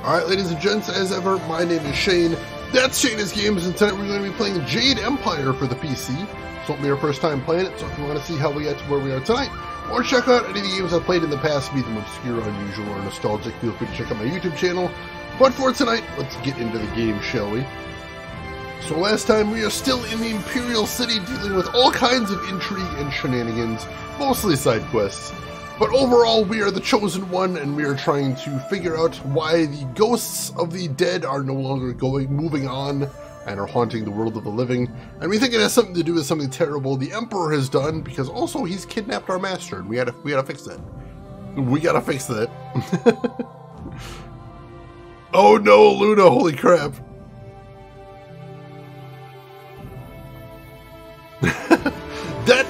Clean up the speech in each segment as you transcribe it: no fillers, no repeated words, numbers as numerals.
Alright, ladies and gents, as ever, my name is Shane. That's Shane's Games, and tonight we're going to be playing Jade Empire for the PC. This won't be our first time playing it, so if you want to see how we get to where we are tonight, or check out any of the games I've played in the past, be them obscure, unusual, or nostalgic, feel free to check out my YouTube channel. But for tonight, let's get into the game, shall we? So last time, we are still in the Imperial City dealing with all kinds of intrigue and shenanigans, mostly side quests. But overall, we are the chosen one, and we are trying to figure out why the ghosts of the dead are no longer moving on, and are haunting the world of the living. And we think it has something to do with something terrible the Emperor has done, because also he's kidnapped our master, and we gotta fix that. We gotta fix that. Oh no, Luna! Holy crap!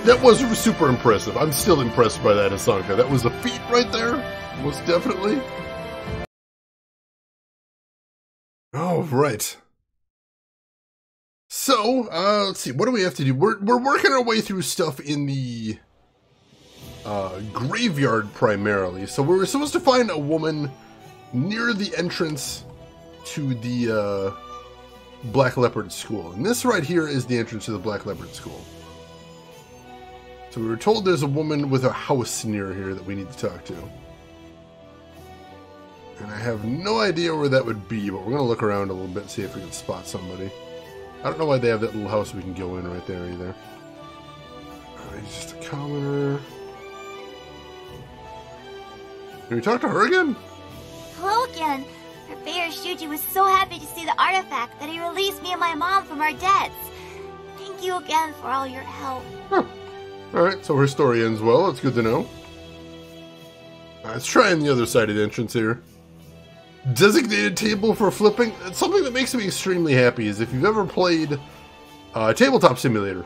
That was super impressive. I'm still impressed by that, Asanka. That was a feat right there. Most definitely. Oh, right. So, let's see. What do we have to do? We're working our way through stuff in the graveyard primarily. So we're supposed to find a woman near the entrance to the Black Leopard School. And this right here is the entrance to the Black Leopard School. So we were told there's a woman with a house near here that we need to talk to. And I have no idea where that would be, but we're going to look around a little bit and see if we can spot somebody. I don't know why they have that little house we can go in right there either. He's just a commoner. Can we talk to her again? Hello again. Purveyor Shuji was so happy to see the artifact that he released me and my mom from our debts. Thank you again for all your help. Huh. Alright, so her story ends well. That's good to know. Let's try on the other side of the entrance here. Designated table for flipping. It's something that makes me extremely happy is if you've ever played Tabletop Simulator.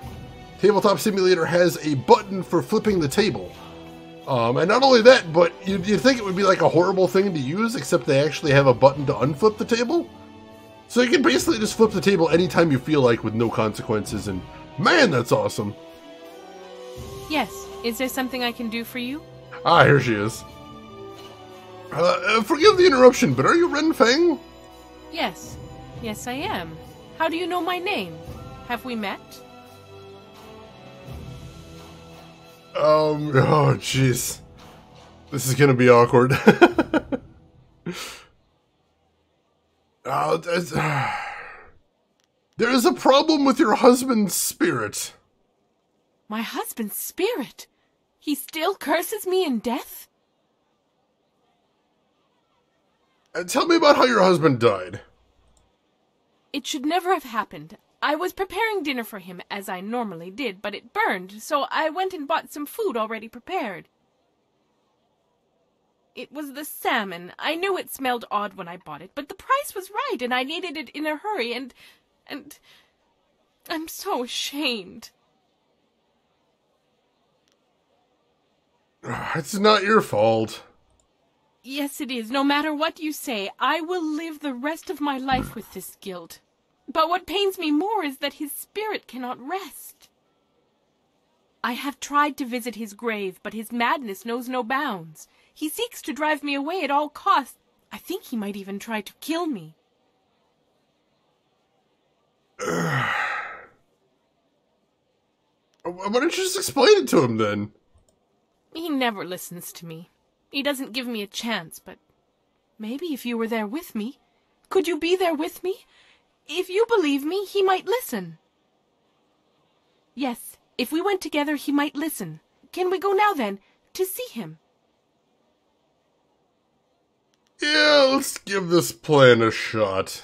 Tabletop Simulator has a button for flipping the table. And not only that, but you'd think it would be like a horrible thing to use, except they actually have a button to unflip the table. So you can basically just flip the table anytime you feel like with no consequences, and man, that's awesome. Yes. Is there something I can do for you? Ah, here she is. Forgive the interruption, but are you Ren Feng? Yes. Yes, I am. How do you know my name? Have we met? Oh, jeez. This is gonna be awkward. There is a problem with your husband's spirit. My husband's spirit? He still curses me in death? Tell me about how your husband died. It should never have happened. I was preparing dinner for him, as I normally did, but it burned, so I went and bought some food already prepared. It was the salmon. I knew it smelled odd when I bought it, but the price was right, and I needed it in a hurry, and I'm so ashamed. It's not your fault. Yes, it is. No matter what you say, I will live the rest of my life with this guilt. But what pains me more is that his spirit cannot rest. I have tried to visit his grave, but his madness knows no bounds. He seeks to drive me away at all costs. I think he might even try to kill me. Why don't you just explain it to him, then? He never listens to me. He doesn't give me a chance, but maybe if you were there with me, could you be there with me? If you believe me, he might listen. Yes, if we went together, he might listen. Can we go now, then, to see him? Yeah, let's give this plan a shot.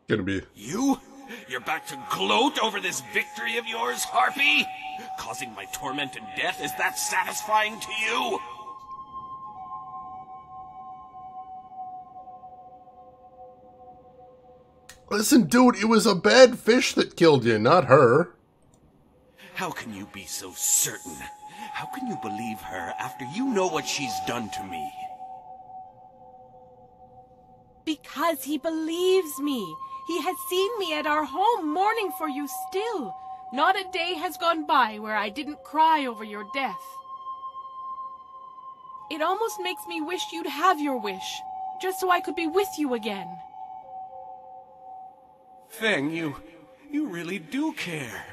Gonna be... You? You're back to gloat over this victory of yours, Harpy? Causing my torment and death, is that satisfying to you? Listen, dude, it was a bad fish that killed you, not her. How can you be so certain? How can you believe her after you know what she's done to me? Because he believes me. He has seen me at our home mourning for you still. Not a day has gone by where I didn't cry over your death. It almost makes me wish you'd have your wish, just so I could be with you again. Feng, you really do care.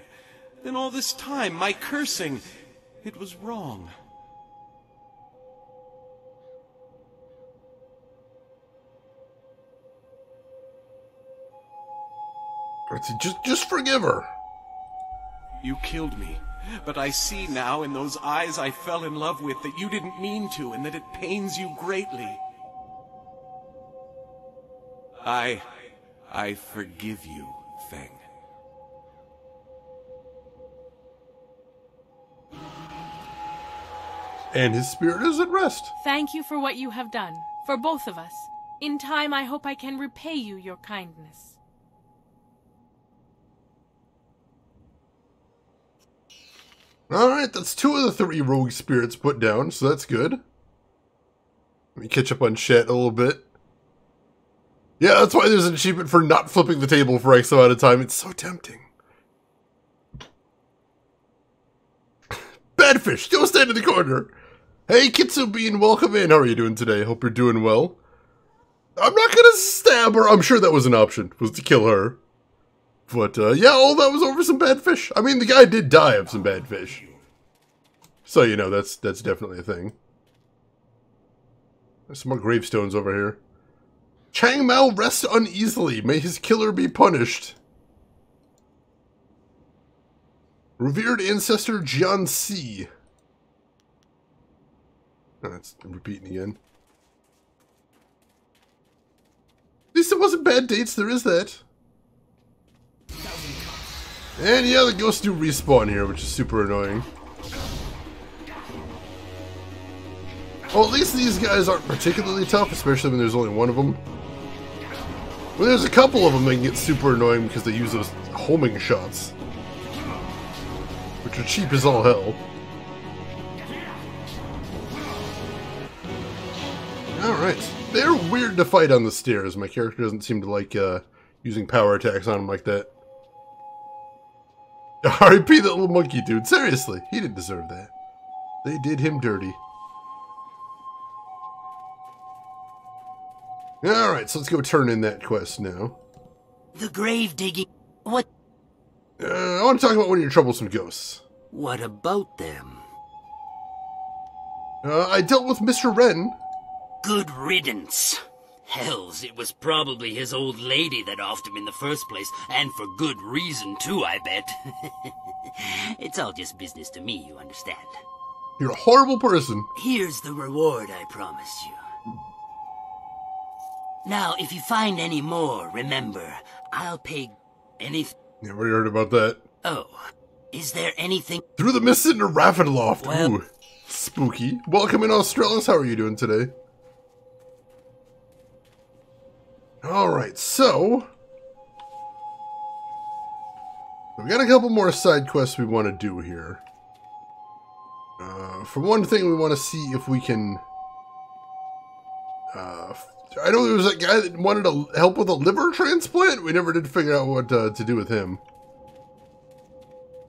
Then all this time, my cursing, it was wrong. Just forgive her. You killed me, but I see now in those eyes I fell in love with that you didn't mean to and that it pains you greatly. I forgive you, Feng. And his spirit is at rest. Thank you for what you have done, for both of us. In time, I hope I can repay you your kindness. Alright, that's 2 of the 3 rogue spirits put down, so that's good. Let me catch up on chat a little bit. Yeah, that's why there's an achievement for not flipping the table for X amount of time. It's so tempting. Badfish, still stand in the corner. Hey, Kitsu Bean, welcome in. How are you doing today? Hope you're doing well. I'm not gonna stab her. I'm sure that was an option, was to kill her. But, yeah, all that was over some bad fish. I mean, the guy did die of some bad fish. So, you know, that's definitely a thing. There's some more gravestones over here. Chang Mao rests uneasily. May his killer be punished. Revered ancestor Jian Si. Oh, that's repeating again. At least it wasn't bad dates, there is that. And yeah, the ghosts do respawn here, which is super annoying. Well, at least these guys aren't particularly tough, especially when there's only one of them. When there's a couple of them, they can get super annoying because they use those homing shots, which are cheap as all hell. Alright. They're weird to fight on the stairs. My character doesn't seem to like using power attacks on them like that. R.I.P. that little monkey dude. Seriously, he didn't deserve that. They did him dirty. Alright, so let's go turn in that quest now. The grave digging. What? I want to talk about one of your troublesome ghosts. What about them? I dealt with Mr. Wren. Good riddance. Hells, it was probably his old lady that offed him in the first place, and for good reason too, I bet. It's all just business to me, you understand. You're a horrible person. Here's the reward I promised you. Now, if you find any more, remember, I'll pay anything. Yeah, we heard about that. Oh, is there anything? Through the mist into Ravenloft. Well, ooh, spooky. Welcome in, Australis. How are you doing today? Alright, so we got a couple more side quests we want to do here. For one thing, we want to see if we can... I know there was that guy that wanted to help with a liver transplant. We never did figure out what to do with him.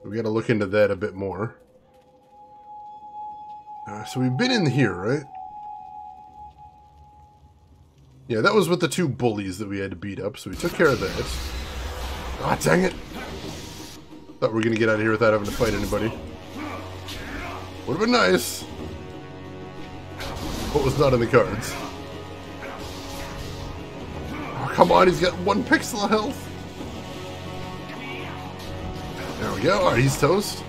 We got to look into that a bit more. So we've been in here, right? Yeah, that was with the 2 bullies that we had to beat up, so we took care of that. Ah, dang it! Thought we were gonna get out of here without having to fight anybody. Would've been nice. What was not in the cards? Oh, come on, he's got 1 pixel of health. There we go. Alright, he's toast.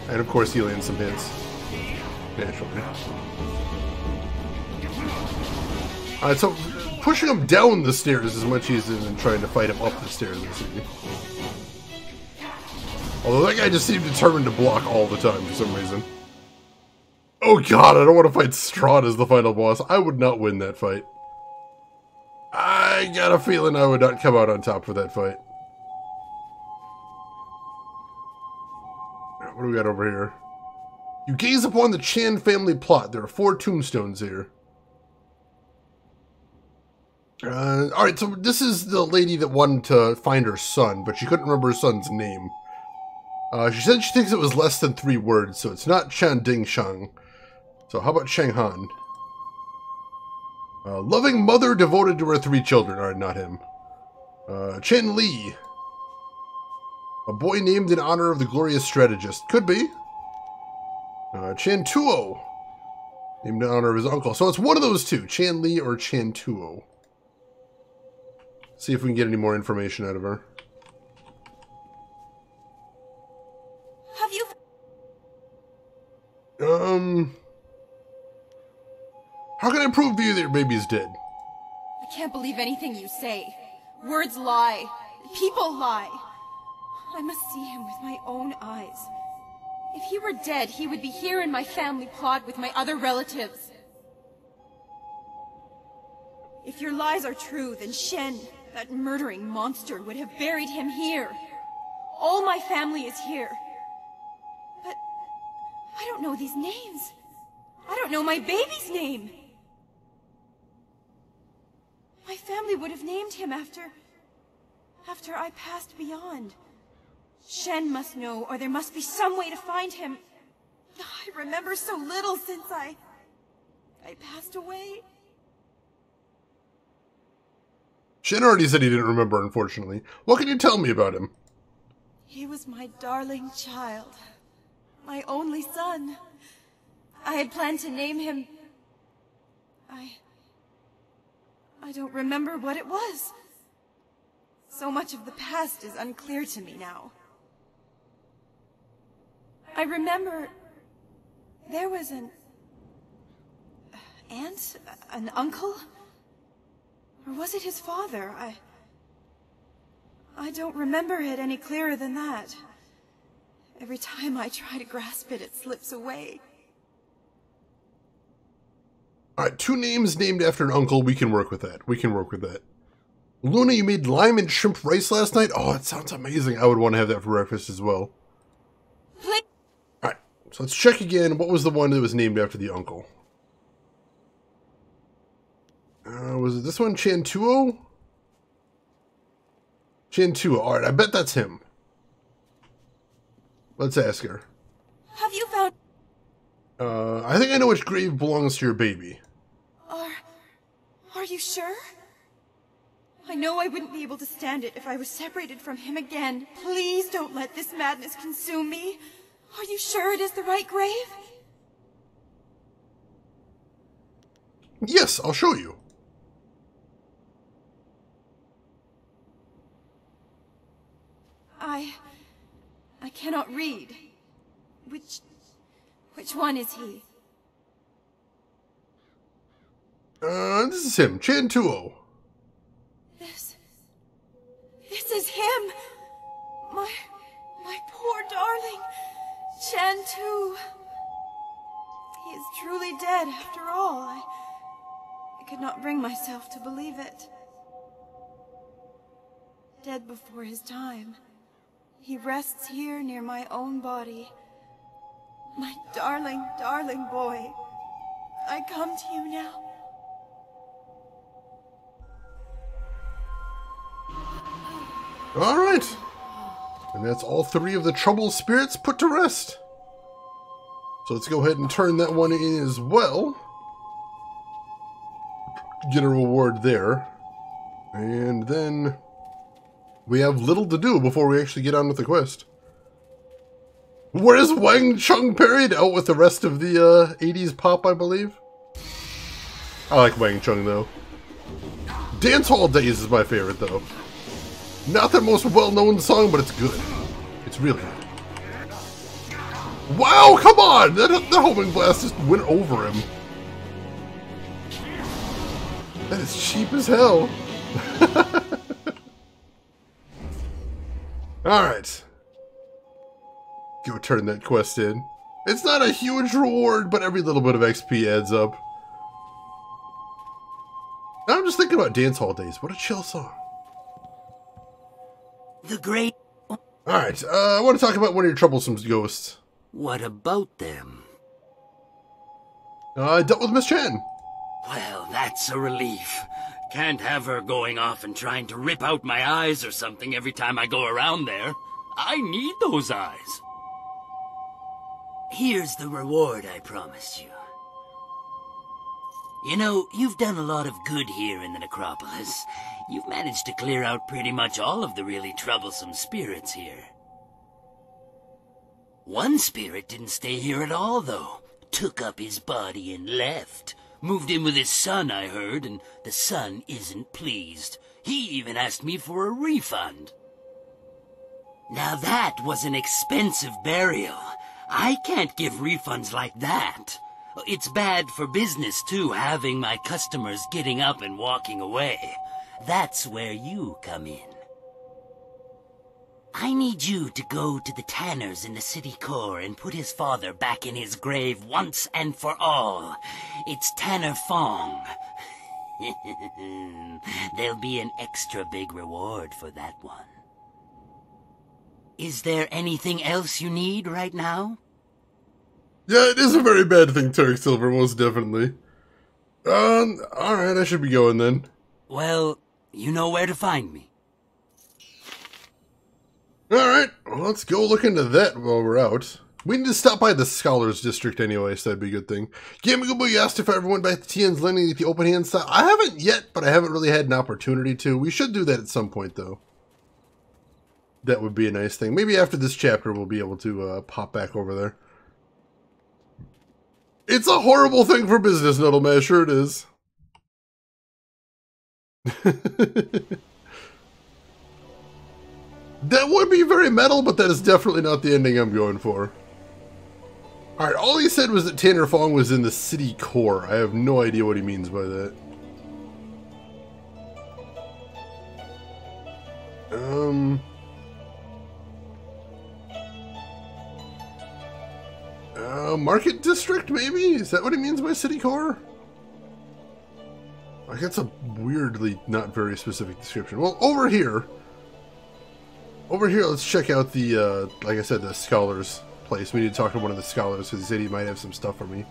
And of course, he lands some hits. Naturally. Alright, so pushing him down the stairs is much easier than trying to fight him up the stairs. Although that guy just seemed determined to block all the time for some reason. Oh god, I don't want to fight Strahd as the final boss. I would not win that fight. I got a feeling I would not come out on top for that fight. What do we got over here? You gaze upon the Chan family plot. There are 4 tombstones here. Alright, so this is the lady that wanted to find her son, but she couldn't remember her son's name. She said she thinks it was less than 3 words, so it's not Chan Ding Shang. So how about Shang Han? Loving mother devoted to her 3 children. Alright, not him. Chen Li. A boy named in honor of the glorious strategist. Could be. Chan Tuo. Named in honor of his uncle. So it's one of those two. Chan Li or Chan Tuo. See if we can get any more information out of her. Have you... How can I prove to you that your baby's dead? I can't believe anything you say. Words lie. People lie. I must see him with my own eyes. If he were dead, he would be here in my family plot with my other relatives. If your lies are true, then Shen, that murdering monster, would have buried him here. All my family is here. But I don't know these names. I don't know my baby's name. My family would have named him after I passed beyond. Shen must know, or there must be some way to find him. I remember so little since I passed away. Shen already said he didn't remember, unfortunately. What can you tell me about him? He was my darling child. My only son. I had planned to name him... I don't remember what it was. So much of the past is unclear to me now. I remember there was an aunt, an uncle, or was it his father? I don't remember it any clearer than that. Every time I try to grasp it, it slips away. Alright, 2 names named after an uncle, we can work with that. We can work with that. Luna, you made lime and shrimp rice last night? Oh, that sounds amazing. I would want to have that for breakfast as well. Alright, so let's check again. What was the one that was named after the uncle? Was it this one? Chan Tuo? Chan Tuo. Alright, I bet that's him. Let's ask her. Have you found... I think I know which grave belongs to your baby. Are you sure? I know I wouldn't be able to stand it if I was separated from him again. Please don't let this madness consume me. Are you sure it is the right grave? Yes, I'll show you. I cannot read. Which one is he? This is him, Chan Tuo. This is him! My poor darling, Chan Tu. He is truly dead after all. I could not bring myself to believe it. Dead before his time. He rests here near my own body. My darling, darling boy. I come to you now. Alright. And that's all 3 of the troubled spirits put to rest. So let's go ahead and turn that one in as well. Get a reward there. And then we have little to do before we actually get on with the quest. Where is Wang Chung buried? Out with the rest of the 80s pop, I believe. I like Wang Chung, though. Dance Hall Days is my favorite, though. Not their most well-known song, but it's good. It's really good. Wow, come on! That homing blast just went over him. That is cheap as hell. Alright. Go turn that quest in. It's not a huge reward, but every little bit of XP adds up. I'm just thinking about Dance Hall Days. What a chill song. The great... Alright, I want to talk about one of your troublesome ghosts. What about them? I dealt with Miss Chan. Well, that's a relief. Can't have her going off and trying to rip out my eyes or something every time I go around there. I need those eyes. Here's the reward I promised you. You know, you've done a lot of good here in the necropolis. You've managed to clear out pretty much all of the really troublesome spirits here. One spirit didn't stay here at all, though. Took up his body and left. Moved in with his son, I heard, and the son isn't pleased. He even asked me for a refund. Now that was an expensive burial. I can't give refunds like that. It's bad for business, too, having my customers getting up and walking away. That's where you come in. I need you to go to the tanners in the city core and put his father back in his grave once and for all. It's Tanner Fong. There'll be an extra big reward for that one. Is there anything else you need right now? Yeah, it is a very bad thing, Tarek Silver, most definitely. Alright, I should be going then. Well, you know where to find me. Alright, well, let's go look into that while we're out. We need to stop by the Scholars District anyway, so that'd be a good thing. Gaming asked if I ever went back to TN's Landing at the open hand style. I haven't yet, but I haven't really had an opportunity to. We should do that at some point, though. That would be a nice thing. Maybe after this chapter we'll be able to pop back over there. It's a horrible thing for business, Nuddleman. Sure it is. That would be very metal, but that is definitely not the ending I'm going for. Alright, all he said was that Tanner Fong was in the city core. I have no idea what he means by that. Market district, maybe? Is that what he means by city core? Like, that's a weirdly not very specific description. Well, over here, let's check out the, like I said, the Scholars place. We need to talk to one of the Scholars, because he said he might have some stuff for me.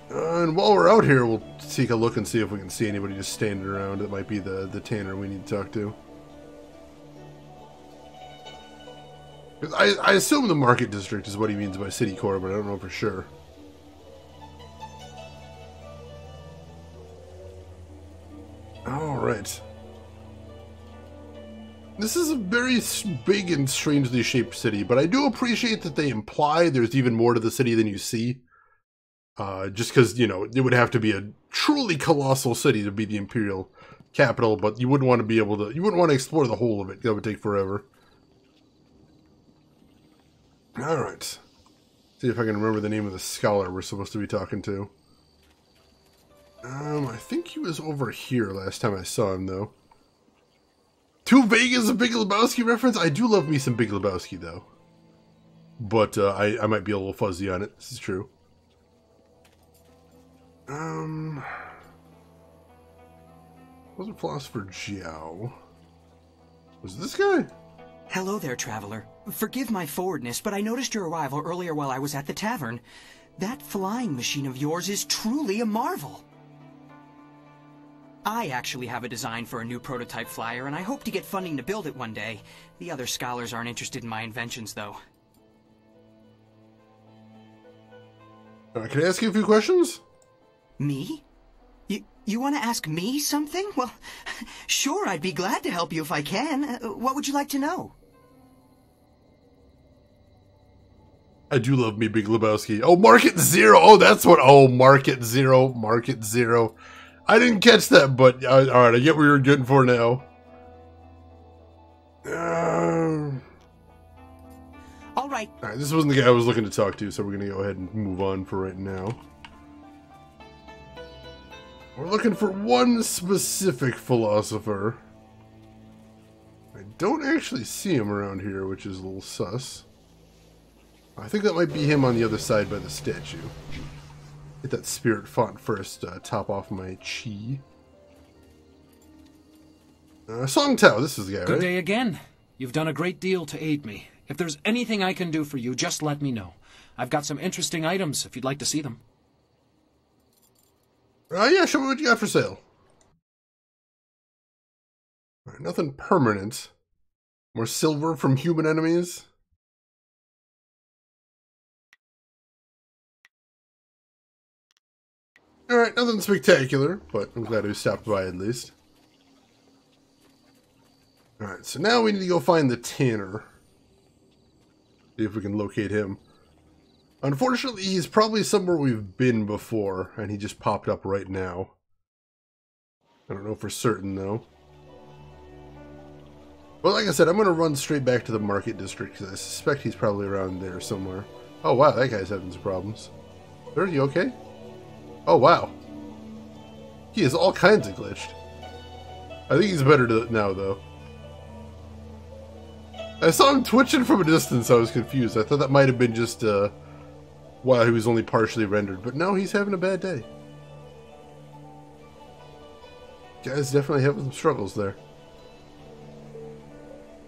And while we're out here, we'll take a look and see if we can see anybody just standing around. That might be the Tanner we need to talk to. I assume the market district is what he means by city core, but I don't know for sure. Alright. This is a very big and strangely shaped city, but I do appreciate that they imply there's even more to the city than you see. Just because, you know, it would have to be a truly colossal city to be the Imperial capital, but you wouldn't want to be able to, you wouldn't want to explore the whole of it. That would take forever. Alright. See if I can remember the name of the scholar we're supposed to be talking to. I think he was over here last time I saw him, though. Too vague as a Big Lebowski reference? I do love me some Big Lebowski, though. But I might be a little fuzzy on it. This is true. Wasn't Philosopher Jiao? Was it this guy? Hello there, traveler. Forgive my forwardness, but I noticed your arrival earlier while I was at the tavern. That flying machine of yours is truly a marvel. I actually have a design for a new prototype flyer, and I hope to get funding to build it one day. The other scholars aren't interested in my inventions, though. Can I ask you a few questions? Me? You want to ask me something? Well, sure, I'd be glad to help you if I can. What would you like to know? I do love me Big Lebowski. Oh, Market Zero! Oh, that's what... Oh, Market Zero. Market Zero. I didn't catch that, but... Alright, I get what you're getting for now. Alright. Alright, this wasn't the guy I was looking to talk to, so we're going to go ahead and move on for right now. We're looking for one specific philosopher. I don't actually see him around here, which is a little sus. I think that might be him on the other side by the statue. Get that spirit font first, top off my chi. Song Tao, this is the guy, right? Good day again. You've done a great deal to aid me. If there's anything I can do for you, just let me know. I've got some interesting items if you'd like to see them. Yeah, show me what you got for sale. Alright, nothing permanent. More silver from human enemies. Alright, nothing spectacular, but I'm glad we stopped by at least. Alright, so now we need to go find the tanner. See if we can locate him. Unfortunately, he's probably somewhere we've been before, and he just popped up right now. I don't know for certain, though. Well, like I said, I'm going to run straight back to the market district, because I suspect he's probably around there somewhere. Oh, wow, that guy's having some problems. Are you okay? Oh, wow. He is all kinds of glitched. I think he's better now, though. I saw him twitching from a distance, I was confused. I thought that might have been just, while he was only partially rendered. But no, he's having a bad day. Guy's definitely having some struggles there.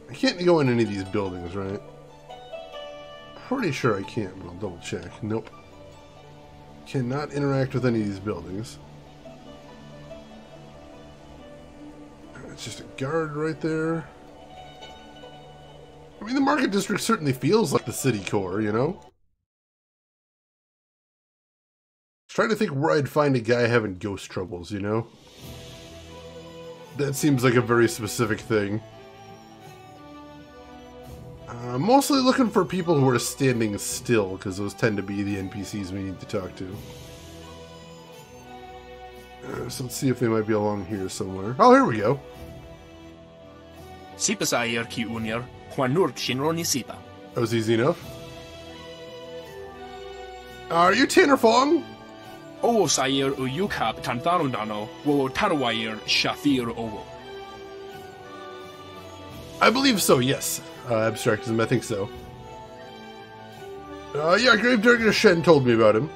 I can't go in any of these buildings, right? Pretty sure I can't, but I'll double check. Nope. Cannot interact with any of these buildings. It's just a guard right there. I mean, the market district certainly feels like the city core, you know? Trying to think where I'd find a guy having ghost troubles, you know? That seems like a very specific thing. Mostly looking for people who are standing still, because those tend to be the NPCs we need to talk to. So let's see if they might be along here somewhere. Oh, here we go. That was easy enough. Are you Tanner Fong? I believe so, yes. Abstractism, I think so. Yeah, Gravedigger Shen told me about him.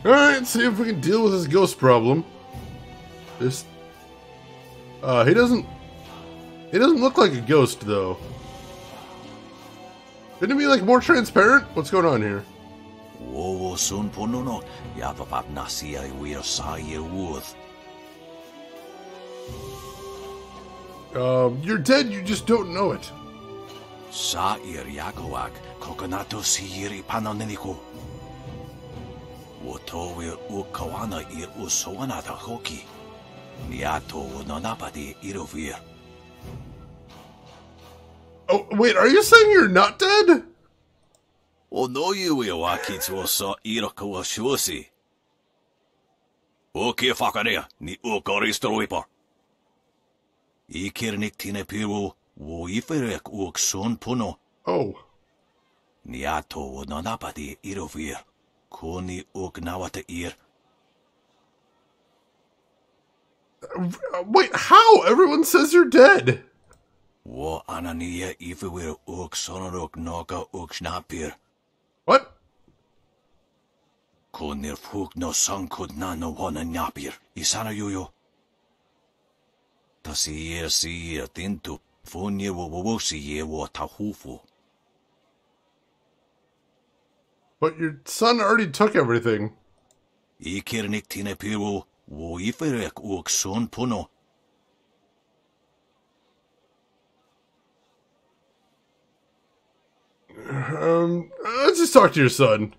Alright, see if we can deal with this ghost problem. This... he doesn't look like a ghost, though. Didn't he be, like, more transparent? What's going on here? You're dead, you just don't know it. Oh, wait, are you saying you're not dead? Oh. Wait, how? Everyone says you're dead. What? But your son already took everything. Let's just talk to your son.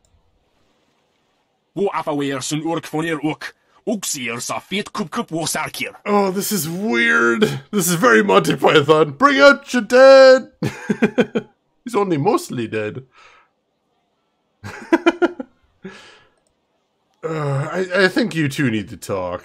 Oh, this is weird. This is very Monty Python. Bring out your dad. He's only mostly dead. I think you two need to talk.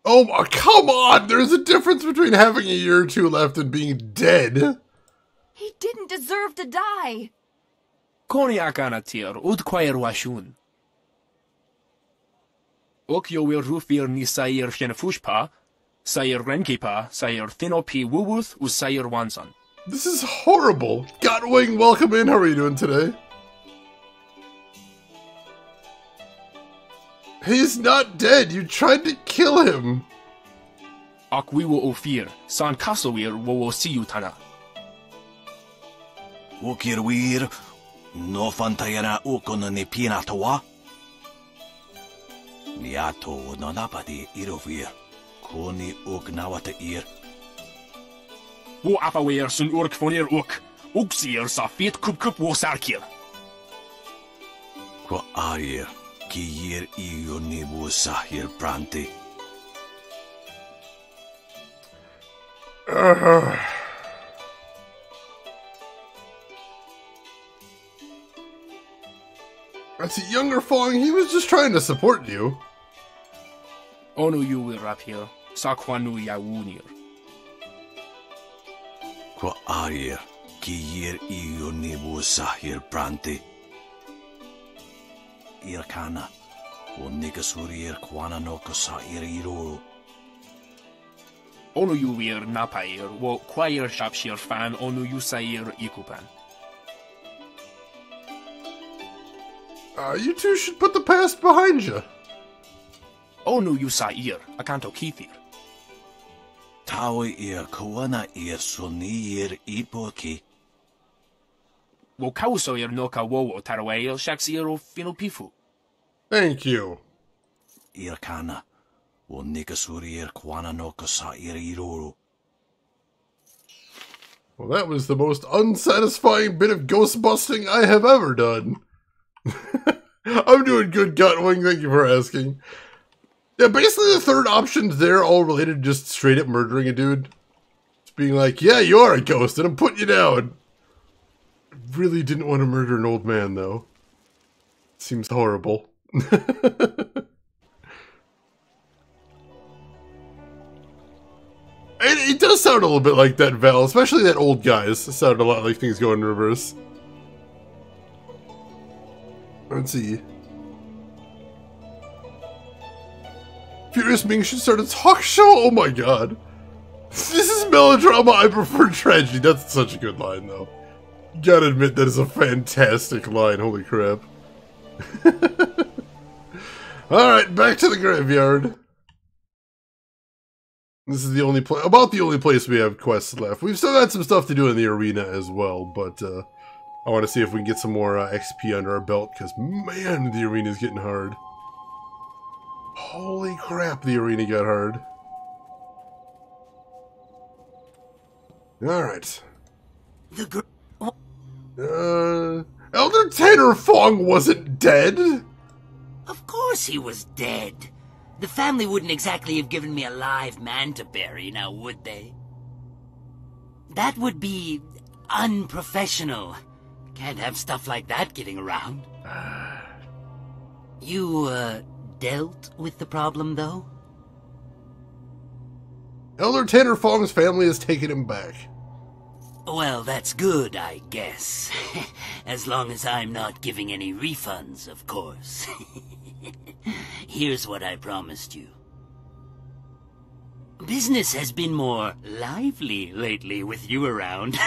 Oh, come on! There's a difference between having a year or two left and being dead. He didn't deserve to die. Okyower rufir ni sair shenefushpa, sair renkipa, sair thinopi wuwuth, us sair wansan. This is horrible. Godwing, welcome in. How are you doing today? He's not dead. You tried to kill him. Akwiwo Ophir, San Kasowir wo siu tana. Okirwir, no fantayana okona ne pinatawa. Niato no napadi irovir, koni ognawata ir. Wo apawir sun urk fonir uk, uksir sa fit kup wo sarkir. Ko arir, kiir iyo nibu sahir brante. That's a younger Fong. He was just trying to support you. Onu yu rapir, sa kwanu yawunir. Ko arir, kiir iyo nibu sahir brante. Irkana, o nigasurir kwana no kasa iriru. Onu yu napair wo choir shapshir fan onu yu sair ikupan. You two should put the past behind you. Onu yu sair, akanto kithir. Tawi ir kawana ir sunir ipoki. Wo kausoir noka wowo tarwail shaksir o finupifu. Thank you. Irkana, o nigasurir kwana no kasa iriru. Well, that was the most unsatisfying bit of ghost busting I have ever done. I'm doing good, Gutwing. Thank you for asking. Yeah, basically the third option's there, all related to just straight up murdering a dude. Just being like, yeah, you are a ghost, and I'm putting you down. Really didn't want to murder an old man, though. Seems horrible. It does sound a little bit like that, Val, especially that old guy's. It sounded a lot like things go in reverse. Let's see. Furious Ming should start a talk show? Oh my god. This is melodrama, I prefer tragedy. That's such a good line, though. Gotta admit, that is a fantastic line. Holy crap. Alright, back to the graveyard. This is the only place, about the only place we have quests left. We've still got some stuff to do in the arena as well, but I want to see if we can get some more XP under our belt, because man, the arena's getting hard. Holy crap, the arena got hard. Alright. Elder Tanner Fong wasn't dead? Of course he was dead. The family wouldn't exactly have given me a live man to bury, now would they? That would be unprofessional. Can't have stuff like that getting around. You, dealt with the problem, though? Elder Tanner Fong's family has taken him back. Well, that's good, I guess. As long as I'm not giving any refunds, of course. Here's what I promised you. Business has been more lively lately with you around.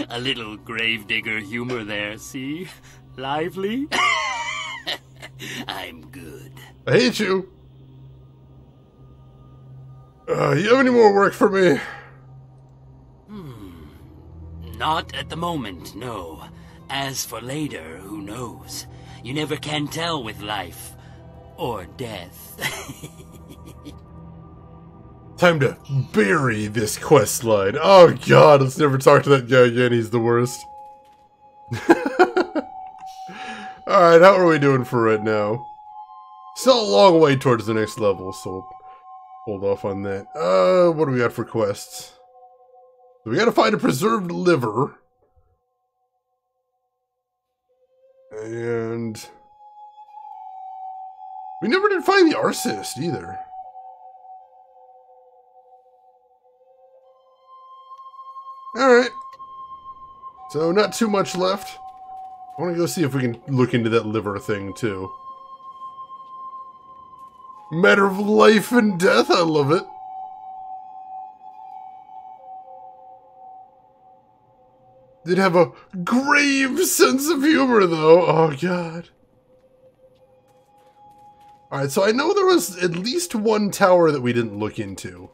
A little gravedigger humor there, see? Lively? I'm good. I hate you. You have any more work for me? Not at the moment, no. As for later, who knows? You never can tell with life. Or death. Time to bury this quest line. Oh god, let's never talk to that guy again, he's the worst. Alright, how are we doing for right now? Still a long way towards the next level, so hold off on that. What do we got for quests? So we gotta find a preserved liver. And we never did find the arsonist either. Alright. So not too much left. I want to go see if we can look into that liver thing too. Matter of life and death, I love it. They'd have a grave sense of humor, though. Oh, God. Alright, so I know there was at least one tower that we didn't look into.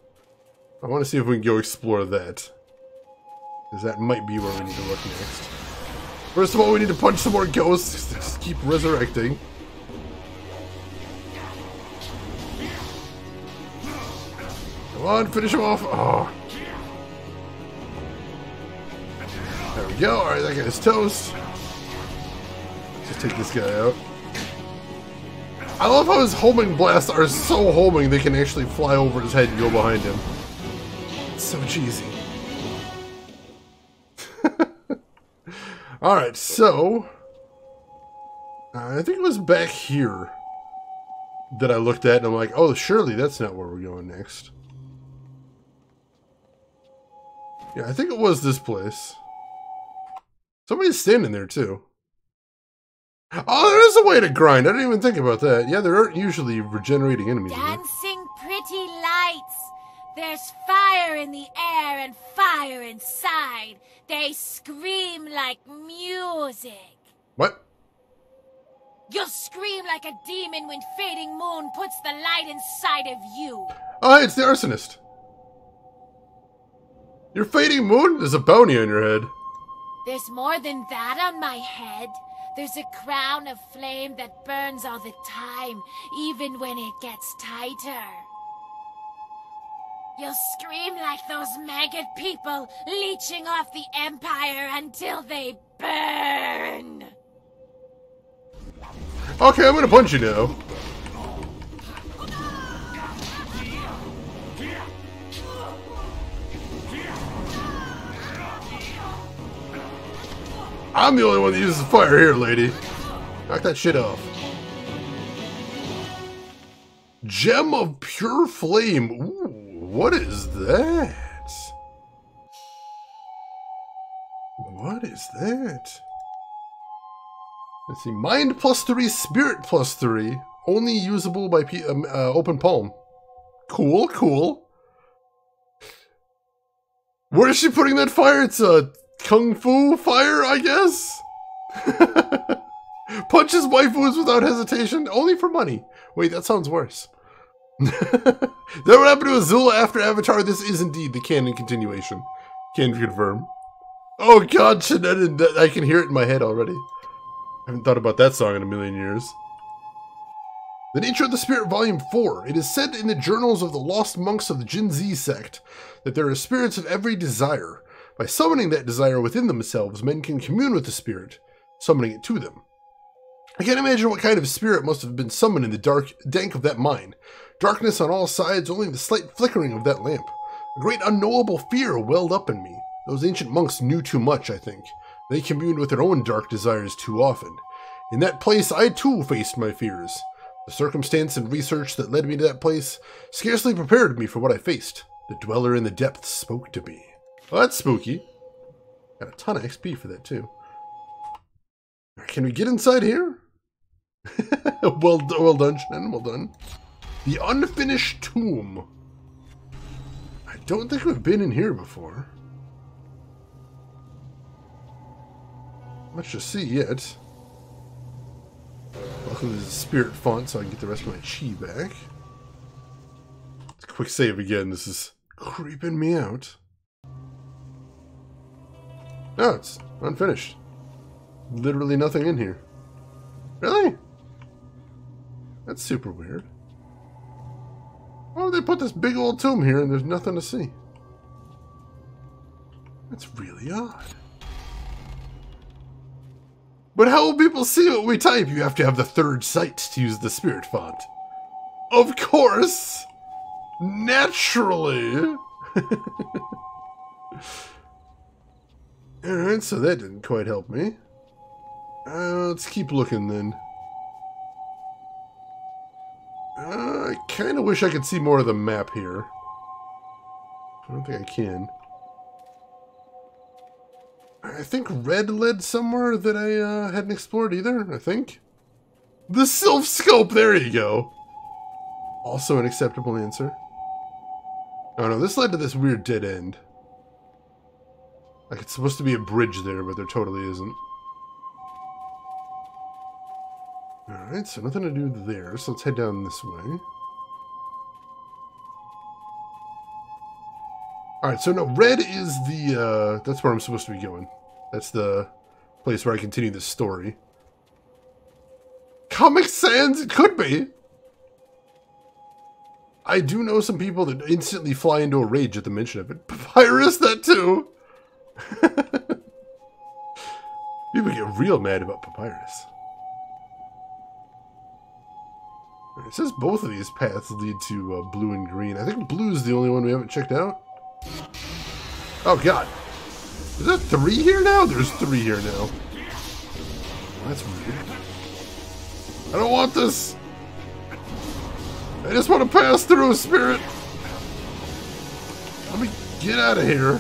I want to see if we can go explore that. Because that might be where we need to look next. First of all, we need to punch some more ghosts. Just keep resurrecting. Come on, finish him off. Oh. There we go. Alright, that guy's toast. Let's just take this guy out. I love how his homing blasts are so homing they can actually fly over his head and go behind him. It's so cheesy. Alright, so... I think it was back here that I looked at and I'm like, oh, surely that's not where we're going next. Yeah, I think it was this place. Somebody's standing there, too. Oh, there is a way to grind. I didn't even think about that. Yeah, there aren't usually regenerating enemies. Dancing pretty lights. There's fire in the air and fire inside. They scream like music. What? You'll scream like a demon when fading moon puts the light inside of you. Oh, hey, it's the arsonist. Your fading moon? There's a bounty on your head. There's more than that on my head. There's a crown of flame that burns all the time, even when it gets tighter. You'll scream like those maggot people, leeching off the Empire until they burn. Okay, I'm gonna punch you now. I'm the only one that uses fire here, lady. Knock that shit off. Gem of Pure Flame. Ooh, what is that? What is that? Let's see. Mind +3, Spirit +3. Only usable by open palm. Cool, cool. Where is she putting that fire? It's a Kung Fu fire, I guess? Punches waifus without hesitation, only for money. Wait, that sounds worse. That what happened to Azula after Avatar? This is indeed the canon continuation. Can confirm. Oh god, Shenandoah, I can hear it in my head already. I haven't thought about that song in a million years. The Nature of the Spirit, Volume 4. It is said in the journals of the lost monks of the Jinzi sect that there are spirits of every desire. By summoning that desire within themselves, men can commune with the spirit, summoning it to them. I can't imagine what kind of spirit must have been summoned in the dank of that mine. Darkness on all sides, only the slight flickering of that lamp. A great unknowable fear welled up in me. Those ancient monks knew too much, I think. They communed with their own dark desires too often. In that place, I too faced my fears. The circumstance and research that led me to that place scarcely prepared me for what I faced. The dweller in the depths spoke to me. Well, that's spooky. Got a ton of XP for that, too. Can we get inside here? well done, Shannon. Well done. The Unfinished Tomb. I don't think we've been in here before. Much to see yet. Luckily there's a spirit font so I can get the rest of my chi back. It's a quick save again. This is creeping me out. No, it's unfinished. Literally nothing in here. Really? That's super weird. Why would they put this big old tomb here and there's nothing to see? That's really odd. But how will people see what we type? You have to have the third sight to use the spirit font. Of course! Naturally! Alright, so that didn't quite help me. Let's keep looking then. I kind of wish I could see more of the map here. I don't think I can. I think red led somewhere that I hadn't explored either, I think. The Sylph Scope, there you go. Also an acceptable answer. Oh no, this led to this weird dead end. Like it's supposed to be a bridge there, but there totally isn't. Alright, so nothing to do there, so let's head down this way. Alright, so no, red is the, that's where I'm supposed to be going. That's the place where I continue this story. Comic Sans? It could be! I do know some people that instantly fly into a rage at the mention of it. Papyrus, that too! People get real mad about Papyrus. It says both of these paths lead to blue and green. I think blue is the only one we haven't checked out. Oh god. Is there 3 here now? There's 3 here now. That's weird. I don't want this. I just want to pass through, spirit. Let me get out of here.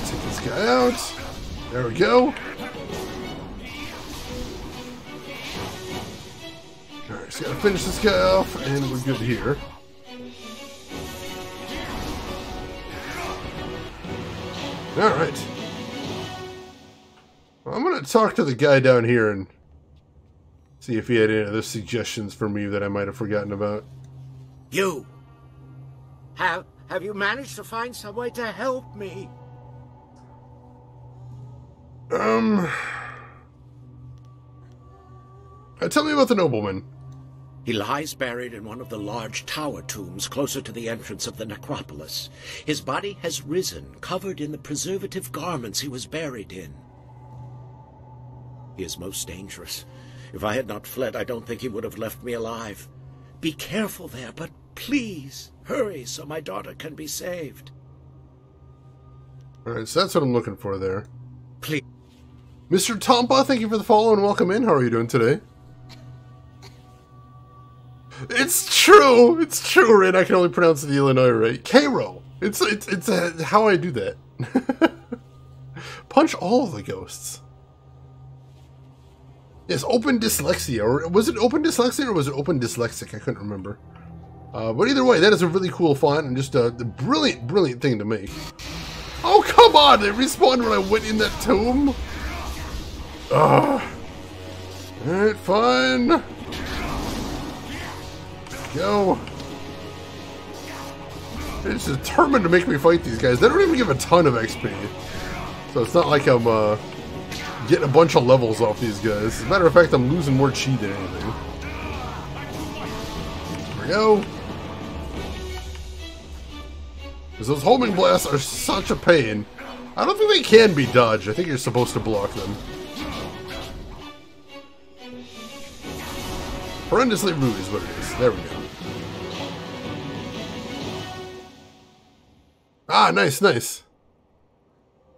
Take this guy out. There we go. Alright, just gotta finish this guy off, and we're good here. Alright. Well, I'm gonna talk to the guy down here and see if he had any other suggestions for me that I might have forgotten about. You! Have you managed to find some way to help me? Tell me about the nobleman. He lies buried in one of the large tower tombs closer to the entrance of the necropolis. His body has risen, covered in the preservative garments he was buried in. He is most dangerous. If I had not fled, I don't think he would have left me alive. Be careful there, but please, hurry so my daughter can be saved. Alright, so that's what I'm looking for there. Please. Mr. Tompa, thank you for the follow and welcome in. How are you doing today? It's true! It's true, Rin. I can only pronounce the Illinois right. Cairo! It's how I do that. Punch all of the ghosts. Yes, open dyslexia. Or was it open dyslexia or was it open dyslexic? I couldn't remember. But either way, that is a really cool font and just a brilliant, brilliant thing to make. Oh, come on! They respawned when I went in that tomb? Ugh. Alright, fine. Go. They're just determined to make me fight these guys. They don't even give a ton of XP. So it's not like I'm getting a bunch of levels off these guys. As a matter of fact, I'm losing more chi than anything. There we go. Because those homing blasts are such a pain. I don't think they can be dodged. I think you're supposed to block them. Horrendously rude is what it is. There we go. Ah, nice, nice.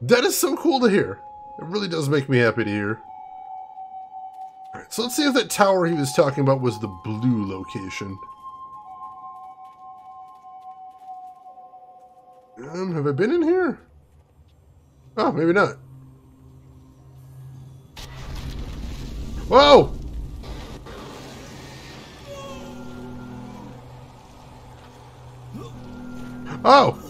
That is so cool to hear. It really does make me happy to hear. Alright, so let's see if that tower he was talking about was the blue location. Have I been in here? Oh, maybe not. Whoa! Oh!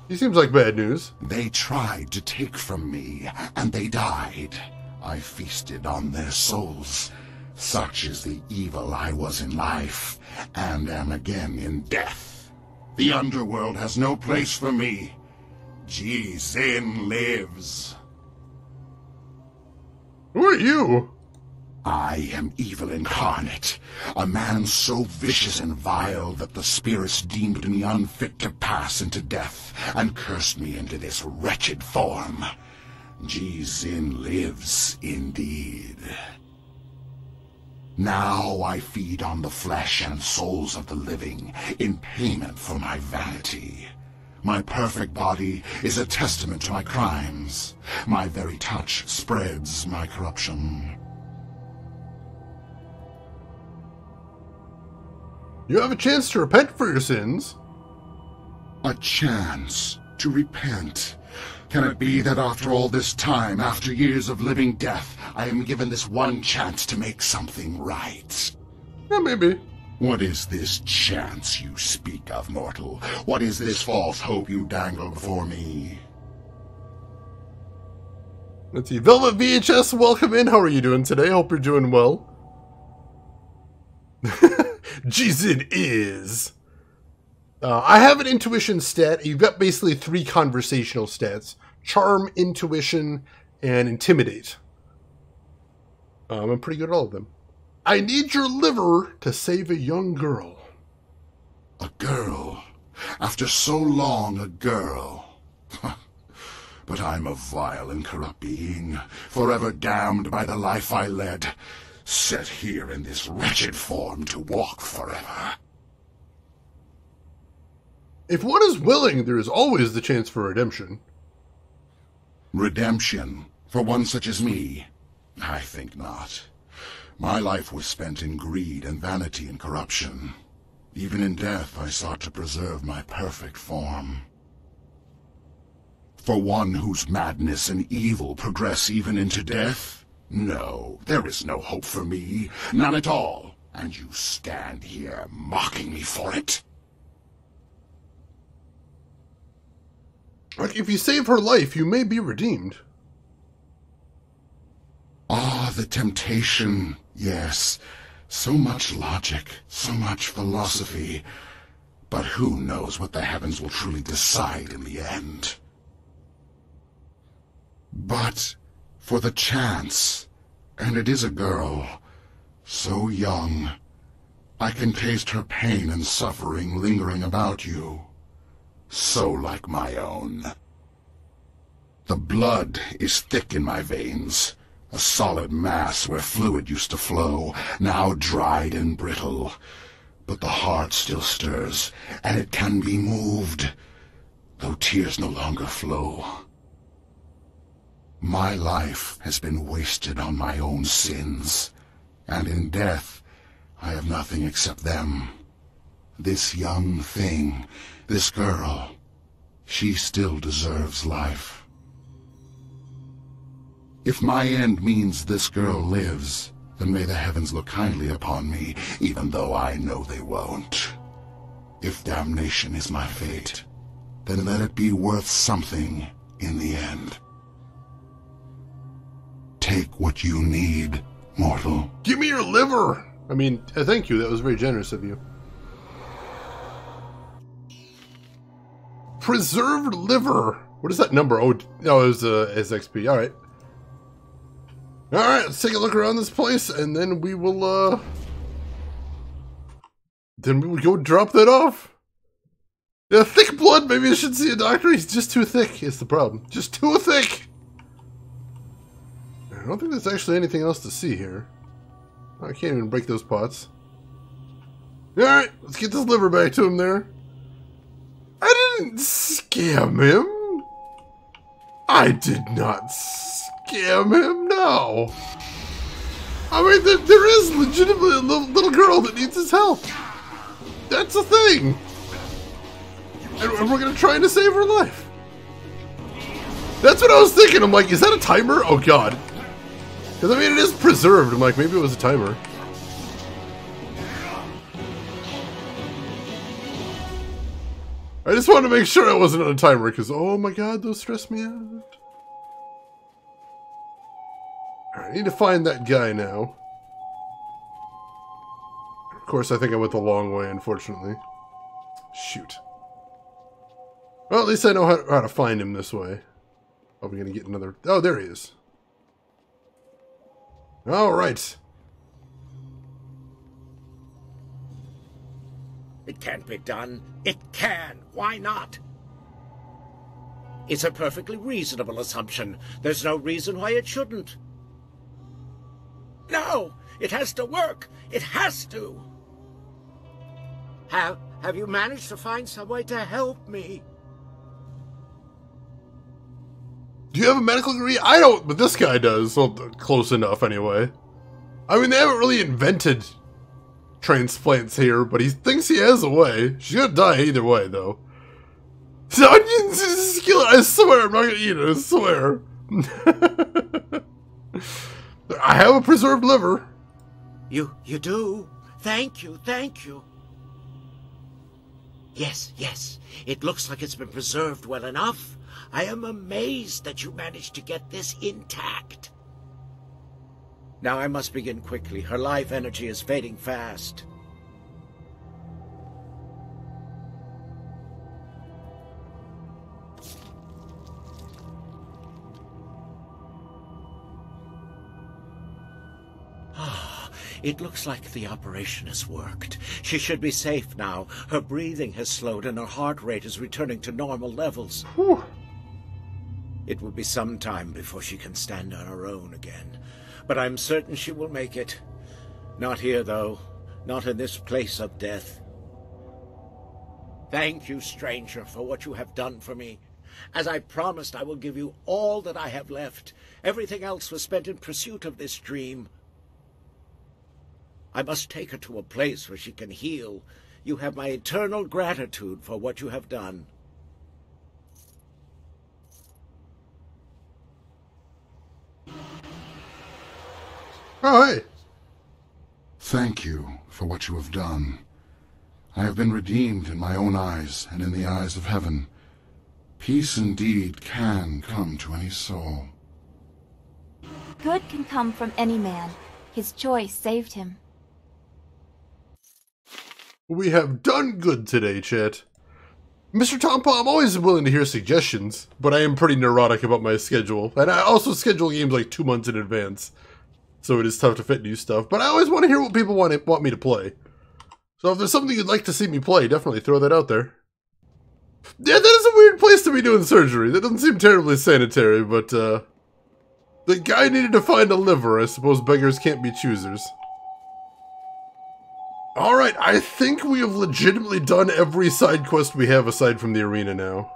He seems like bad news. They tried to take from me, and they died. I feasted on their souls. Such is the evil I was in life, and am again in death. The underworld has no place for me. Ji-Zin lives. Who are you? I am evil incarnate, a man so vicious and vile that the spirits deemed me unfit to pass into death, and cursed me into this wretched form. Ji-Zin lives indeed. Now I feed on the flesh and souls of the living, in payment for my vanity. My perfect body is a testament to my crimes. My very touch spreads my corruption. You have a chance to repent for your sins. A chance to repent. Can it be that after all this time, after years of living death, I am given this one chance to make something right? Yeah, maybe. What is this chance you speak of, mortal? What is this false hope you dangle before me? Let's see. Velvet VHS, welcome in. How are you doing today? Hope you're doing well. Jeez, it is. I have an intuition stat. You've got basically 3 conversational stats. Charm, intuition, and intimidate. I'm pretty good at all of them. I need your liver to save a young girl. A girl? After so long, a girl? But I'm a vile and corrupt being, forever damned by the life I led, set here in this wretched form to walk forever. If one is willing, there is always the chance for redemption. Redemption? For one such as me? I think not. My life was spent in greed and vanity and corruption. Even in death, I sought to preserve my perfect form. For one whose madness and evil progress even into death? No, there is no hope for me. None at all. And you stand here mocking me for it? Like, if you save her life, you may be redeemed. Ah, the temptation. Yes. So much logic, so much philosophy. But who knows what the heavens will truly decide in the end? But for the chance, and it is a girl, so young, I can taste her pain and suffering lingering about you. So like my own. The blood is thick in my veins, a solid mass where fluid used to flow, now dried and brittle. But the heart still stirs, and it can be moved, though tears no longer flow. My life has been wasted on my own sins, and in death I have nothing except them. This young thing, this girl, she still deserves life. If my end means this girl lives, then may the heavens look kindly upon me, even though I know they won't. If damnation is my fate, then let it be worth something in the end. Take what you need, mortal. Give me your liver! I mean, thank you, that was very generous of you. Preserved liver. What is that number? Oh, no, it was XP. Alright. Alright, let's take a look around this place, and then we will, then we will go drop that off. Yeah, thick blood, maybe I should see a doctor. He's just too thick, is the problem. Just too thick! I don't think there's actually anything else to see here. I can't even break those pots. Alright, let's get this liver back to him there. I didn't scam him. I did not scam him, no. I mean, there is legitimately a little girl that needs his help. That's a thing. And we're going to try to save her life. That's what I was thinking. I'm like, is that a timer? Oh, God. Because, I mean, it is preserved. I'm like, maybe it was a timer. I just wanted to make sure I wasn't on a timer, because, oh my God, those stress me out. Alright, I need to find that guy now. Of course, I think I went the long way, unfortunately. Shoot. Well, at least I know how to find him this way. Are we going to get another... Oh, there he is. Alright. It can't be done. It can. Why not? It's a perfectly reasonable assumption. There's no reason why it shouldn't. No! It has to work! It has to! Have you managed to find some way to help me? Do you have a medical degree? I don't, but this guy does. Well, close enough, anyway. I mean, they haven't really invented transplants here, but he thinks he has a way. She's gonna die either way, though. Onions is a skill. I swear I'm not gonna eat it. I swear. I have a preserved liver. You do? Thank you, thank you. Yes, yes. It looks like it's been preserved well enough. I am amazed that you managed to get this intact. Now I must begin quickly. Her life energy is fading fast. It looks like the operation has worked. She should be safe now. Her breathing has slowed and her heart rate is returning to normal levels. Whew. It will be some time before she can stand on her own again. But I'm certain she will make it. Not here, though. Not in this place of death. Thank you, stranger, for what you have done for me. As I promised, I will give you all that I have left. Everything else was spent in pursuit of this dream. I must take her to a place where she can heal. You have my eternal gratitude for what you have done. Oh, hey. Thank you for what you have done. I have been redeemed in my own eyes and in the eyes of heaven. Peace indeed can come to any soul. Good can come from any man. His choice saved him. We have done good today, chat. Mr. Tompa, I'm always willing to hear suggestions, but I am pretty neurotic about my schedule. And I also schedule games like 2 months in advance. So it is tough to fit new stuff. But I always want to hear what people want me to play. So if there's something you'd like to see me play, definitely throw that out there. Yeah, that is a weird place to be doing surgery. That doesn't seem terribly sanitary, but the guy needed to find a liver. I suppose beggars can't be choosers. Alright, I think we have legitimately done every side quest we have aside from the arena now.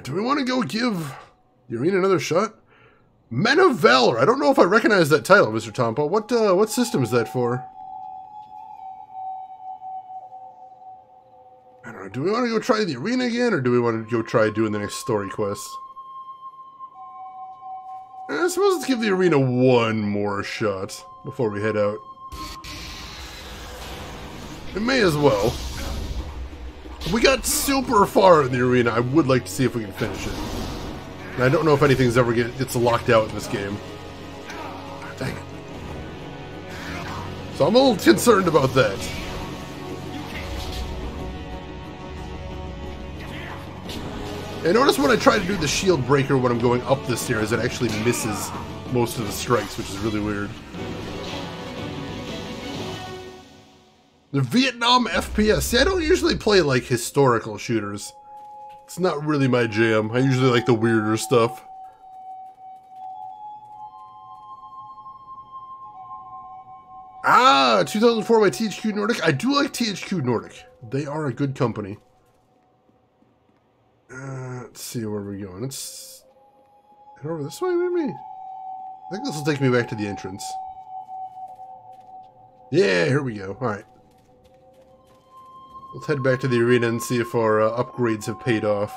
Do we want to go give the arena another shot? Men of Valor. I don't know if I recognize that title, Mr. Tompa. What system is that for? I don't know. Do we want to go try the arena again, or do we want to go try doing the next story quest? I suppose let's give the arena one more shot before we head out. It may as well. We got super far in the arena. I would like to see if we can finish it. And I don't know if anything's ever gets locked out in this game. Dang it. So I'm a little concerned about that. And notice when I try to do the shield breaker when I'm going up the stairs, it actually misses most of the strikes, which is really weird. The Vietnam FPS. See, I don't usually play like historical shooters. It's not really my jam. I usually like the weirder stuff. Ah, 2004 by THQ Nordic. I do like THQ Nordic. They are a good company. Let's see where we're going. Let's head over this way, maybe? I think this will take me back to the entrance. Yeah, here we go. Alright. Let's head back to the arena and see if our upgrades have paid off.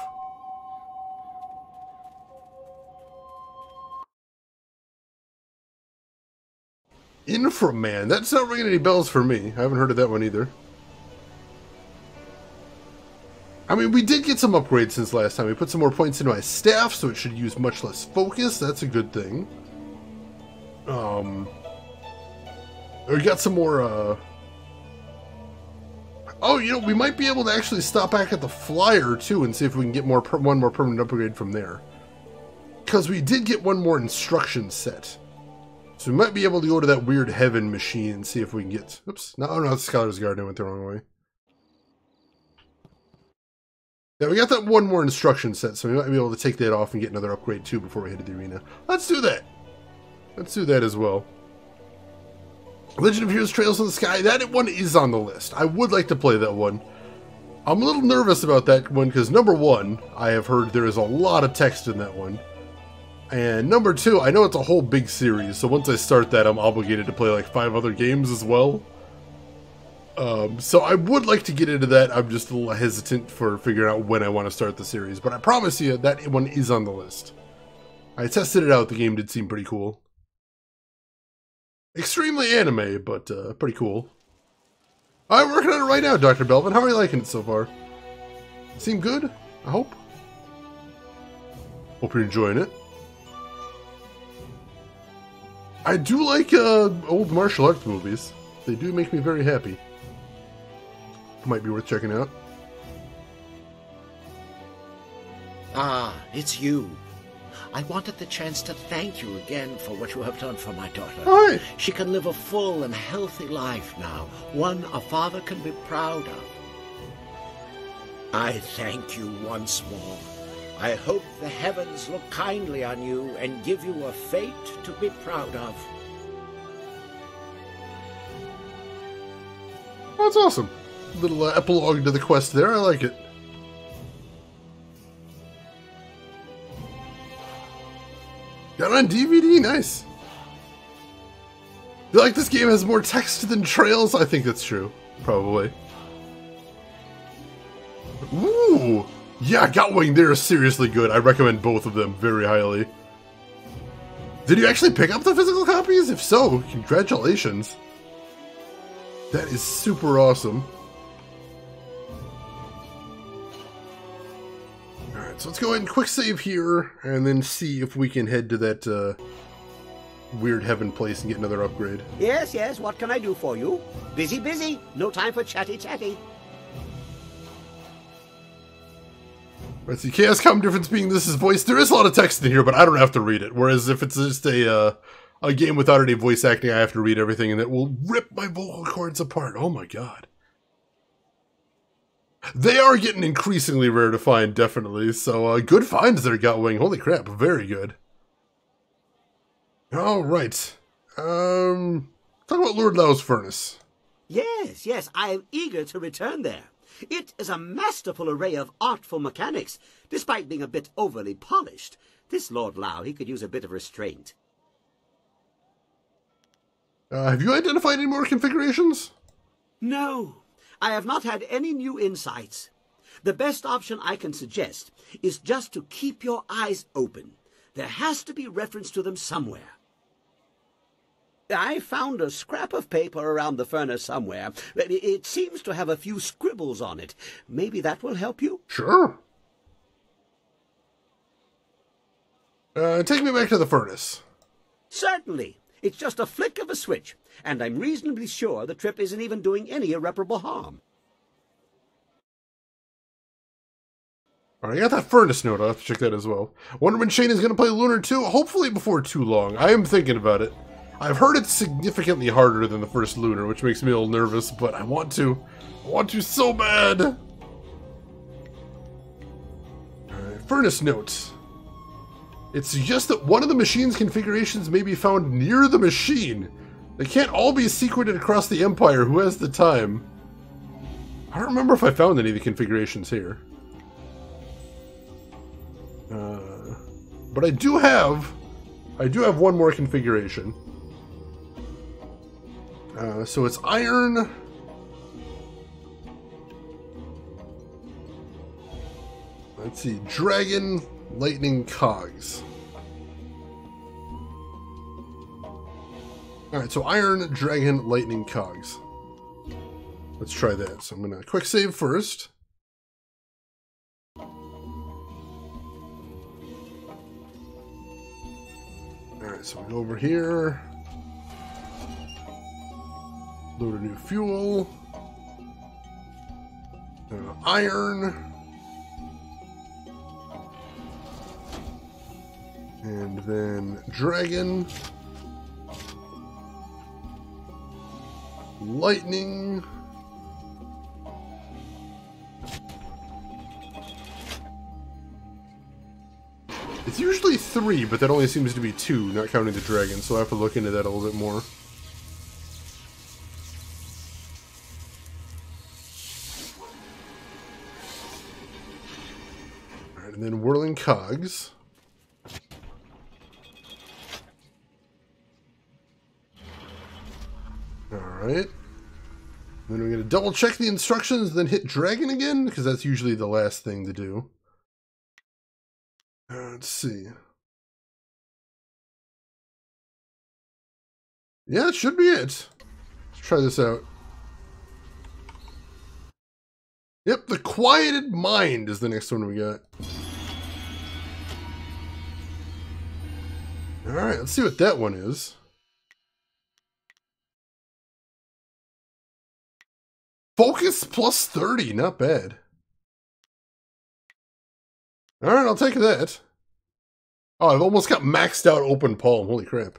Inframan. That's not ringing any bells for me. I haven't heard of that one either. I mean, we did get some upgrades since last time. We put some more points into my staff, so it should use much less focus. That's a good thing. We got some more, Oh, you know, we might be able to actually stop back at the flyer, too, and see if we can get one more permanent upgrade from there. Because we did get one more instruction set. So we might be able to go to that weird heaven machine and see if we can get... Oops. No, it's Scholar's Garden. I went the wrong way. Yeah, we got that one more instruction set, so we might be able to take that off and get another upgrade, too, before we head to the arena. Let's do that. Let's do that as well. Legend of Heroes Trails in the Sky, that one is on the list. I would like to play that one. I'm a little nervous about that one because, number one, I have heard there is a lot of text in that one. And number two, I know it's a whole big series, so once I start that, I'm obligated to play like 5 other games as well. So I would like to get into that. I'm just a little hesitant for figuring out when I want to start the series, but I promise you that one is on the list. I tested it out. The game did seem pretty cool. Extremely anime, but pretty cool. I'm working on it right now, Dr. Belvin. How are you liking it so far? Seem good? I hope. Hope you're enjoying it. I do like old martial arts movies. They do make me very happy. Might be worth checking out. Ah, it's you. I wanted the chance to thank you again for what you have done for my daughter. Hi. She can live a full and healthy life now, one a father can be proud of. I thank you once more. I hope the heavens look kindly on you and give you a fate to be proud of. That's awesome. Little epilogue to the quest there. I like it. Got it on DVD. Nice. You like this game has more text than trails? I think that's true. Probably. Ooh. Yeah, Gotwing, they're seriously good. I recommend both of them very highly. Did you actually pick up the physical copies? If so, congratulations. That is super awesome. Alright, so let's go ahead and quick save here, and then see if we can head to that weird heaven place and get another upgrade. Yes, yes, what can I do for you? Busy, busy. No time for chatty, chatty. Let's see, Chaos Com difference being this is voice. There is a lot of text in here, but I don't have to read it. Whereas if it's just a game without any voice acting, I have to read everything, and it will rip my vocal cords apart. Oh my god. They are getting increasingly rare to find, definitely. So, good finds there, Gotwing. Holy crap, very good. Alright. Talk about Lord Lau's furnace. Yes, yes, I am eager to return there. It is a masterful array of artful mechanics, despite being a bit overly polished. This Lord Lau, he could use a bit of restraint. Have you identified any more configurations? No, I have not had any new insights. The best option I can suggest is just to keep your eyes open. There has to be reference to them somewhere. I found a scrap of paper around the furnace somewhere. It seems to have a few scribbles on it. Maybe that will help you? Sure. Take me back to the furnace. Certainly. It's just a flick of a switch, and I'm reasonably sure the trip isn't even doing any irreparable harm. Alright, I got that furnace note. I'll have to check that as well. Wonder when Shane is going to play Lunar 2? Hopefully before too long. I am thinking about it. I've heard it's significantly harder than the first Lunar, which makes me a little nervous, but I want to. I want to so bad! Alright, furnace note. It suggests that one of the machine's configurations may be found near the machine. They can't all be secreted across the Empire. Who has the time? I don't remember if I found any of the configurations here. But I do have one more configuration. So it's iron. Let's see, dragon, lightning, cogs. Alright, so iron, dragon, lightning, cogs. Let's try that. So I'm gonna quick save first. Alright, so we go over here. Load a new fuel. Iron. And then dragon. Lightning. It's usually 3, but that only seems to be 2, not counting the dragon, so I have to look into that a little bit more. Alright, and then whirling cogs. Alright. Then we're going to double check the instructions, then hit dragon again, because that's usually the last thing to do. Let's see. Yeah, it should be it. Let's try this out. Yep, the Quieted Mind is the next one we got. Alright, let's see what that one is. Focus plus 30, not bad. Alright, I'll take that. Oh, I've almost got maxed out open palm, holy crap.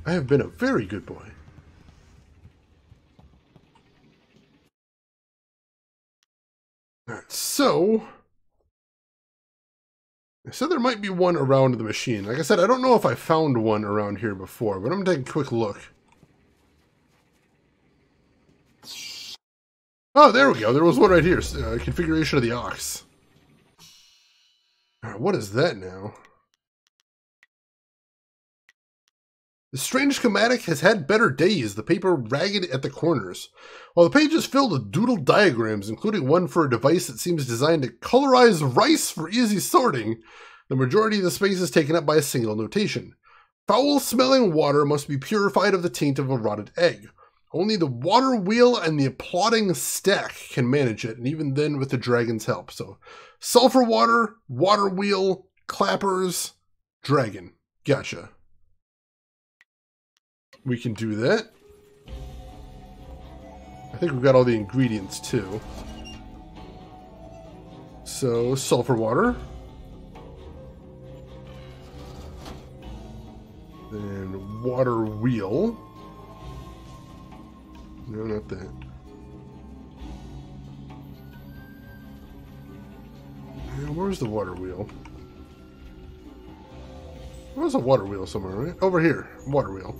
I have been a very good boy. Alright, so... I said there might be one around the machine. Like I said, I don't know if I found one around here before, but I'm going to take a quick look. Oh, there we go. There was one right here. Configuration of the ox. Alright, what is that now? The strange schematic has had better days, the paper ragged at the corners. While the page is filled with doodled diagrams, including one for a device that seems designed to colorize rice for easy sorting, the majority of the space is taken up by a single notation. Foul-smelling water must be purified of the taint of a rotted egg. Only the water wheel and the applauding stack can manage it, and even then with the dragon's help. So, sulfur water, water wheel, clappers, dragon. Gotcha. We can do that. I think we've got all the ingredients too. So, sulfur water. Then water wheel. No, not that. Where's the water wheel? There's a water wheel somewhere, right? Over here. Water wheel.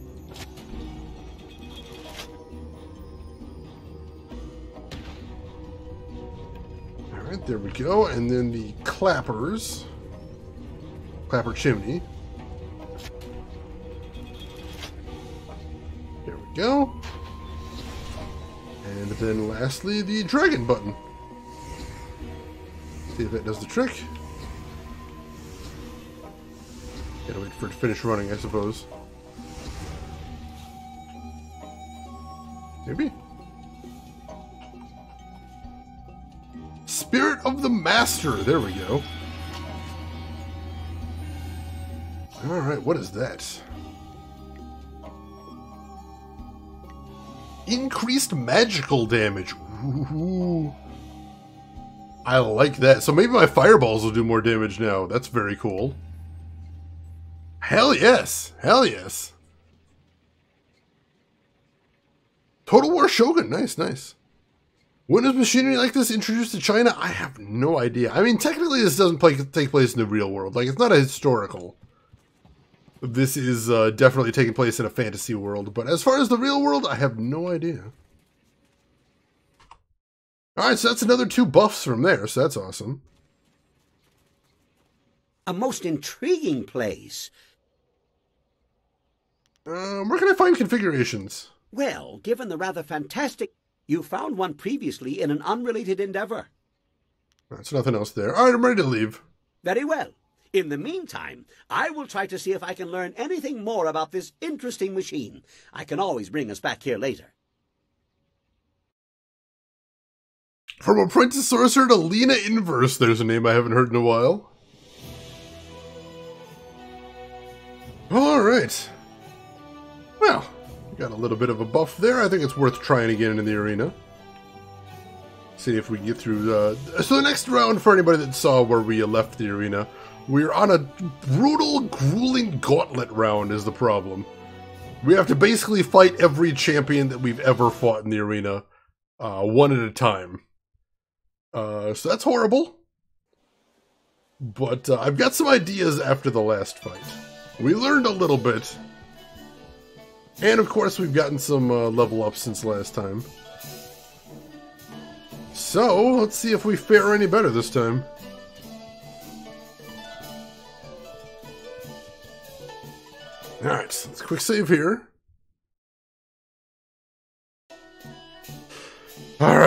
Alright, there we go. And then the clappers. Clapper chimney. There we go. And then lastly, the dragon button. See if that does the trick. Gotta wait for it to finish running, I suppose. Maybe. Spirit of the Master. There we go. Alright, what is that? Increased magical damage. Ooh. I like that. So maybe my fireballs will do more damage now. That's very cool. Hell yes. Hell yes. Total War Shogun. Nice, nice. When was machinery like this introduced to China? I have no idea. I mean, technically this doesn't take place in the real world. Like, it's not a historical. This is definitely taking place in a fantasy world. But as far as the real world, I have no idea. Alright, so that's another 2 buffs from there. So that's awesome. A most intriguing place. Where can I find configurations? Well, given the rather fantastic... You found one previously in an unrelated endeavor. There's nothing else there. Alright, I'm ready to leave. Very well. In the meantime, I will try to see if I can learn anything more about this interesting machine. I can always bring us back here later. From Apprentice Sorcerer to Lena Inverse, there's a name I haven't heard in a while. Alright. Well, got a little bit of a buff there. I think it's worth trying again in the arena. See if we can get through... So the next round, for anybody that saw where we left the arena, we're on a brutal, grueling gauntlet round is the problem. We have to basically fight every champion that we've ever fought in the arena, one at a time. So that's horrible. But I've got some ideas after the last fight. We learned a little bit. And of course we've gotten some level ups since last time. So, let's see if we fare any better this time. Alright, let's quick save here.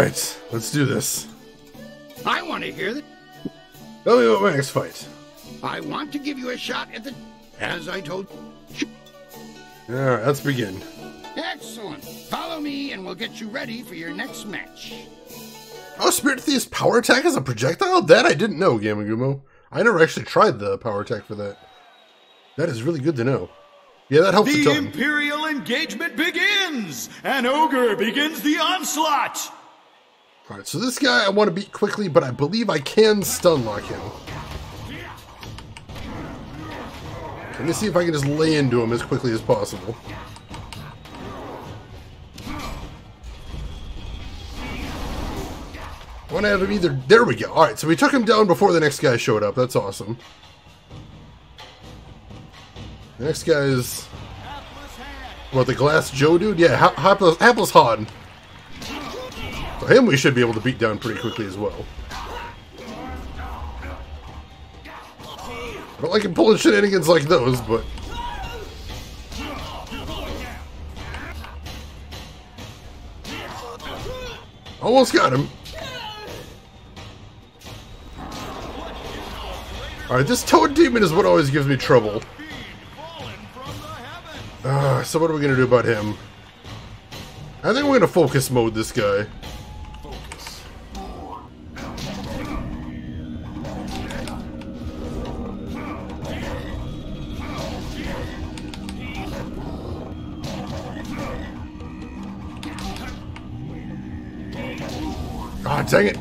Alright, let's do this. I want to hear that. Tell me about my next fight. I want to give you a shot at the... As I told you. Alright, let's begin. Excellent. Follow me and we'll get you ready for your next match. Oh, Spirit Thief's power attack is a projectile? That I didn't know, Gamagumo. I never actually tried the power attack for that. That is really good to know. Yeah, that helps a ton. The Imperial engagement begins! An ogre begins the onslaught! Alright, so this guy I want to beat quickly, but I believe I can stun lock him. Let me see if I can just lay into him as quickly as possible. I want to have him either... There we go. Alright, so we took him down before the next guy showed up. That's awesome. The next guy is... What, the Glass Joe dude? Yeah, Hapless Han. So him we should be able to beat down pretty quickly as well. I don't like him pulling shenanigans like those, but... Almost got him. Alright, this Toad Demon is what always gives me trouble. So what are we going to do about him? I think we're going to focus mode this guy. Ah, dang it!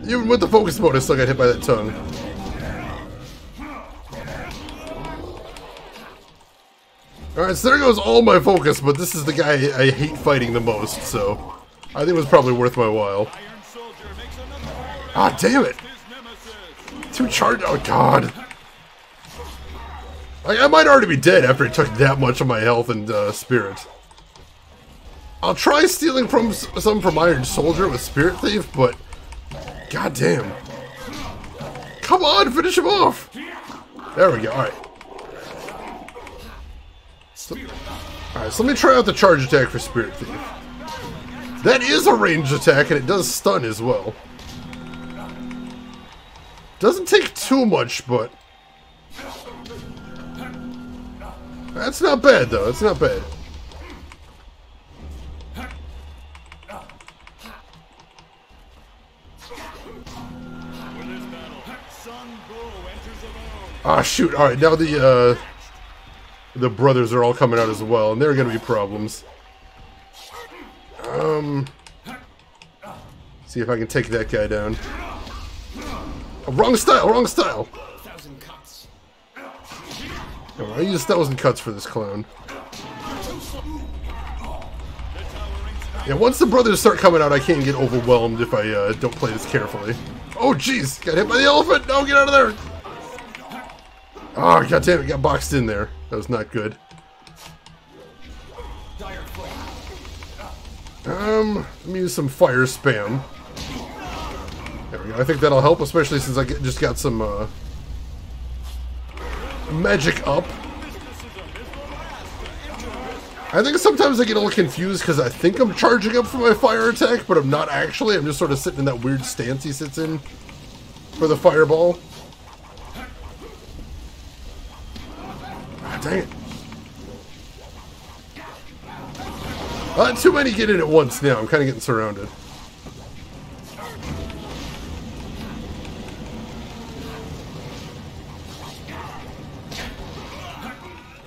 Even with the focus mode, I still got hit by that tongue. Alright, so there goes all my focus, but this is the guy I hate fighting the most, so I think it was probably worth my while. Ah, damn it! 2 charge. Oh, God. I might already be dead after it took that much of my health and spirit. I'll try stealing some from Iron Soldier with Spirit Thief, but god damn. Come on, finish him off! There we go, alright. Alright, so let me try out the charge attack for Spirit Thief. That is a ranged attack, and it does stun as well. Doesn't take too much, but... That's not bad, though. That's not bad. Ah, shoot. Alright, now the brothers are all coming out as well, and they're gonna be problems. See if I can take that guy down. Oh, wrong style, wrong style! Oh, I use 1,000 cuts for this clown. Yeah, once the brothers start coming out, I can't get overwhelmed if I don't play this carefully. Oh, jeez! Got hit by the elephant! No, get out of there! Oh, goddammit, got boxed in there. That was not good. Let me use some fire spam. There we go. I think that'll help, especially since I just got some magic up. I think sometimes I get a little confused because I think I'm charging up for my fire attack, but I'm not actually. I'm just sort of sitting in that weird stance he sits in for the fireball. Ah, dang it. Too many get in at once now. I'm kind of getting surrounded.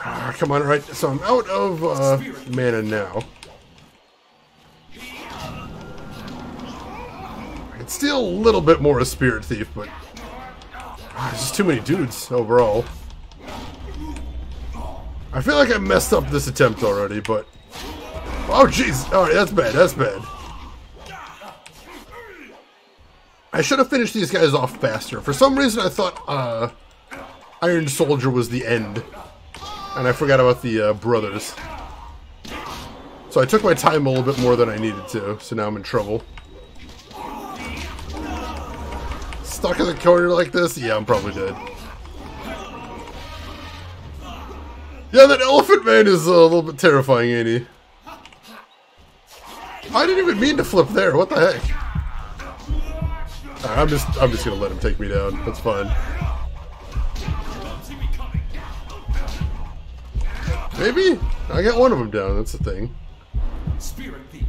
Ah, come on, right. So I'm out of mana now. I can steal a little bit more of Spirit Thief, but there's just too many dudes overall. I feel like I messed up this attempt already, but... Oh, jeez! Alright, that's bad, that's bad. I should have finished these guys off faster. For some reason, I thought Iron Soldier was the end. And I forgot about the brothers. So I took my time a little bit more than I needed to, so now I'm in trouble. Stuck in the corner like this? Yeah, I'm probably dead. Yeah, that elephant man is a little bit terrifying, ain't he? I didn't even mean to flip there. What the heck? Right, I'm just gonna let him take me down. That's fine. Maybe I got one of them down. That's the thing. Spirit thief.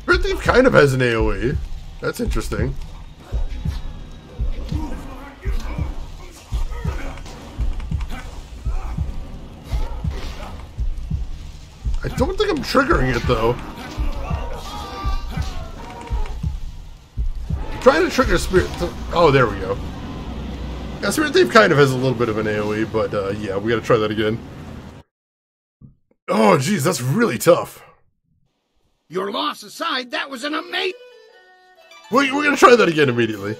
Spirit thief kind of has an AOE. That's interesting. I don't think I'm triggering it, though. I'm trying to trigger Spirit... Oh, there we go. Yeah, Spirit Thief kind of has a little bit of an AoE, but yeah, we gotta try that again. Oh, geez, that's really tough. Your loss aside, that was an amazing... We're gonna try that again immediately.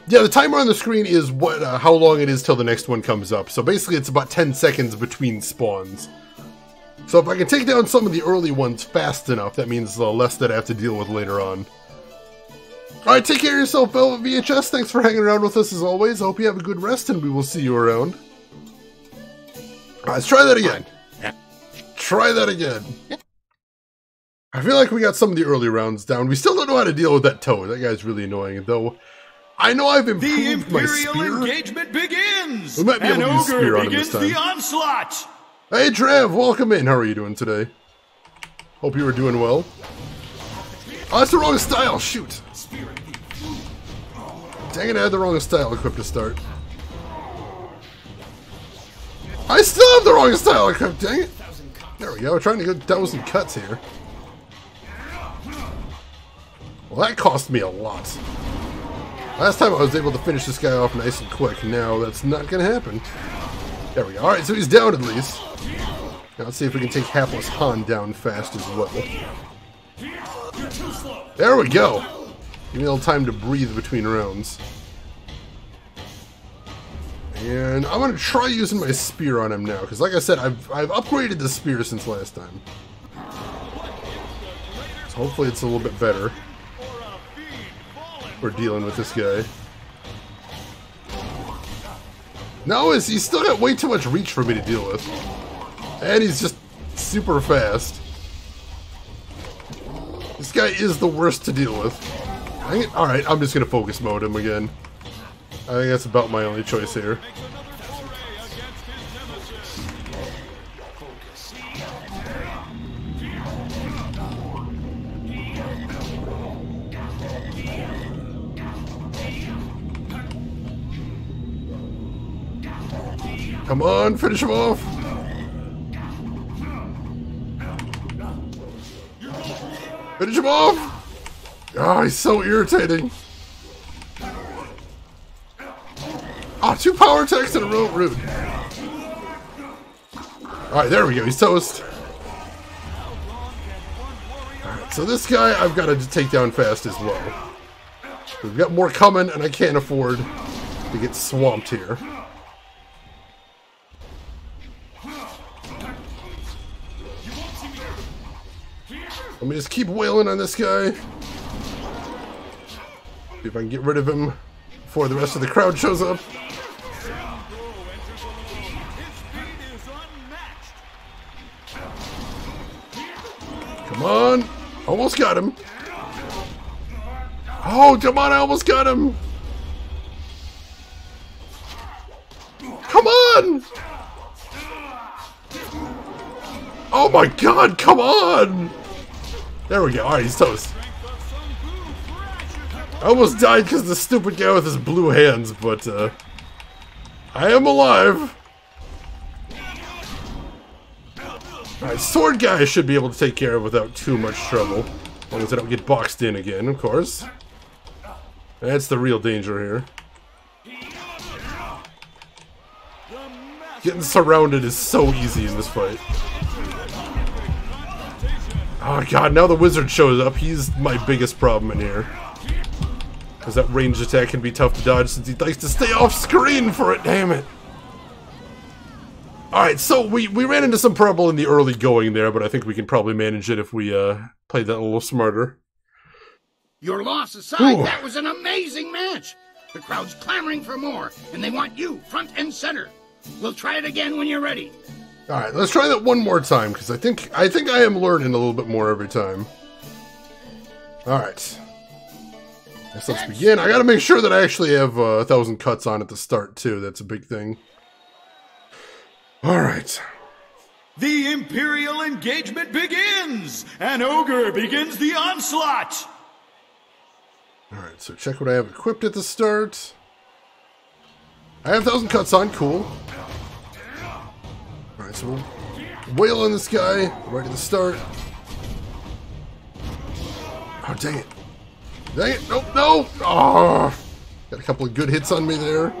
Yeah, the timer on the screen is what how long it is till the next one comes up. So basically it's about 10 seconds between spawns. So if I can take down some of the early ones fast enough, that means less that I have to deal with later on. Alright, take care of yourself, Velvet VHS. Thanks for hanging around with us as always. I hope you have a good rest, and we will see you around. Alright, let's try that again. Try that again. I feel like we got some of the early rounds down. We still don't know how to deal with that toad. That guy's really annoying, though. I know I've improved my spear. The Imperial engagement begins! We might be able to use spear on him this time. The onslaught! Hey Trev, welcome in. How are you doing today? Hope you were doing well. Oh, that's the wrong style. Shoot. Dang it, I had the wrong style equipped to start. I still have the wrong style equipped, dang it. There we go, we're trying to get 1,000 cuts here. Well, that cost me a lot. Last time I was able to finish this guy off nice and quick. Now that's not going to happen. There we go. Alright, so he's down at least. Now let's see if we can take Hapless Han down fast as well. There we go. Give me a little time to breathe between rounds. And I'm going to try using my spear on him now, because like I said, I've upgraded the spear since last time. So hopefully it's a little bit better. We're dealing with this guy. No, he's still got way too much reach for me to deal with. And he's just super fast. This guy is the worst to deal with. Alright, I'm just going to focus mode him again. I think that's about my only choice here. Come on, finish him off! Finish him off! Oh, he's so irritating. Oh, 2 power attacks in a row, rude. Alright, there we go, he's toast. Alright, so this guy I've got to take down fast as well. We've got more coming, and I can't afford to get swamped here. Let me just keep wailing on this guy. See if I can get rid of him before the rest of the crowd shows up. Come on. Almost got him. Oh, come on, I almost got him. Come on. Oh my god, come on. There we go. Alright, he's toast. I almost died because of the stupid guy with his blue hands, but I am alive. Alright, sword guy I should be able to take care of without too much trouble. As long as I don't get boxed in again, of course. That's the real danger here. Getting surrounded is so easy in this fight. Oh god, now the wizard shows up. He's my biggest problem in here. Because that ranged attack can be tough to dodge since he likes to stay off screen for it, damn it. Alright, so we ran into some trouble in the early going there, but I think we can probably manage it if we played that a little smarter. Your loss aside, that was an amazing match. The crowd's clamoring for more, and they want you front and center. We'll try it again when you're ready. Alright, let's try that one more time, because I think I am learning a little bit more every time. Alright. Let's begin. I gotta make sure that I actually have 1,000 cuts on at the start, too. That's a big thing. Alright. The Imperial engagement begins! An ogre begins the onslaught! Alright, so check what I have equipped at the start. I have 1,000 cuts on, cool. Alright, so we'll wail on this guy right at the start. Oh, dang it. Dang it, nope, no! Oh, got a couple of good hits on me there.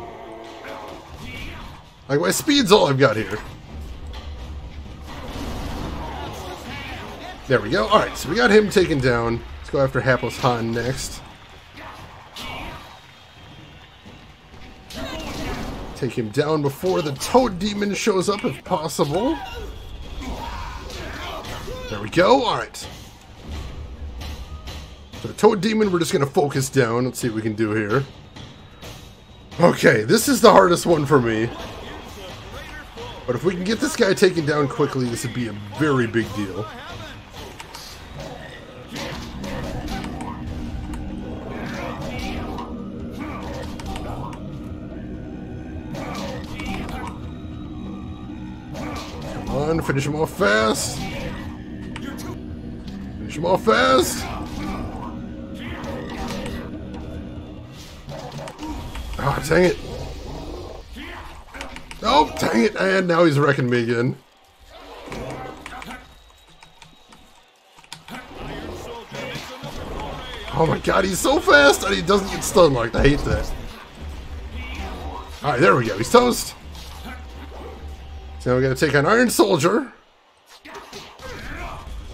Like, my speed's all I've got here. There we go. Alright, so we got him taken down. Let's go after Hapless Han next. Take him down before the Toad Demon shows up, if possible. There we go. Alright. So the Toad Demon, we're just going to focus down. Let's see what we can do here. Okay, this is the hardest one for me. But if we can get this guy taken down quickly, this would be a very big deal. Finish him off fast. Finish him off fast. Oh, dang it. Oh, dang it. And now he's wrecking me again. Oh my god, he's so fast and he doesn't get stun locked. I hate that. Alright, there we go. He's toast. So now we gotta take on Iron Soldier.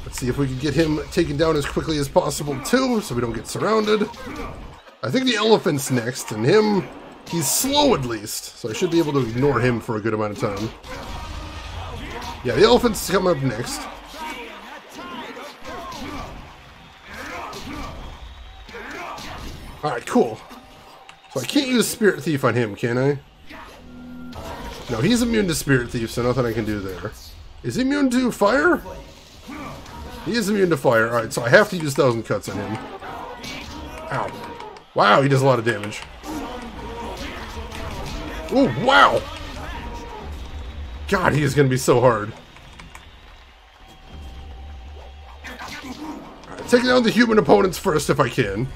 Let's see if we can get him taken down as quickly as possible too, so we don't get surrounded. I think the elephant's next, and him, he's slow at least, so I should be able to ignore him for a good amount of time. Yeah, the elephant's coming up next. Alright, cool. So I can't use Spirit Thief on him, can I? No, he's immune to Spirit Thief, so nothing I can do there. Is he immune to fire? He is immune to fire. Alright, so I have to use 1,000 cuts on him. Ow. Wow, he does a lot of damage. Oh, wow! God, he is going to be so hard. Alright, taking down the human opponents first if I can.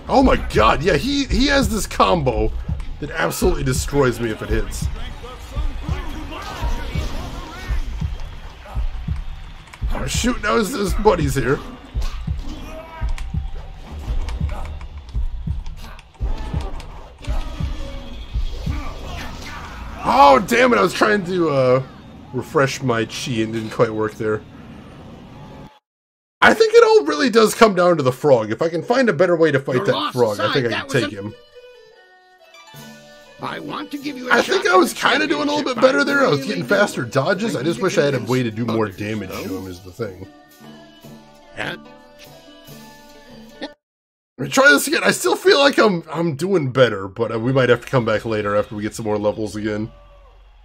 Oh my god, yeah, he has this combo that absolutely destroys me if it hits. Oh shoot, now his buddy's here. Oh damn it, I was trying to refresh my chi and didn't quite work there. I think it all really does come down to the frog. If I can find a better way to fight that frog, I think I can take him. I want to give you I think I was kind of doing a little bit better there. I was getting faster dodges. I just wish I had a way to do more damage to him is the thing. Let me try this again. I still feel like I'm doing better, but we might have to come back later after we get some more levels again.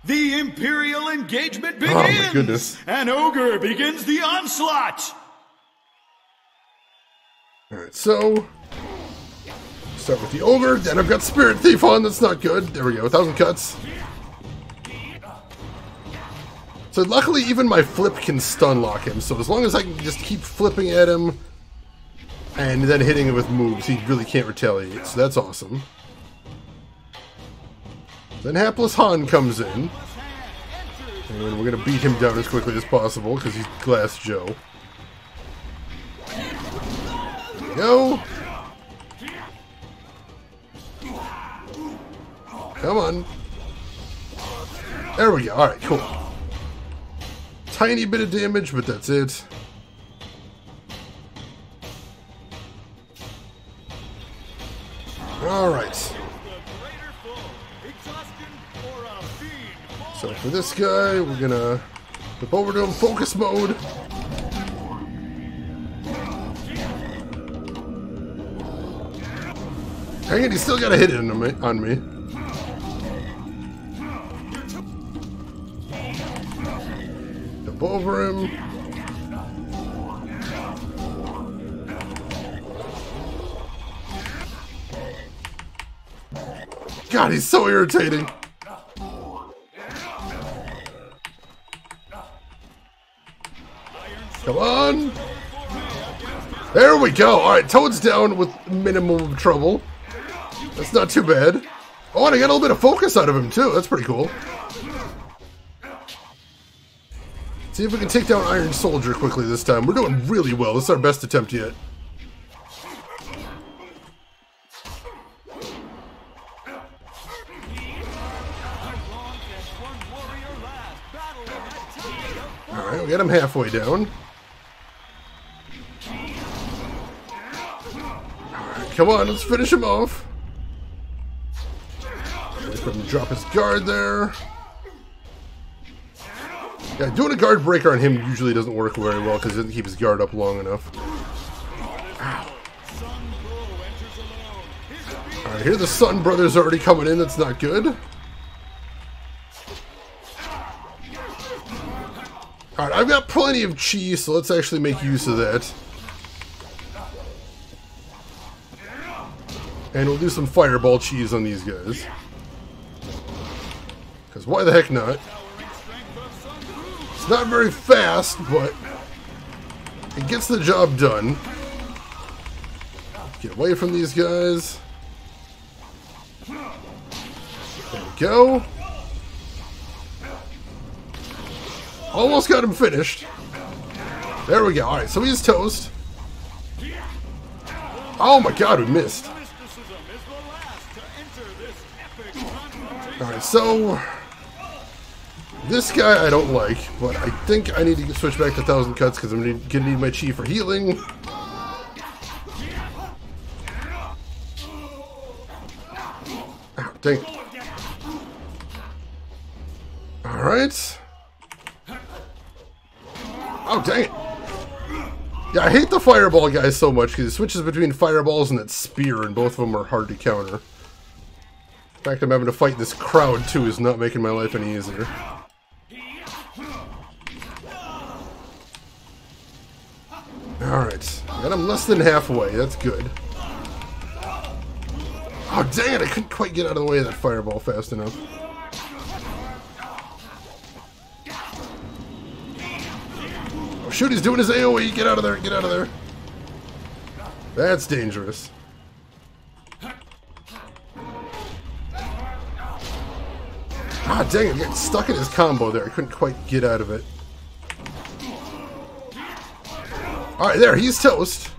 The Imperial engagement begins! Oh my goodness. An ogre begins the onslaught! Alright, so start with the ogre, then I've got Spirit Thief on, that's not good. There we go, 1,000 cuts. So luckily even my flip can stun lock him, so as long as I can just keep flipping at him and then hitting him with moves, he really can't retaliate, so that's awesome. Then Hapless Han comes in, and we're gonna beat him down as quickly as possible because he's Glass Joe. Go! Come on. There we go. Alright, cool. Tiny bit of damage, but that's it. Alright. So for this guy, we're gonna flip over to him, focus mode. Dang it, he still got a hit in on me. Jump over him. God, he's so irritating. Come on. There we go. Alright, Toad's down with minimum of trouble. That's not too bad. Oh, and I got a little bit of focus out of him, too. That's pretty cool. See if we can take down Iron Soldier quickly this time. We're doing really well. This is our best attempt yet. Alright, we got him halfway down. Alright, come on, let's finish him off. Let him drop his guard there. Yeah, doing a guard breaker on him usually doesn't work very well because he doesn't keep his guard up long enough. Ow. Alright, here the Sun Brothers are already coming in. That's not good. Alright, I've got plenty of chi, so let's actually make use of that. And we'll do some fireball cheese on these guys. Because why the heck not? It's not very fast, but it gets the job done. Get away from these guys. There we go. Almost got him finished. There we go. Alright, so he's toast. Oh my god, we missed. Alright, so this guy I don't like, but I think I need to switch back to 1,000 cuts because I'm going to need my chi for healing. Oh, dang it. Alright. Oh, dang it. Yeah, I hate the fireball guy so much because he switches between fireballs and that spear, and both of them are hard to counter. The fact I'm having to fight this crowd, too, is not making my life any easier. Alright. Got him less than halfway. That's good. Oh, dang it! I couldn't quite get out of the way of that fireball fast enough. Oh, shoot! He's doing his AoE! Get out of there! Get out of there! That's dangerous. Ah, dang it! I got stuck in his combo there. I couldn't quite get out of it. Alright, there, he's toast.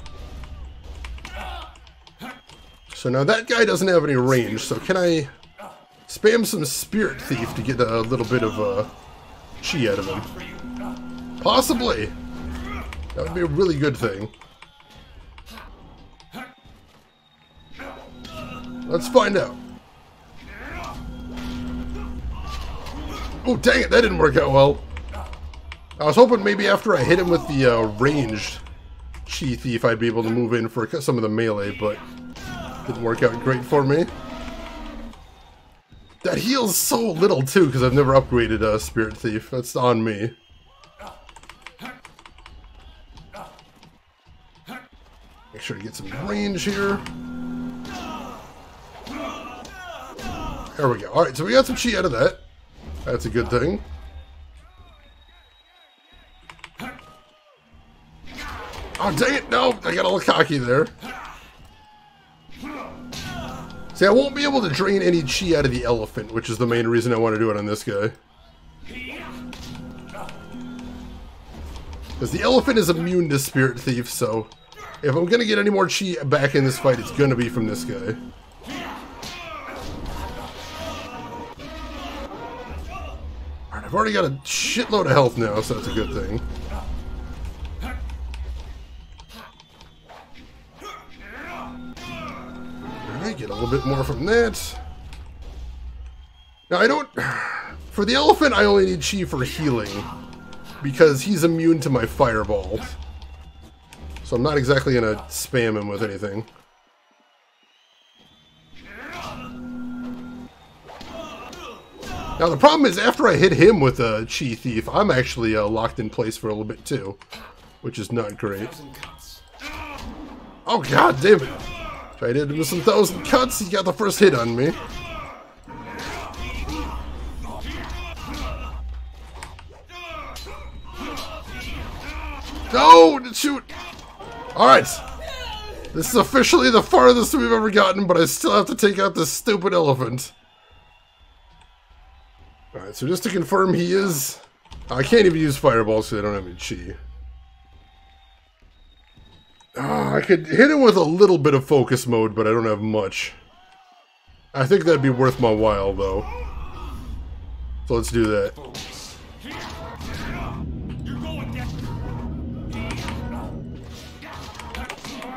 So now that guy doesn't have any range, so can I spam some Spirit Thief to get a little bit of chi out of him? Possibly. That would be a really good thing. Let's find out. Oh, dang it, that didn't work out well. I was hoping maybe after I hit him with the ranged Chi Thief, I'd be able to move in for some of the melee, but didn't work out great for me. That heals so little, too, because I've never upgraded Spirit Thief. That's on me. Make sure to get some range here. There we go. Alright, so we got some chi out of that. That's a good thing. Oh, dang it! No! I got a little cocky there. See, I won't be able to drain any chi out of the elephant, which is the main reason I want to do it on this guy. Because the elephant is immune to Spirit Thief, so if I'm going to get any more chi back in this fight, it's going to be from this guy. Alright, I've already got a shitload of health now, so that's a good thing. Alright, get a little bit more from that. Now, I don't... For the elephant, I only need chi for healing, because he's immune to my fireballs. So I'm not exactly going to spam him with anything. Now the problem is, after I hit him with a Chi Thief, I'm actually locked in place for a little bit too, which is not great. Oh god damn it! Tried to hit him with some 1,000 cuts, he got the first hit on me. No! Shoot! Alright. This is officially the farthest we've ever gotten, but I still have to take out this stupid elephant. Alright, so just to confirm, he is... I can't even use fireballs because I don't have any chi. I could hit him with a little bit of focus mode, but I don't have much. I think that'd be worth my while, though. So let's do that.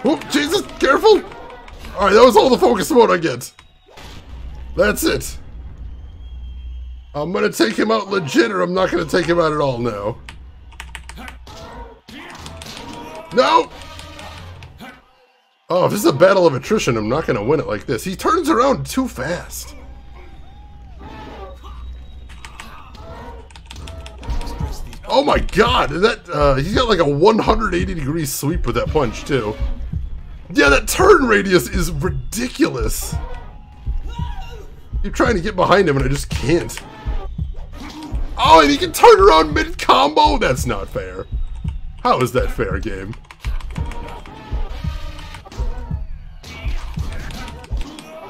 Oh, Jesus, careful! Alright, that was all the focus mode I get. That's it. I'm gonna take him out legit, or I'm not gonna take him out at all now. No! Oh, if this is a battle of attrition, I'm not gonna win it like this. He turns around too fast. Oh my god! That he's got like a 180-degree sweep with that punch, too. Yeah, that turn radius is ridiculous. Keep trying to get behind him and I just can't. Oh, and he can turn around mid-combo? That's not fair. How is that fair, game?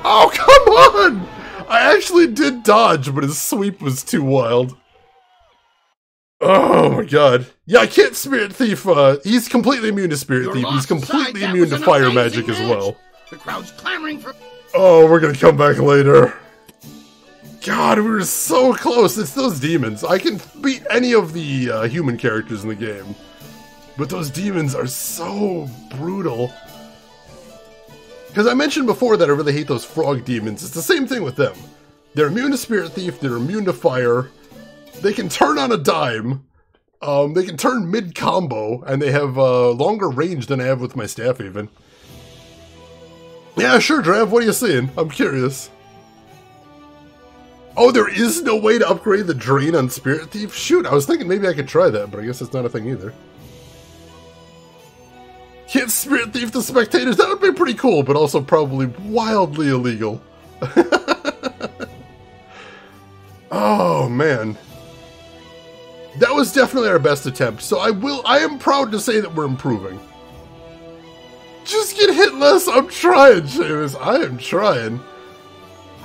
Oh, come on! I actually did dodge, but his sweep was too wild. Oh my god. Yeah, I can't Spirit Thief, he's completely immune to Spirit Thief. He's completely immune to fire magic as well. The crowd's clamoring for... Oh, we're gonna come back later. God, we were so close. It's those demons. I can beat any of the human characters in the game. But those demons are so brutal. Because I mentioned before that I really hate those frog demons. It's the same thing with them. They're immune to Spirit Thief, they're immune to fire. They can turn on a dime. They can turn mid-combo, and they have longer range than I have with my staff, even. Yeah, sure, Drav, what are you saying? I'm curious. Oh, there is no way to upgrade the Drain on Spirit Thief? Shoot, I was thinking maybe I could try that, but I guess it's not a thing either. Can't Spirit Thief the spectators? That would be pretty cool, but also probably wildly illegal. Oh, man. That was definitely our best attempt, so I am proud to say that we're improving. Just get hit less, I'm trying, Seamus. I am trying.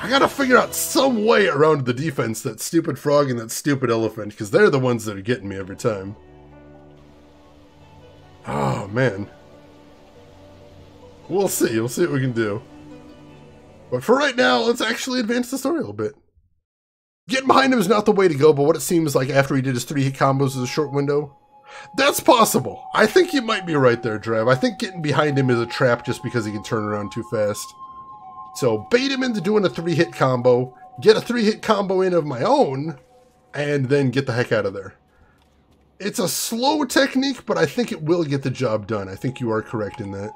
I gotta figure out some way around the defense, that stupid frog and that stupid elephant, because they're the ones that are getting me every time. Oh, man. We'll see what we can do. But for right now, let's actually advance the story a little bit. Getting behind him is not the way to go, but what it seems like after he did his 3-hit combos is a short window. That's possible. I think you might be right there, Drav. I think getting behind him is a trap just because he can turn around too fast. So bait him into doing a 3-hit combo, get a 3-hit combo in of my own, and then get the heck out of there. It's a slow technique, but I think it will get the job done. I think you are correct in that.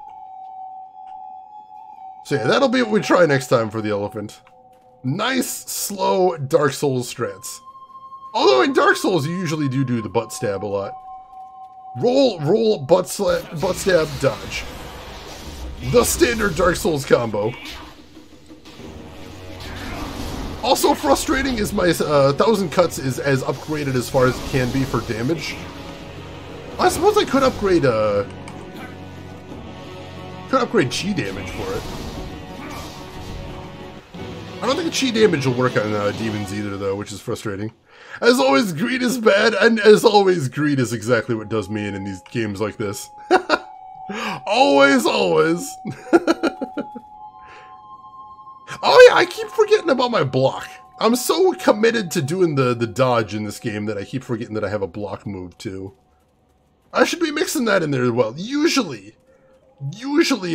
So yeah, that'll be what we try next time for the elephant. Nice, slow Dark Souls strats. Although in Dark Souls, you usually do the butt stab a lot. Roll, butt stab, dodge. The standard Dark Souls combo. Also frustrating is my 1,000 cuts is as upgraded as far as it can be for damage. I suppose I could upgrade chi damage for it. I don't think chi damage will work on demons either, though, which is frustrating. As always, greed is bad, and as always, greed is exactly what does me in these games like this. Always, always. Oh yeah, I keep forgetting about my block. I'm so committed to doing the dodge in this game that I keep forgetting that I have a block move, too. I should be mixing that in there as well. Usually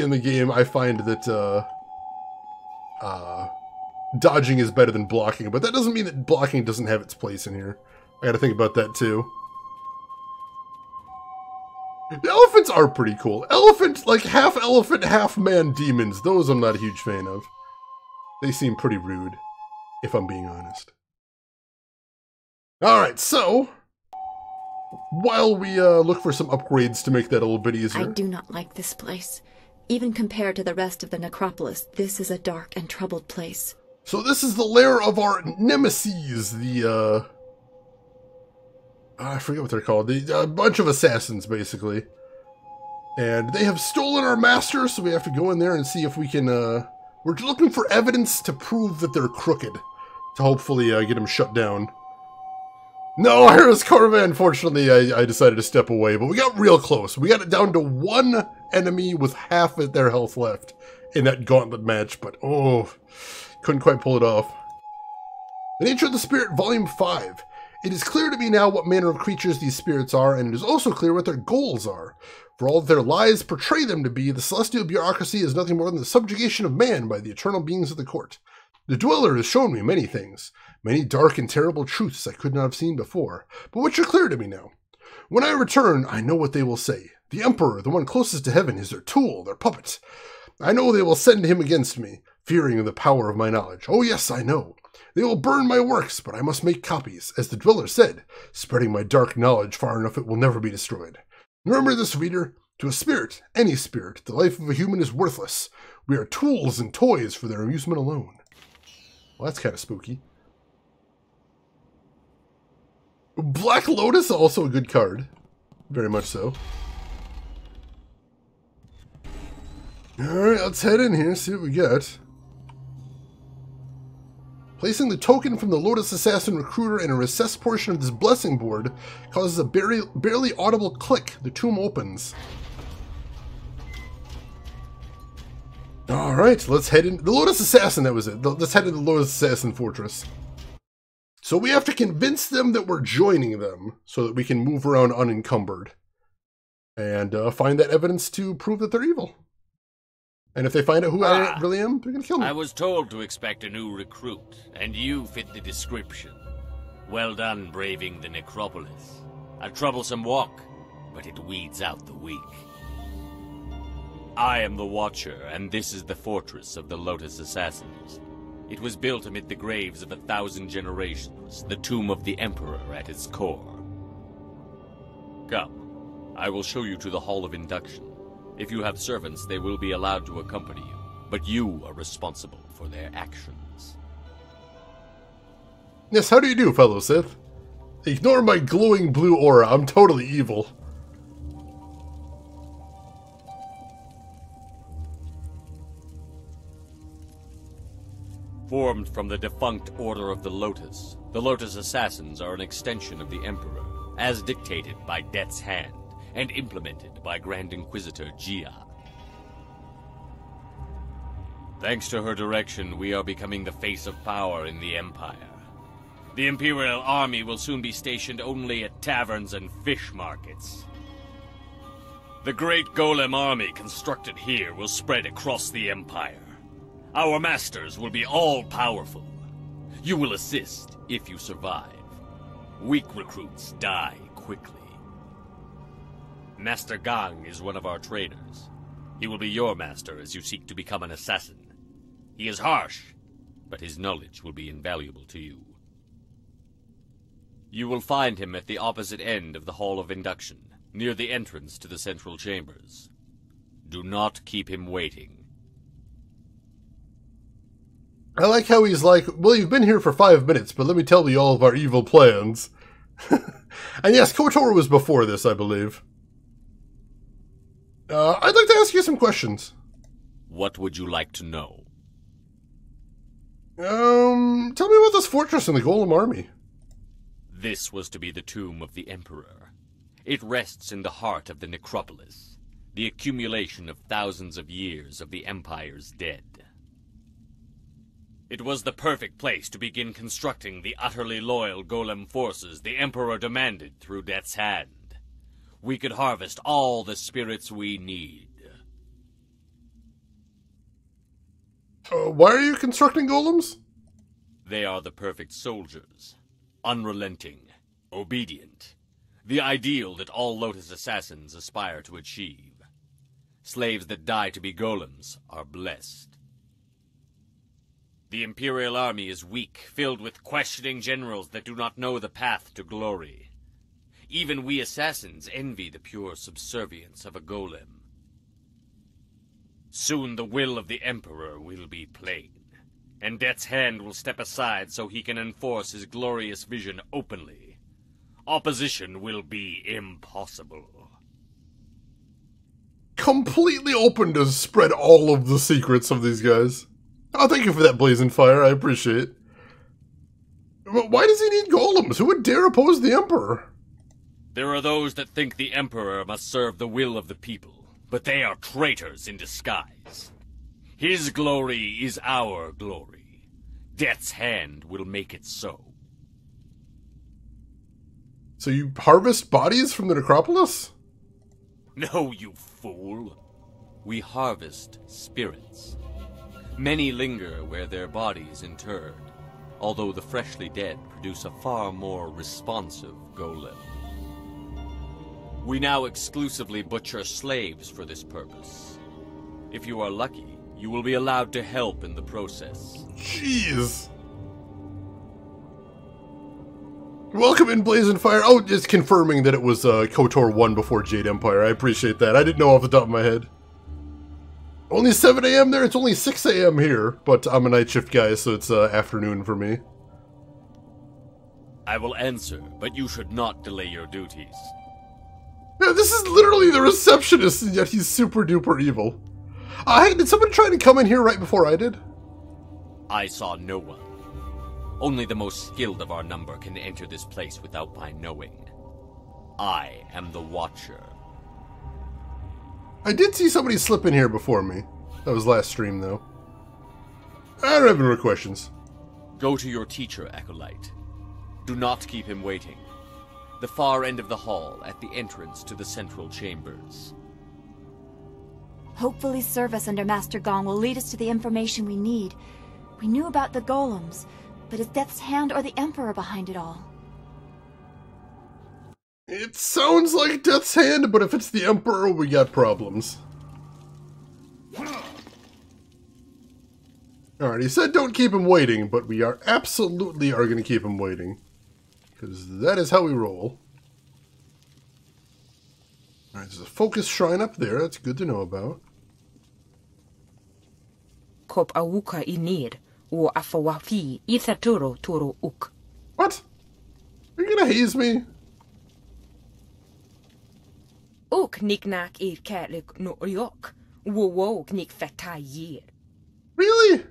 in the game, I find that, dodging is better than blocking, but that doesn't mean that blocking doesn't have its place in here. I gotta think about that too. The elephants are pretty cool. Elephant, like half elephant, half man demons, those I'm not a huge fan of. They seem pretty rude, if I'm being honest. Alright, so while we look for some upgrades to make that a little bit easier. I do not like this place. Even compared to the rest of the necropolis, this is a dark and troubled place. So this is the lair of our nemesis, the, I forget what they're called. A bunch of assassins, basically. And they have stolen our master, so we have to go in there and see if we can, we're looking for evidence to prove that they're crooked, to hopefully get them shut down. No, Hera's Corva, unfortunately, I decided to step away, but we got real close. We got it down to one enemy with half of their health left in that gauntlet match, but oh, couldn't quite pull it off. The Nature of the Spirit, Volume 5. It is clear to me now what manner of creatures these spirits are, and it is also clear what their goals are. For all that their lies portray them to be, the celestial bureaucracy is nothing more than the subjugation of man by the eternal beings of the court. The Dweller has shown me many things, many dark and terrible truths I could not have seen before, but which are clear to me now. When I return, I know what they will say. The Emperor, the one closest to heaven, is their tool, their puppet. I know they will send him against me, fearing the power of my knowledge. Oh yes, I know. They will burn my works, but I must make copies. As the Dweller said, spreading my dark knowledge far enough it will never be destroyed. Remember this, reader. To a spirit, any spirit, the life of a human is worthless. We are tools and toys for their amusement alone. Well, that's kind of spooky. Black Lotus, also a good card. Very much so. Alright, let's head in here, see what we got. Placing the token from the Lotus Assassin Recruiter in a recessed portion of this blessing board causes a barely audible click. The tomb opens. Alright, let's head in. The Lotus Assassin, that was it. Let's head to the Lotus Assassin Fortress. So we have to convince them that we're joining them so that we can move around unencumbered. And find that evidence to prove that they're evil. And if they find out who I really am, they're going to kill me. I was told to expect a new recruit, and you fit the description. Well done braving the necropolis. A troublesome walk, but it weeds out the weak. I am the Watcher, and this is the fortress of the Lotus Assassins. It was built amid the graves of 1,000 generations, the tomb of the Emperor at its core. Come, I will show you to the Hall of Induction. If you have servants, they will be allowed to accompany you, but you are responsible for their actions. Yes, how do you do, fellow Sith? Ignore my glowing blue aura, I'm totally evil. Formed from the defunct Order of the Lotus Assassins are an extension of the Emperor, as dictated by Death's Hand, and implemented by Grand Inquisitor Gia. Thanks to her direction, we are becoming the face of power in the Empire. The Imperial Army will soon be stationed only at taverns and fish markets. The great Golem army constructed here will spread across the Empire. Our masters will be all-powerful. You will assist if you survive. Weak recruits die quickly. Master Gong is one of our trainers. He will be your master as you seek to become an assassin. He is harsh, but his knowledge will be invaluable to you. You will find him at the opposite end of the Hall of Induction, near the entrance to the central chambers. Do not keep him waiting. I like how he's like, well, you've been here for 5 minutes, but let me tell you all of our evil plans. And yes, KOTOR was before this, I believe. I'd like to ask you some questions. What would you like to know? Tell me about this fortress and the Golem army. This was to be the tomb of the Emperor. It rests in the heart of the necropolis, the accumulation of thousands of years of the Empire's dead. It was the perfect place to begin constructing the utterly loyal Golem forces the Emperor demanded through Death's Hand. We could harvest all the spirits we need. Why are you constructing golems? They are the perfect soldiers. Unrelenting, obedient. The ideal that all Lotus assassins aspire to achieve. Slaves that die to be golems are blessed. The Imperial army is weak, filled with questioning generals that do not know the path to glory. Even we assassins envy the pure subservience of a golem. Soon the will of the Emperor will be plain, and Death's Hand will step aside so he can enforce his glorious vision openly. Opposition will be impossible. Completely open to spread all of the secrets of these guys. Oh, thank you for that, Blazing Fire. I appreciate it. But why does he need golems? Who would dare oppose the Emperor? There are those that think the Emperor must serve the will of the people, but they are traitors in disguise. His glory is our glory. Death's Hand will make it so. So you harvest bodies from the necropolis? No, you fool. We harvest spirits. Many linger where their bodies interred, although the freshly dead produce a far more responsive golem. We now exclusively butcher slaves for this purpose. If you are lucky, you will be allowed to help in the process. Jeez. Welcome in, Blazing Fire. Oh, just confirming that it was KOTOR 1 before Jade Empire. I appreciate that. I didn't know off the top of my head. Only 7 a.m. there? It's only 6 a.m. here, but I'm a night shift guy, so it's afternoon for me. I will answer, but you should not delay your duties. Yeah, this is literally the receptionist, and yet he's super duper evil. Hey, did someone try to come in here right before I did? I saw no one. Only the most skilled of our number can enter this place without my knowing. I am the Watcher. I did see somebody slip in here before me. That was last stream, though. I don't have any more questions. Go to your teacher, Acolyte. Do not keep him waiting. The far end of the hall, at the entrance to the central chambers. Hopefully service under Master Gong will lead us to the information we need. We knew about the golems, but is Death's Hand or the Emperor behind it all? It sounds like Death's Hand, but if it's the Emperor, we got problems. Alright, he said don't keep him waiting, but we are absolutely going to keep him waiting. Because that is how we roll. Alright, there's a focus shrine up there. That's good to know about. Kop awuka inir, wo afawafi ithaturo turo uk. What? Are you gonna haze me? Uk niknak ir katlik no yok, wo wo nik fatayir. Really?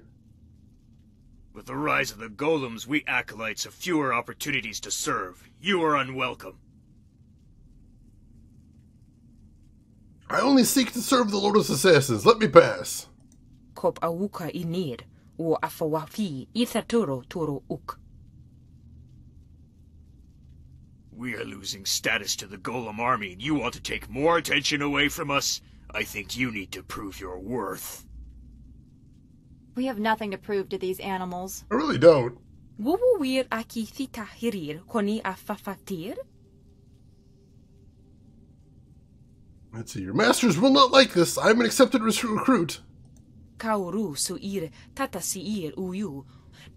With the rise of the golems, we acolytes have fewer opportunities to serve. You are unwelcome. I only seek to serve the Lotus assassins. Let me pass. Kop awuka inir, wo afawafi ithaturo turo uk. We are losing status to the golem army, and you want to take more attention away from us? I think you need to prove your worth. We have nothing to prove to these animals. I really don't. Wuwuwir aki thita hirir koni afafatir? Let's see. Your masters will not like this. I'm an accepted recruit. Kauru suir tata siir uyu.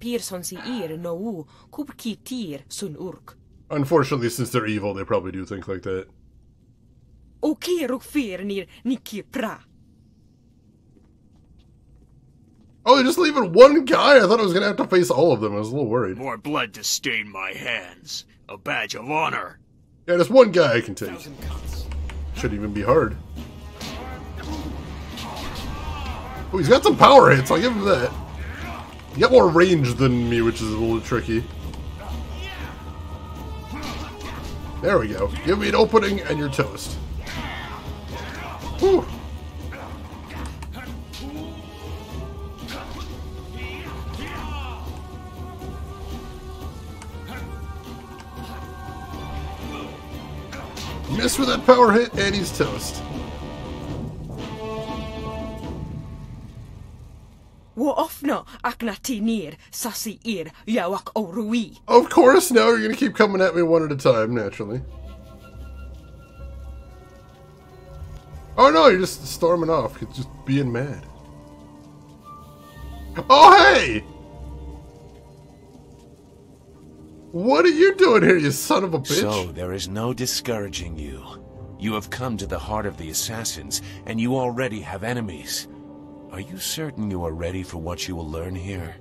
Pearson siir no u kubkitir sun urk. Unfortunately, since they're evil, they probably do think like that. Okiruk fir nir nikir pra. Oh, they're just leaving one guy? I thought I was going to have to face all of them. I was a little worried. More blood to stain my hands. A badge of honor. Yeah, there's one guy I can take. Shouldn't even be hard. Oh, he's got some power hits. I'll give him that. He got more range than me, which is a little tricky. There we go. Give me an opening and you're toast. Whew. Miss with that power hit, and he's toast. Wo ofno aknati nir sasi ir yawak orui. Of course, now you're gonna keep coming at me one at a time, naturally. Oh no, you're just storming off. You're just being mad. Oh hey! What are you doing here, you son of a bitch? So, there is no discouraging you. You have come to the heart of the assassins, and you already have enemies. Are you certain you are ready for what you will learn here?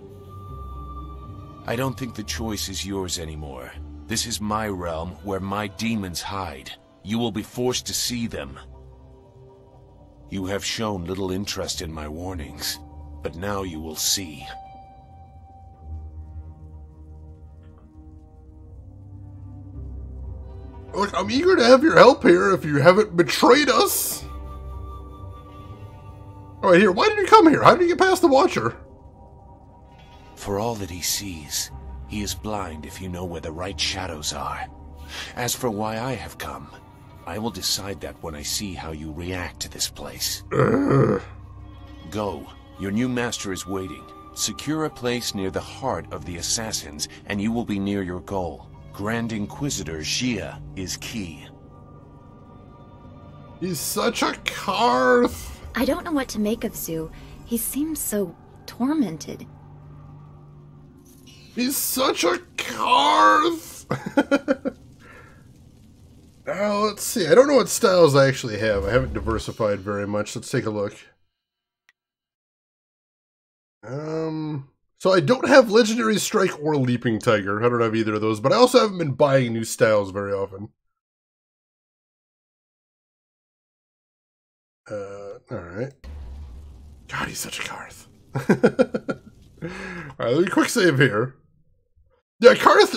I don't think the choice is yours anymore. This is my realm, where my demons hide. You will be forced to see them. You have shown little interest in my warnings, but now you will see. Look, I'm eager to have your help here if you haven't betrayed us. Alright, here, why did you come here? How did you get past the Watcher? For all that he sees, he is blind if you know where the right shadows are. As for why I have come, I will decide that when I see how you react to this place. Go. Your new master is waiting. Secure a place near the heart of the assassins, and you will be near your goal. Grand Inquisitor Xia is key. He's such a Karth. I don't know what to make of Zu. He seems so tormented. He's such a Karth. Now, let's see. I don't know what styles I actually have. I haven't diversified very much. Let's take a look. So I don't have Legendary Strike or Leaping Tiger. I don't have either of those, but I also haven't been buying new styles very often. Alright. God, he's such a Karth. Alright, let me quick save here. Yeah, Karth,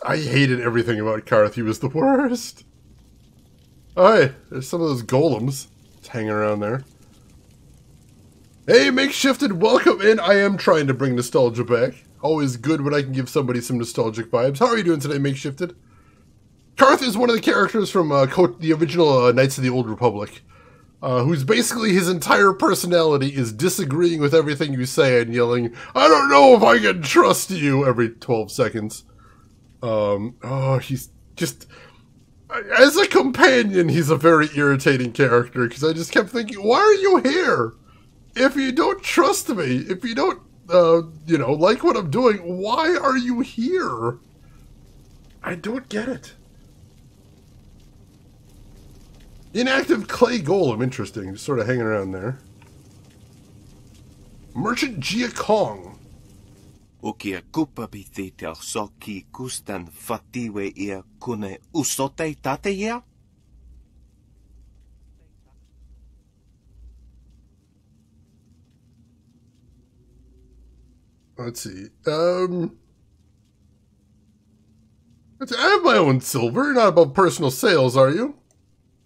I hated everything about Karth. He was the worst. Oh, hey, there's some of those golems just hanging around there. Hey, Makeshifted, welcome in. I am trying to bring nostalgia back. Always good when I can give somebody some nostalgic vibes. How are you doing today, Makeshifted? Karth is one of the characters from the original Knights of the Old Republic, whose basically his entire personality is disagreeing with everything you say and yelling, "I don't know if I can trust you," every 12 seconds. He's just... As a companion, he's a very irritating character, because I just kept thinking, why are you here? If you don't trust me, if you don't, you know, like what I'm doing, why are you here? I don't get it. Inactive Clay Golem, interesting, just sort of hanging around there. Merchant Jia Kong. Ukia kupa bithitel soki kustan fatiwe ia kune usote tateia? Let's see. I have my own silver. You're not above personal sales, are you?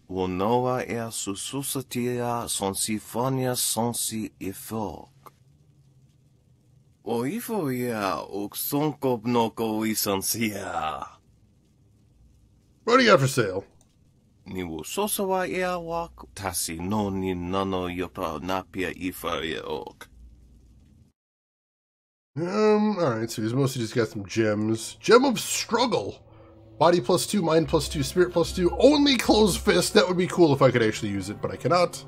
Wonoa ea sususatia sonsifonia sonsi ifok. O ifo ia uksonko noko isansia. What do you got for sale? Niwu sosawa ea wak tasi no ni nano yopa napia ifa ia ok. Alright, so he's mostly just got some gems. Gem of Struggle. Body +2, mind +2, spirit +2. Only closed fist. That would be cool if I could actually use it, but I cannot.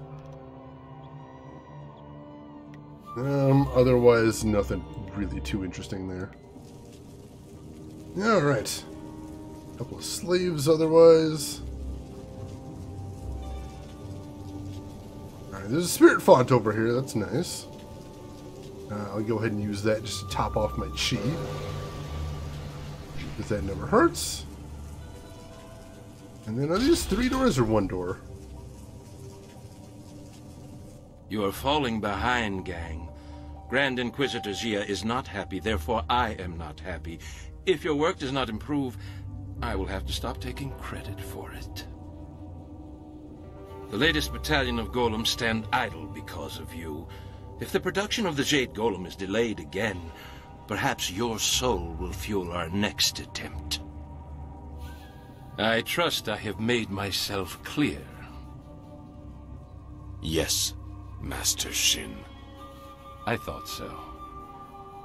Otherwise, nothing really too interesting there. Alright. A couple of slaves otherwise. Alright, there's a spirit font over here. That's nice. I'll go ahead and use that just to top off my chi. Because that never hurts. And then are these 3 doors or 1 door? You are falling behind, gang. Grand Inquisitor Xia is not happy, therefore I am not happy. If your work does not improve, I will have to stop taking credit for it. The latest battalion of golems stand idle because of you. If the production of the Jade Golem is delayed again, perhaps your soul will fuel our next attempt. I trust I have made myself clear. Yes, Master Shin. I thought so.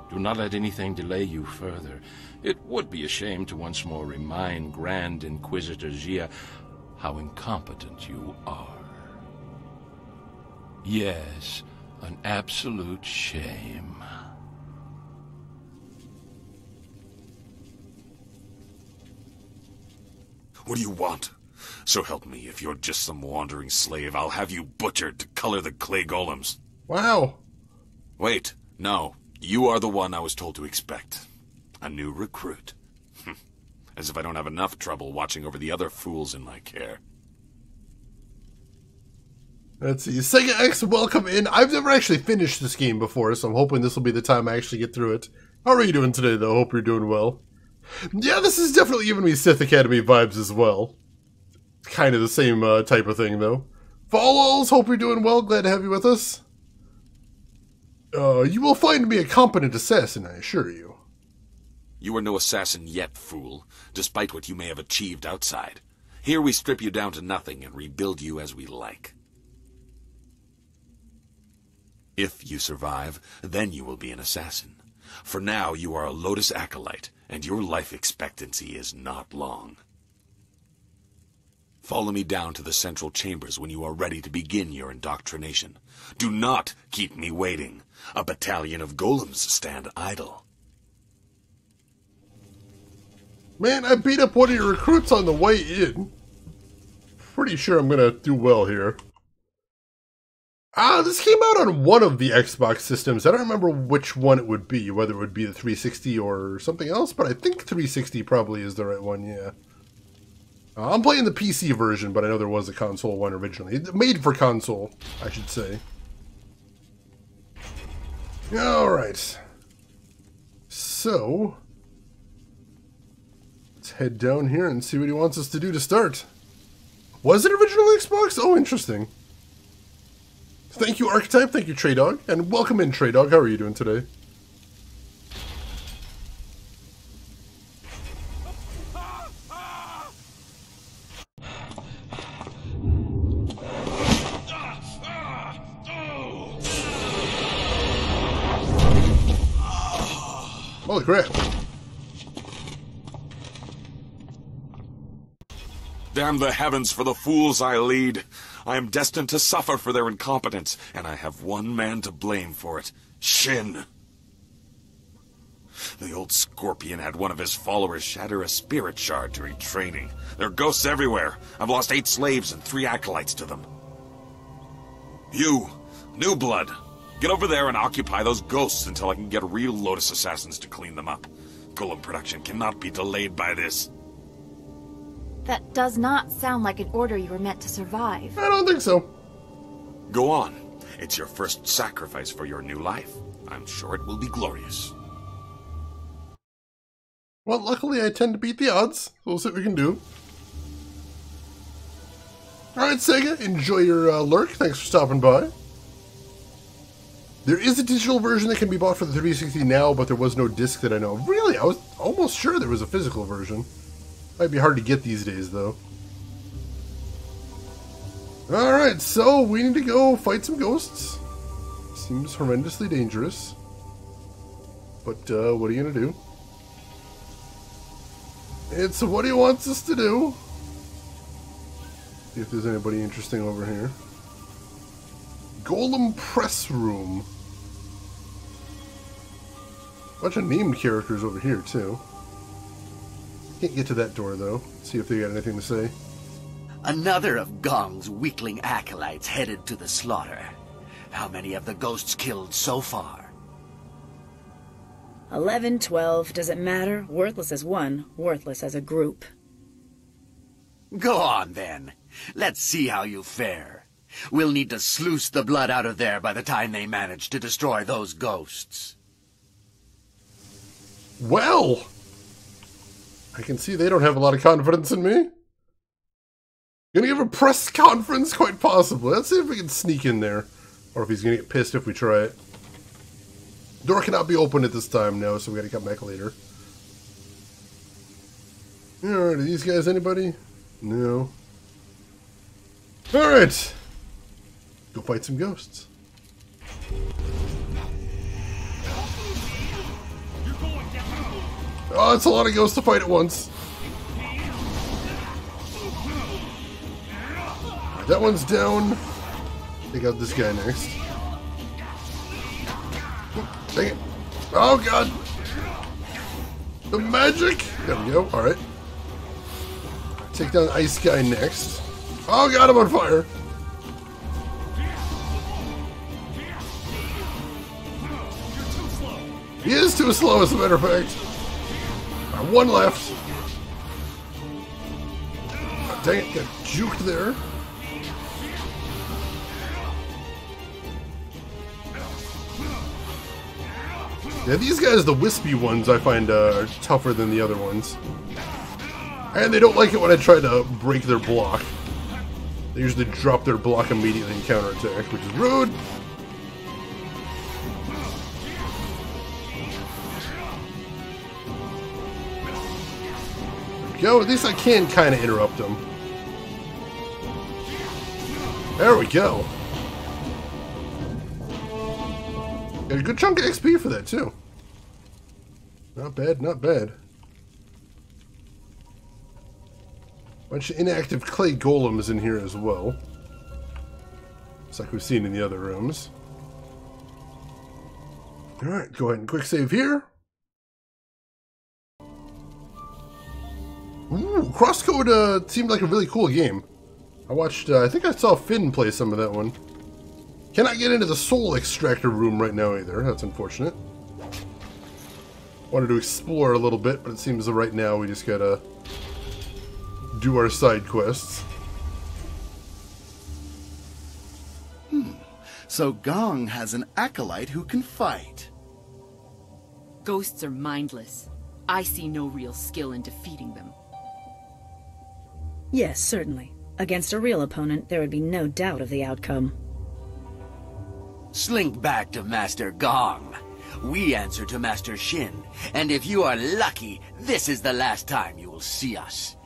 Do not let anything delay you further. It would be a shame to once more remind Grand Inquisitor Xia how incompetent you are. Yes, an absolute shame. What do you want? So help me, if you're just some wandering slave, I'll have you butchered to color the clay golems. Wow. Wait, no. You are the one I was told to expect. A new recruit. As if I don't have enough trouble watching over the other fools in my care. Let's see. Sega X, welcome in. I've never actually finished this game before, so I'm hoping this will be the time I actually get through it. How are you doing today, though? Hope you're doing well. Yeah, this is definitely giving me Sith Academy vibes as well. Kind of the same type of thing, though. Follows, hope you're doing well. Glad to have you with us. You will find me a competent assassin, I assure you. You are no assassin yet, fool, despite what you may have achieved outside. Here we strip you down to nothing and rebuild you as we like. If you survive, then you will be an assassin. For now, you are a Lotus acolyte, and your life expectancy is not long. Follow me down to the central chambers when you are ready to begin your indoctrination. Do not keep me waiting. A battalion of golems stand idle. Man, I beat up one of your recruits on the way in. Pretty sure I'm gonna do well here. This came out on one of the Xbox systems. I don't remember which one it would be, whether it would be the 360 or something else, but I think 360 probably is the right one, yeah. I'm playing the PC version, but I know there was a console one originally. Made for console, I should say. Alright. So, let's head down here and see what he wants us to do to start. Was it originally Xbox? Oh, interesting. Thank you, Archetype. Thank you, Trey Dog. And welcome in, Trey Dog. How are you doing today? Holy crap. Damn the heavens for the fools I lead. I am destined to suffer for their incompetence, and I have one man to blame for it. Shin. The old scorpion had one of his followers shatter a spirit shard during training. There are ghosts everywhere. I've lost 8 slaves and 3 acolytes to them. You, New Blood, get over there and occupy those ghosts until I can get real Lotus assassins to clean them up. Golem production cannot be delayed by this. That does not sound like an order you were meant to survive. I don't think so. Go on. It's your first sacrifice for your new life. I'm sure it will be glorious. Well, luckily I tend to beat the odds, so we'll see what we can do. Alright, Sega, enjoy your lurk. Thanks for stopping by. There is a digital version that can be bought for the 360 now, but there was no disc that I know of. Really? I was almost sure there was a physical version. Might be hard to get these days, though. Alright, so we need to go fight some ghosts. Seems horrendously dangerous. But, what are you gonna do? It's what he wants us to do. See if there's anybody interesting over here. Golem Press Room. Bunch of named characters over here, too. Can't get to that door, though. See if they got anything to say. Another of Gong's weakling acolytes headed to the slaughter. How many of the ghosts killed so far? 11, 12, does it matter? Worthless as one, worthless as a group. Go on, then. Let's see how you fare. We'll need to sluice the blood out of there by the time they manage to destroy those ghosts. Well! I can see they don't have a lot of confidence in me. Gonna give a press conference? Quite possibly. Let's see if we can sneak in there. Or if he's gonna get pissed if we try it. Door cannot be opened at this time now, so we gotta come back later. Alright, are these guys anybody? No. Alright. Go fight some ghosts. Oh, it's a lot of ghosts to fight at once. That one's down. Take out this guy next. Dang it. Oh, God. The magic. There we go. All right. Take down Ice Guy next. Oh god, I'm on fire! He is too slow, as a matter of fact. One left. Oh, dang it, got juked there. Yeah, these guys, the wispy ones, I find are tougher than the other ones. And they don't like it when I try to break their block. They usually drop their block immediately and counterattack, which is rude. Go. At least I can kind of interrupt them. There we go. Got a good chunk of XP for that, too. Not bad, not bad. Bunch of inactive clay golems in here as well. Just like we've seen in the other rooms. Alright, go ahead and quick save here. Ooh, Crosscode seemed like a really cool game. I watched, I think I saw Finn play some of that one. Cannot get into the Soul Extractor room right now either. That's unfortunate. Wanted to explore a little bit, but it seems that right now we just gotta do our side quests. So Gong has an acolyte who can fight. Ghosts are mindless. I see no real skill in defeating them. Yes, certainly. Against a real opponent, there would be no doubt of the outcome. Slink back to Master Gong. We answer to Master Shin, and if you are lucky, this is the last time you will see us.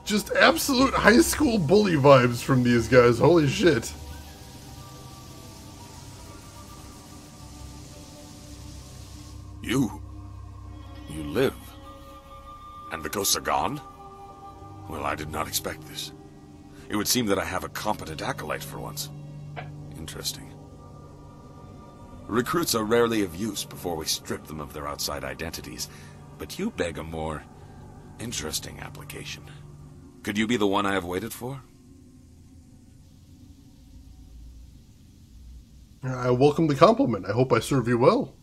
Just absolute high school bully vibes from these guys. Holy shit. You live. And the ghosts are gone? Well, I did not expect this. It would seem that I have a competent acolyte for once. Interesting. Recruits are rarely of use before we strip them of their outside identities, but you beg a more interesting application. Could you be the one I have waited for? I welcome the compliment. I hope I serve you well.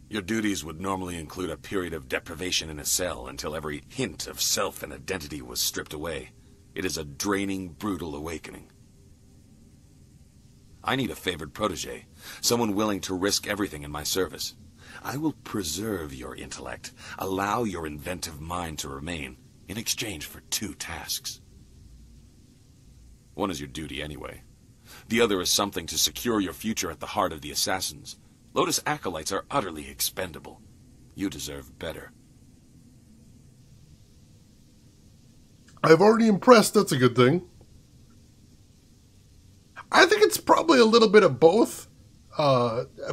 Your duties would normally include a period of deprivation in a cell until every hint of self and identity was stripped away. It is a draining, brutal awakening. I need a favored protege, someone willing to risk everything in my service. I will preserve your intellect, allow your inventive mind to remain, in exchange for 2 tasks. One is your duty anyway. The other is something to secure your future at the heart of the assassins. Lotus acolytes are utterly expendable. You deserve better. I've already impressed, that's a good thing. I think it's probably a little bit of both.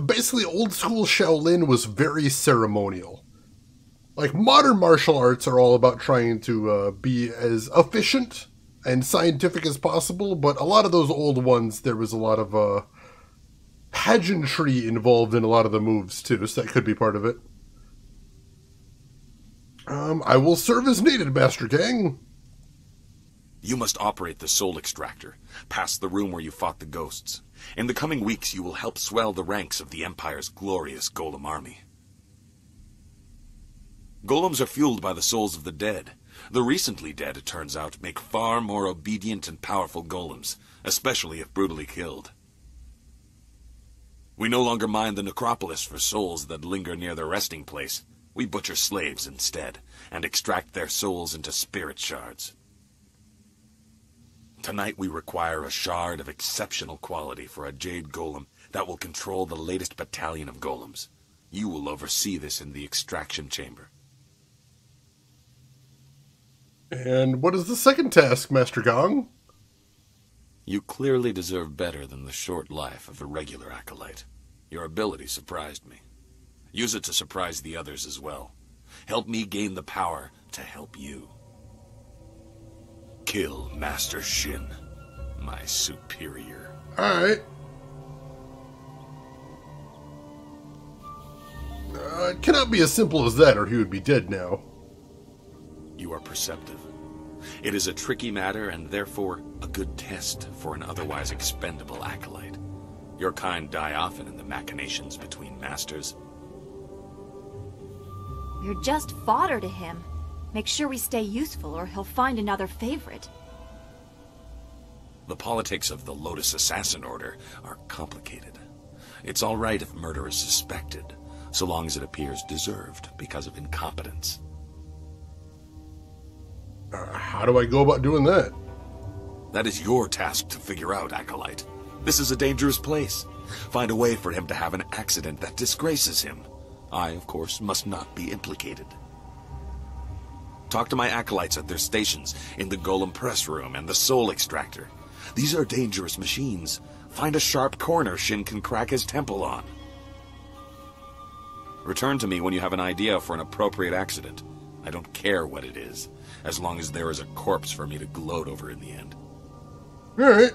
Basically, old school Shaolin was very ceremonial. Like, modern martial arts are all about trying to be as efficient and scientific as possible, but a lot of those old ones, there was a lot of pageantry involved in a lot of the moves, too, so that could be part of it. I will serve as needed, Master Gang. You must operate the Soul Extractor, past the room where you fought the ghosts. In the coming weeks, you will help swell the ranks of the Empire's glorious Golem army. Golems are fueled by the souls of the dead. The recently dead, it turns out, make far more obedient and powerful golems, especially if brutally killed. We no longer mind the necropolis for souls that linger near their resting place. We butcher slaves instead, and extract their souls into spirit shards. Tonight we require a shard of exceptional quality for a Jade Golem that will control the latest battalion of golems. You will oversee this in the extraction chamber. And what is the second task, Master Gong? You clearly deserve better than the short life of a regular acolyte. Your ability surprised me. Use it to surprise the others as well. Help me gain the power to help you. Kill Master Shin, my superior. Alright. It cannot be as simple as that, or he would be dead now. You are perceptive. It is a tricky matter and therefore a good test for an otherwise expendable acolyte. Your kind die often in the machinations between masters. We're just fodder to him. Make sure we stay useful or he'll find another favorite. The politics of the Lotus Assassin Order are complicated. It's all right if murder is suspected, so long as it appears deserved because of incompetence. How do I go about doing that? That is your task to figure out, Acolyte. This is a dangerous place. Find a way for him to have an accident that disgraces him. I, of course, must not be implicated. Talk to my acolytes at their stations in the Golem press room and the Soul Extractor. These are dangerous machines. Find a sharp corner Shin can crack his temple on. Return to me when you have an idea for an appropriate accident. I don't care what it is, as long as there is a corpse for me to gloat over in the end. Alright.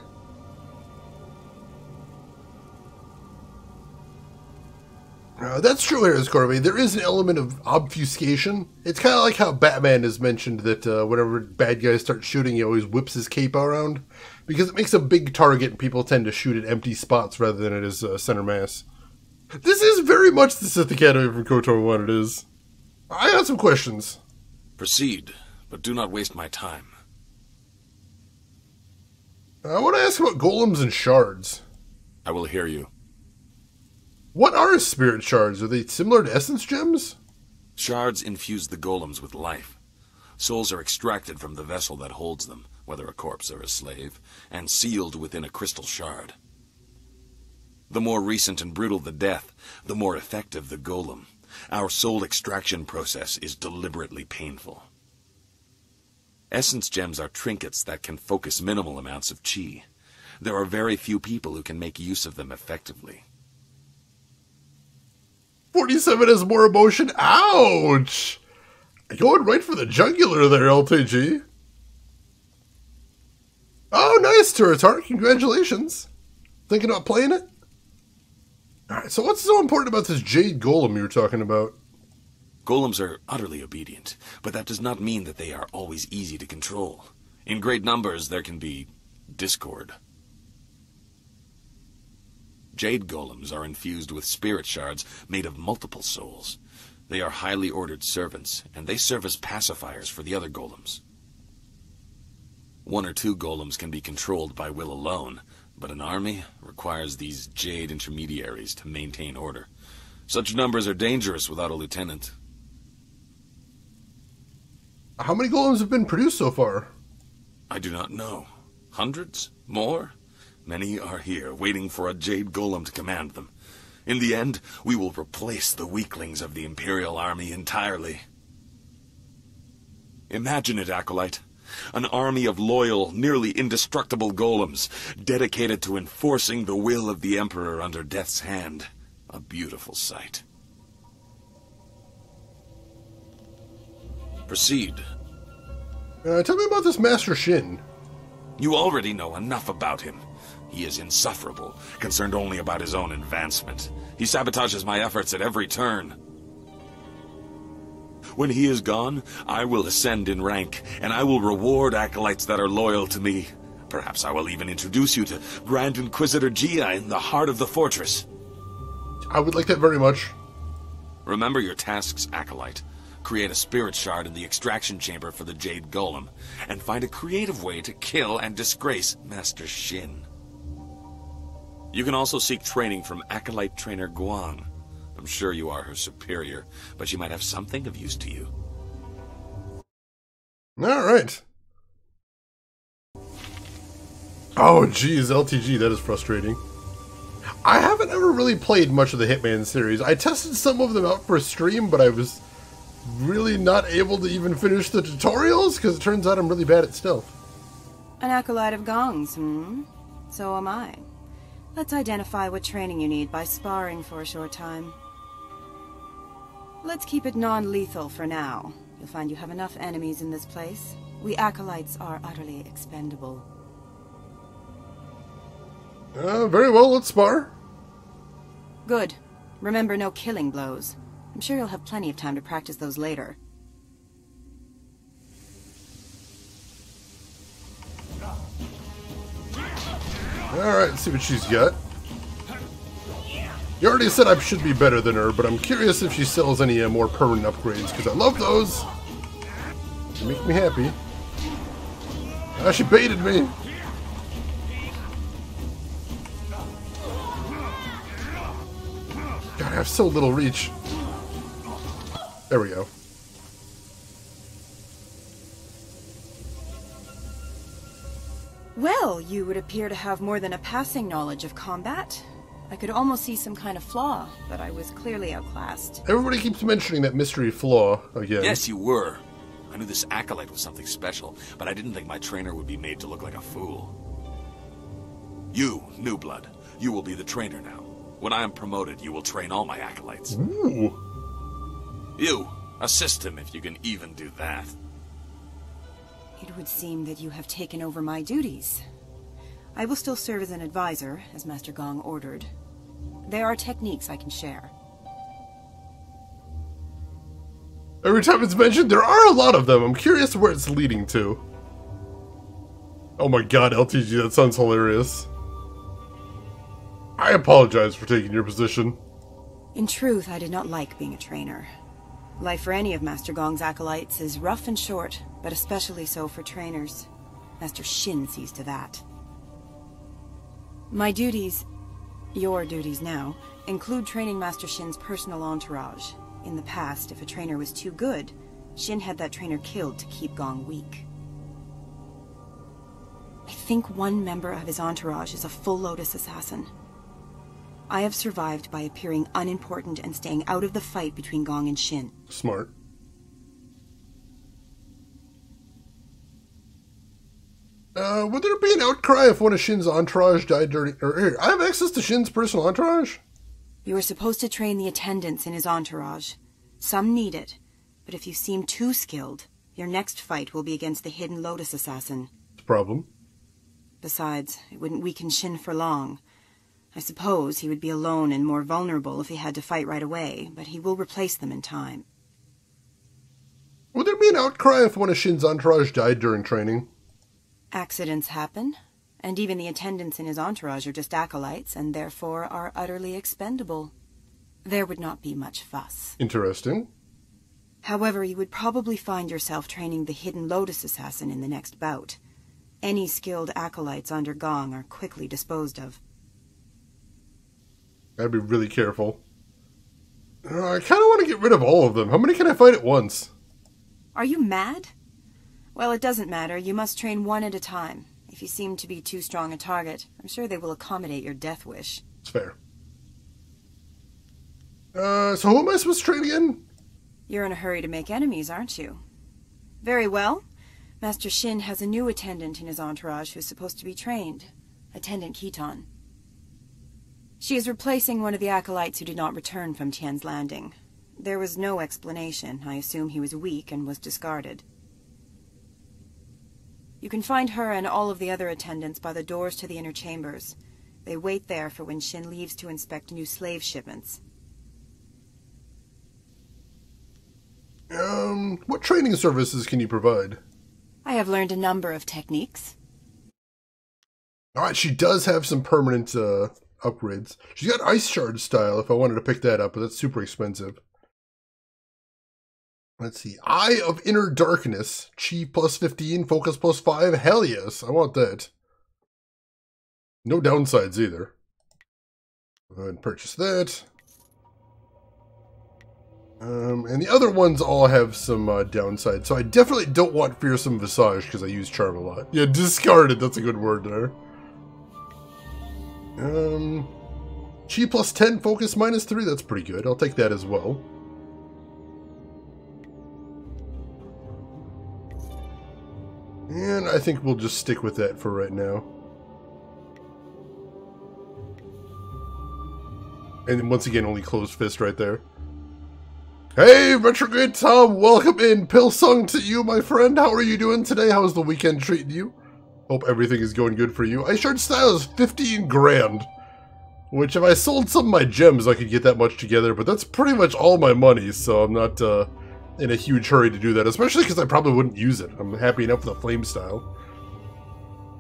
That's true here, Corby. There is an element of obfuscation. It's kind of like how Batman has mentioned that whenever bad guys start shooting, he always whips his cape around. Because it makes a big target and people tend to shoot at empty spots rather than at his center mass. This is very much the Sith Academy from KOTOR 1, it is. I got some questions. Proceed, but do not waste my time. I want to ask about golems and shards. I will hear you. What are spirit shards? Are they similar to essence gems? Shards infuse the golems with life. Souls are extracted from the vessel that holds them, whether a corpse or a slave, and sealed within a crystal shard. The more recent and brutal the death, the more effective the golem. Our soul extraction process is deliberately painful. Essence gems are trinkets that can focus minimal amounts of chi. There are very few people who can make use of them effectively. 47 has more emotion. Ouch! Going right for the jugular there, LTG. Oh, nice, Turret's Heart. Congratulations. Thinking about playing it? Alright, so what's so important about this Jade Golem you were talking about? Golems are utterly obedient, but that does not mean that they are always easy to control. In great numbers, there can be discord. Jade Golems are infused with spirit shards made of multiple souls. They are highly ordered servants, and they serve as pacifiers for the other golems. 1 or 2 golems can be controlled by will alone, but an army requires these Jade intermediaries to maintain order. Such numbers are dangerous without a lieutenant. How many golems have been produced so far? I do not know. Hundreds? More? Many are here, waiting for a Jade Golem to command them. In the end, we will replace the weaklings of the Imperial Army entirely. Imagine it, Acolyte. An army of loyal, nearly indestructible golems, dedicated to enforcing the will of the Emperor under death's hand. A beautiful sight. Proceed. Tell me about this Master Shin. You already know enough about him. He is insufferable, concerned only about his own advancement. He sabotages my efforts at every turn. When he is gone, I will ascend in rank, and I will reward acolytes that are loyal to me. Perhaps I will even introduce you to Grand Inquisitor Gia in the heart of the fortress. I would like that very much. Remember your tasks, Acolyte. Create a spirit shard in the extraction chamber for the Jade Golem, and find a creative way to kill and disgrace Master Shin. You can also seek training from Acolyte Trainer Gong. I'm sure you are her superior, but she might have something of use to you. Alright. Oh, geez, LTG, that is frustrating. I haven't ever really played much of the Hitman series. I tested some of them out for a stream, but I was really not able to even finish the tutorials, because it turns out I'm really bad at stealth. An acolyte of Gong's, So am I. Let's identify what training you need by sparring for a short time. Let's keep it non-lethal for now. You'll find you have enough enemies in this place. We acolytes are utterly expendable. Very well, let's spar. Good. Remember, no killing blows. I'm sure you'll have plenty of time to practice those later. Alright, let's see what she's got. You already said I should be better than her, but I'm curious if she sells any more permanent upgrades, because I love those. They make me happy. Ah, she baited me. God, I have so little reach. There we go. Well, you would appear to have more than a passing knowledge of combat. I could almost see some kind of flaw, but I was clearly outclassed. Everybody keeps mentioning that mystery flaw again. Yes, you were. I knew this acolyte was something special, but I didn't think my trainer would be made to look like a fool. You, New Blood, you will be the trainer now. When I am promoted, you will train all my acolytes. Ooh. You, assist him if you can even do that. It would seem that you have taken over my duties. I will still serve as an advisor, as Master Gong ordered. There are techniques I can share. Every time it's mentioned, there are a lot of them. I'm curious where it's leading to. Oh my god, LTG, that sounds hilarious. I apologize for taking your position. In truth, I did not like being a trainer. Life for any of Master Gong's acolytes is rough and short, but especially so for trainers. Master Shin sees to that. My duties, your duties now, include training Master Shin's personal entourage. In the past, if a trainer was too good, Shin had that trainer killed to keep Gong weak. I think one member of his entourage is a full Lotus assassin. I have survived by appearing unimportant and staying out of the fight between Gong and Shin. Smart. Would there be an outcry if one of Shin's entourage died during... Here, I have access to Shin's personal entourage? You are supposed to train the attendants in his entourage. Some need it, but if you seem too skilled, your next fight will be against the hidden Lotus assassin. Problem. Besides, it wouldn't weaken Shin for long. I suppose he would be alone and more vulnerable if he had to fight right away, but he will replace them in time. Would there be an outcry if one of Shin's entourage died during training? Accidents happen, and even the attendants in his entourage are just acolytes, and therefore are utterly expendable. There would not be much fuss. Interesting. However, you would probably find yourself training the hidden Lotus assassin in the next bout. Any skilled acolytes under Gong are quickly disposed of. I'd be really careful. I kind of want to get rid of all of them. How many can I fight at once? Are you mad? Well, it doesn't matter. You must train one at a time. If you seem to be too strong a target, I'm sure they will accommodate your death wish. It's fair. So who am I supposed to train again? You're in a hurry to make enemies, aren't you? Very well. Master Shin has a new attendant in his entourage who's supposed to be trained. Attendant Keaton. She is replacing one of the acolytes who did not return from Tian's Landing. There was no explanation. I assume he was weak and was discarded. You can find her and all of the other attendants by the doors to the inner chambers. They wait there for when Shin leaves to inspect new slave shipments. What training services can you provide? I have learned a number of techniques. Alright, she does have some permanent, upgrades. She's got Ice Shard style if I wanted to pick that up, but that's super expensive. Let's see. Eye of Inner Darkness. Chi plus 15, Focus plus 5. Hell yes, I want that. No downsides either. Go ahead and purchase that. And the other ones all have some downsides, so I definitely don't want Fearsome Visage because I use Charm a lot. Yeah, discarded, that's a good word there. Chi plus 10, Focus minus 3, that's pretty good. I'll take that as well. And I think we'll just stick with that for right now. And once again, only Closed Fist right there. Hey, Retrograde Tom, welcome in. Pilsung to you, my friend. How are you doing today? How's the weekend treating you? Hope everything is going good for you. Ice Shard style is 15 grand. Which, if I sold some of my gems, I could get that much together. But that's pretty much all my money, so I'm not in a huge hurry to do that. Especially because I probably wouldn't use it. I'm happy enough with the flame style.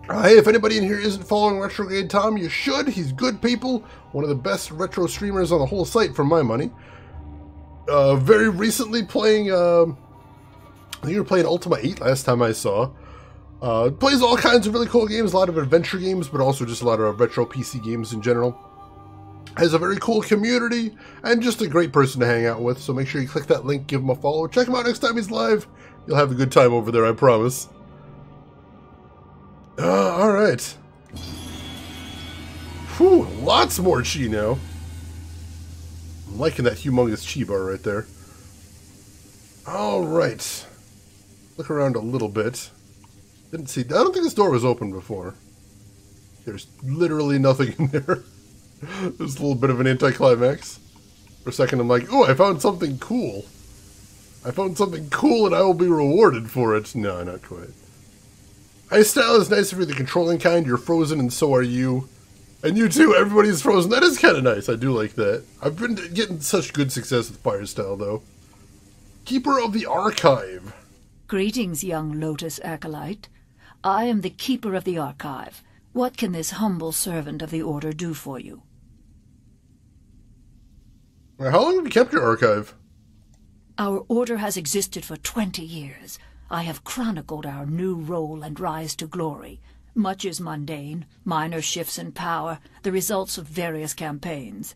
Hey, if anybody in here isn't following Retrograde Tom, you should. He's good people. One of the best retro streamers on the whole site, for my money. Very recently playing, I think you were playing Ultima 8 last time I saw. Plays all kinds of really cool games, a lot of adventure games, but also just a lot of retro PC games in general. Has a very cool community, and just a great person to hang out with, so make sure you click that link, give him a follow, check him out next time he's live. You'll have a good time over there, I promise. Alright. Whew, lots more chi now. I'm liking that humongous chi bar right there. Alright. Look around a little bit. Didn't see... I don't think this door was open before. There's literally nothing in there. There's a little bit of an anticlimax. For a second I'm like, oh, I found something cool. I found something cool and I will be rewarded for it. No, not quite. Ice style is nice if you're the controlling kind. You're frozen and so are you. And you too, everybody's frozen. That is kind of nice. I do like that. I've been getting such good success with fire style, though. Keeper of the Archive. Greetings, young Lotus acolyte. I am the Keeper of the Archive. What can this humble servant of the Order do for you? How long have you kept your archive? Our Order has existed for 20 years. I have chronicled our new role and rise to glory. Much is mundane, minor shifts in power, the results of various campaigns.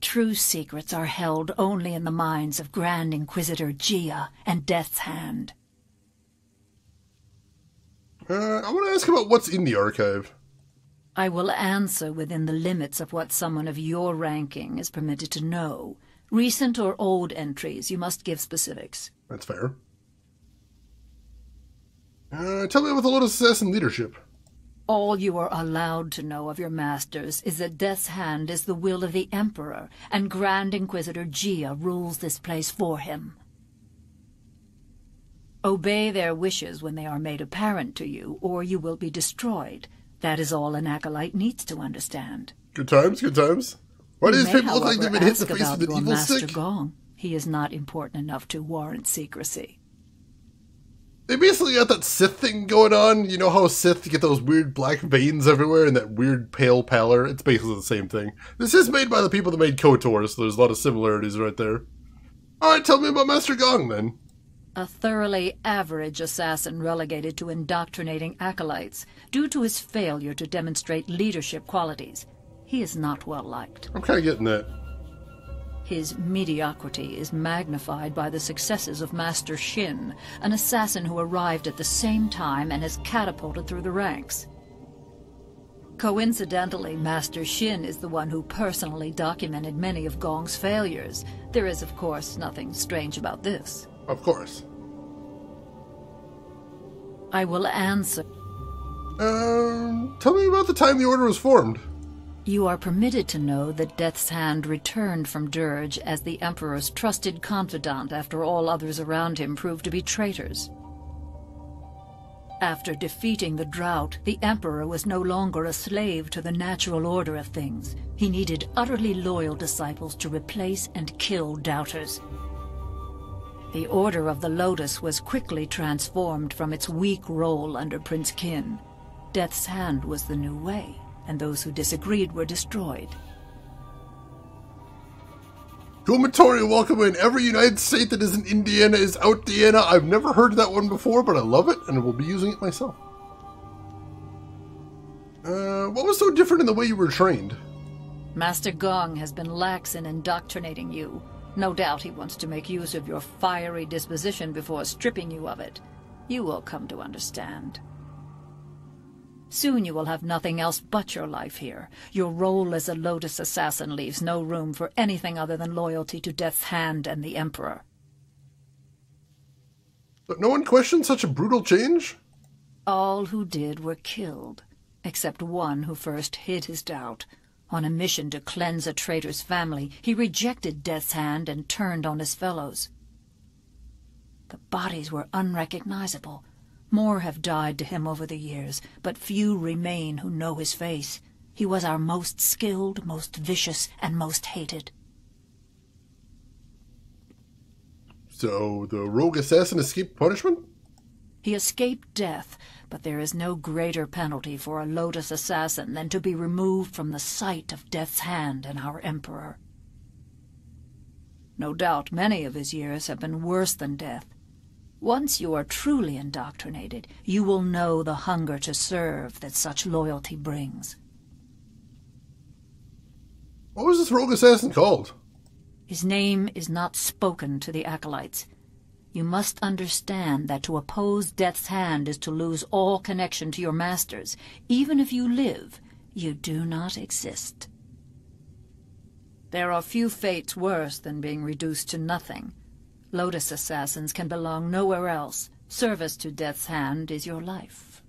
True secrets are held only in the minds of Grand Inquisitor Gia and Death's Hand. I want to ask about what's in the archive. I will answer within the limits of what someone of your ranking is permitted to know. Recent or old entries, you must give specifics. That's fair. Tell me about the Lotus Assassin leadership. All you are allowed to know of your masters is that Death's Hand is the will of the Emperor, and Grand Inquisitor Gia rules this place for him. Obey their wishes when they are made apparent to you, or you will be destroyed. That is all an acolyte needs to understand. Good times, good times. Why do these may, people look like they've been hit in the face with an evil Master stick? Gong. He is not important enough to warrant secrecy. They basically got that Sith thing going on. You know how Sith get those weird black veins everywhere and that weird pale pallor? It's basically the same thing. This is made by the people that made KOTOR, so there's a lot of similarities right there. Alright, tell me about Master Gong, then. A thoroughly average assassin relegated to indoctrinating acolytes due to his failure to demonstrate leadership qualities. He is not well liked. I'm kind of getting that. His mediocrity is magnified by the successes of Master Shin, an assassin who arrived at the same time and has catapulted through the ranks. Coincidentally, Master Shin is the one who personally documented many of Gong's failures. There is, of course, nothing strange about this. Of course. I will answer. Tell me about the time the Order was formed. You are permitted to know that Death's Hand returned from Dirge as the Emperor's trusted confidant after all others around him proved to be traitors. After defeating the drought, the Emperor was no longer a slave to the natural order of things. He needed utterly loyal disciples to replace and kill doubters. The Order of the Lotus was quickly transformed from its weak role under Prince Qin. Death's Hand was the new way, and those who disagreed were destroyed. Dormitory welcome in. Every United State that isn't Indiana is out Diana. I've never heard that one before, but I love it, and I will be using it myself. What was so different in the way you were trained? Master Gong has been lax in indoctrinating you. No doubt he wants to make use of your fiery disposition before stripping you of it. You will come to understand. Soon you will have nothing else but your life here. Your role as a Lotus assassin leaves no room for anything other than loyalty to Death's Hand and the Emperor. But no one questioned such a brutal change? All who did were killed, except one who first hid his doubt. On a mission to cleanse a traitor's family, he rejected Death's Hand and turned on his fellows. The bodies were unrecognizable. More have died to him over the years, but few remain who know his face. He was our most skilled, most vicious, and most hated. So, the rogue assassin escaped punishment? He escaped death, but there is no greater penalty for a Lotus assassin than to be removed from the sight of Death's hand and our Emperor. No doubt many of his years have been worse than death. Once you are truly indoctrinated, you will know the hunger to serve that such loyalty brings. What was this rogue assassin called? His name is not spoken to the acolytes. You must understand that to oppose Death's hand is to lose all connection to your masters. Even if you live, you do not exist. There are few fates worse than being reduced to nothing. Lotus assassins can belong nowhere else. Service to Death's hand is your life.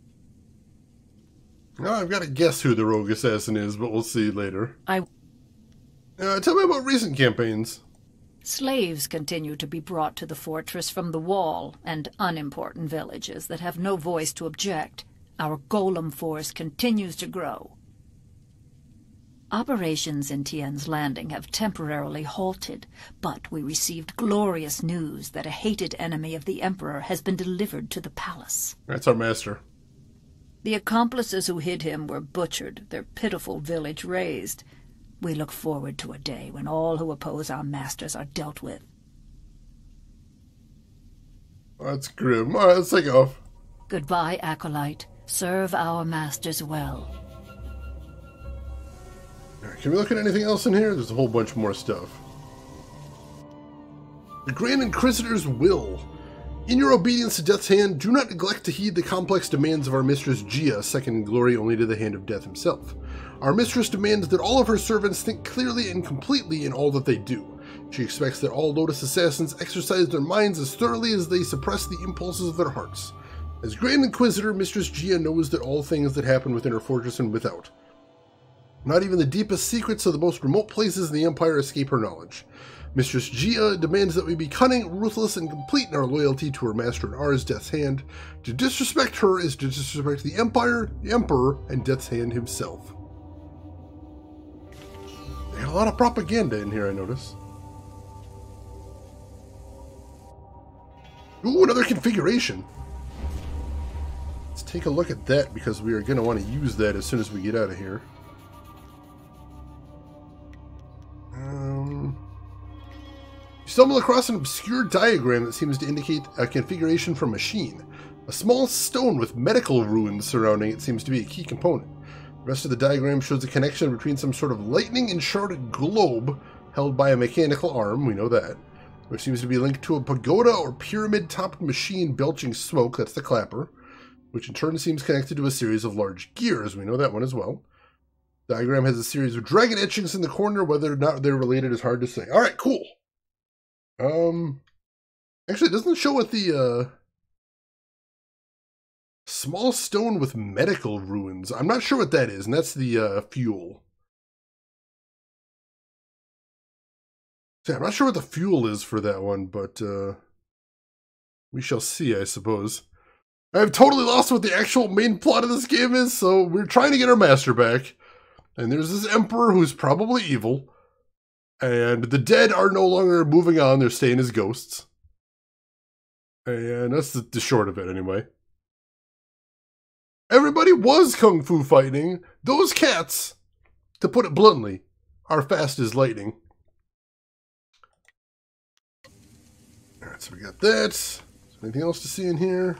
Now I've got to guess who the rogue assassin is, but we'll see later. Tell me about recent campaigns. Slaves continue to be brought to the fortress from the wall and unimportant villages that have no voice to object. Our Golem force continues to grow. Operations in Tien's Landing have temporarily halted, but we received glorious news that a hated enemy of the Emperor has been delivered to the palace. That's our master. The accomplices who hid him were butchered, their pitiful village razed. We look forward to a day when all who oppose our masters are dealt with. That's grim. Alright, let's take off. Goodbye, Acolyte. Serve our masters well. Right, can we look at anything else in here? There's a whole bunch more stuff. The Grand Inquisitor's Will. In your obedience to Death's hand, do not neglect to heed the complex demands of our mistress Gia, second in glory only to the hand of Death himself. Our mistress demands that all of her servants think clearly and completely in all that they do. She expects that all Lotus assassins exercise their minds as thoroughly as they suppress the impulses of their hearts. As Grand Inquisitor, Mistress Gia knows that all things that happen within her fortress and without. Not even the deepest secrets of the most remote places in the Empire escape her knowledge. Mistress Gia demands that we be cunning, ruthless, and complete in our loyalty to her master and ours, Death's Hand. To disrespect her is to disrespect the Empire, the Emperor, and Death's Hand himself. They got a lot of propaganda in here, I notice. Ooh, another configuration. Let's take a look at that because we are going to want to use that as soon as we get out of here. You stumble across an obscure diagram that seems to indicate a configuration for machine. A small stone with medical runes surrounding it seems to be a key component. The rest of the diagram shows a connection between some sort of lightning-enshrouded globe held by a mechanical arm, we know that, which seems to be linked to a pagoda or pyramid-topped machine belching smoke, that's the clapper, which in turn seems connected to a series of large gears, we know that one as well. The diagram has a series of dragon etchings in the corner, whether or not they're related is hard to say. Alright, cool. Actually, it doesn't show what the, small stone with medical ruins. I'm not sure what that is, and that's the, fuel. So I'm not sure what the fuel is for that one, but, we shall see, I suppose. I've totally lost what the actual main plot of this game is, so we're trying to get our master back. And there's this emperor who's probably evil. And the dead are no longer moving on, they're staying as ghosts. And that's the short of it, anyway. Everybody was kung fu fighting. Those cats, to put it bluntly, are fast as lightning. Alright, so we got that. Is there anything else to see in here?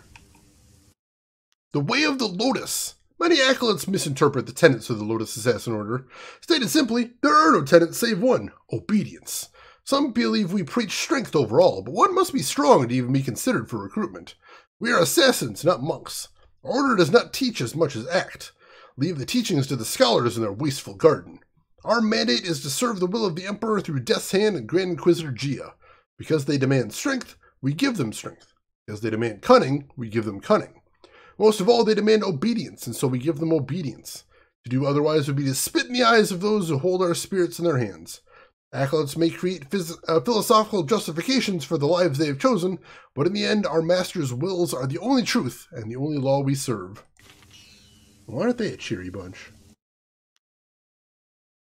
The Way of the Lotus. Many acolytes misinterpret the tenets of the Lotus Assassin Order. Stated simply, there are no tenets save one, obedience. Some believe we preach strength overall, but one must be strong to even be considered for recruitment. We are assassins, not monks. Our order does not teach as much as act. Leave the teachings to the scholars in their wasteful garden. Our mandate is to serve the will of the Emperor through Death's Hand and Grand Inquisitor Gia. Because they demand strength, we give them strength. Because they demand cunning, we give them cunning. Most of all, they demand obedience, and so we give them obedience. To do otherwise would be to spit in the eyes of those who hold our spirits in their hands. Acolytes may create philosophical justifications for the lives they have chosen, but in the end, our master's wills are the only truth and the only law we serve. Why aren't they a cheery bunch?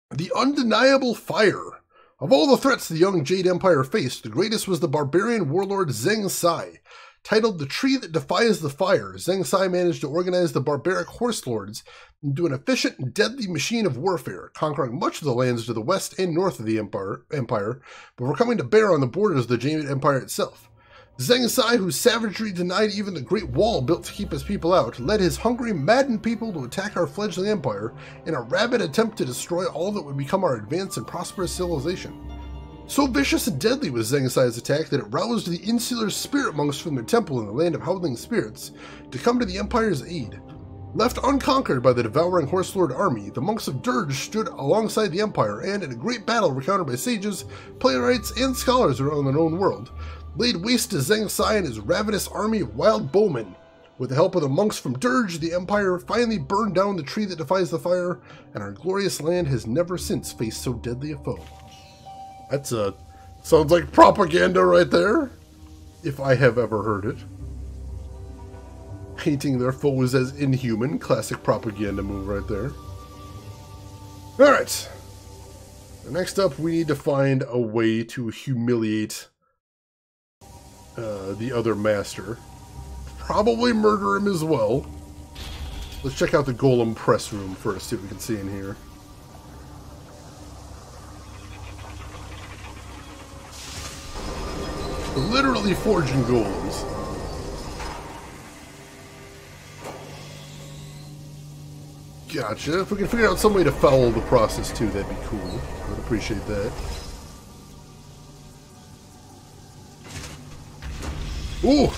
The undeniable fire. Of all the threats the young Jade Empire faced, the greatest was the barbarian warlord Zheng Sai. Titled The Tree That Defies the Fire, Zheng Sai managed to organize the barbaric horse lords into an efficient and deadly machine of warfare, conquering much of the lands to the west and north of the empire, before coming to bear on the borders of the Jade Empire itself. Zheng Sai, whose savagery denied even the Great Wall built to keep his people out, led his hungry, maddened people to attack our fledgling empire in a rabid attempt to destroy all that would become our advanced and prosperous civilization. So vicious and deadly was Zheng Sai's attack that it roused the insular spirit monks from their temple in the land of howling spirits to come to the empire's aid. Left unconquered by the devouring horse lord army, the monks of Dirge stood alongside the empire and, in a great battle recounted by sages, playwrights, and scholars around the known world, laid waste to Zheng Sai and his ravenous army of wild bowmen. With the help of the monks from Dirge, the empire finally burned down the tree that defies the fire, and our glorious land has never since faced so deadly a foe. That's sounds like propaganda right there, if I have ever heard it. Painting their foes as inhuman, classic propaganda move right there. Alright. Next up, we need to find a way to humiliate the other master. Probably murder him as well. Let's check out the Golem press room first, see what we can see in here. Literally forging golems. Gotcha. If we can figure out some way to follow the process too, that'd be cool. I'd appreciate that. Ooh!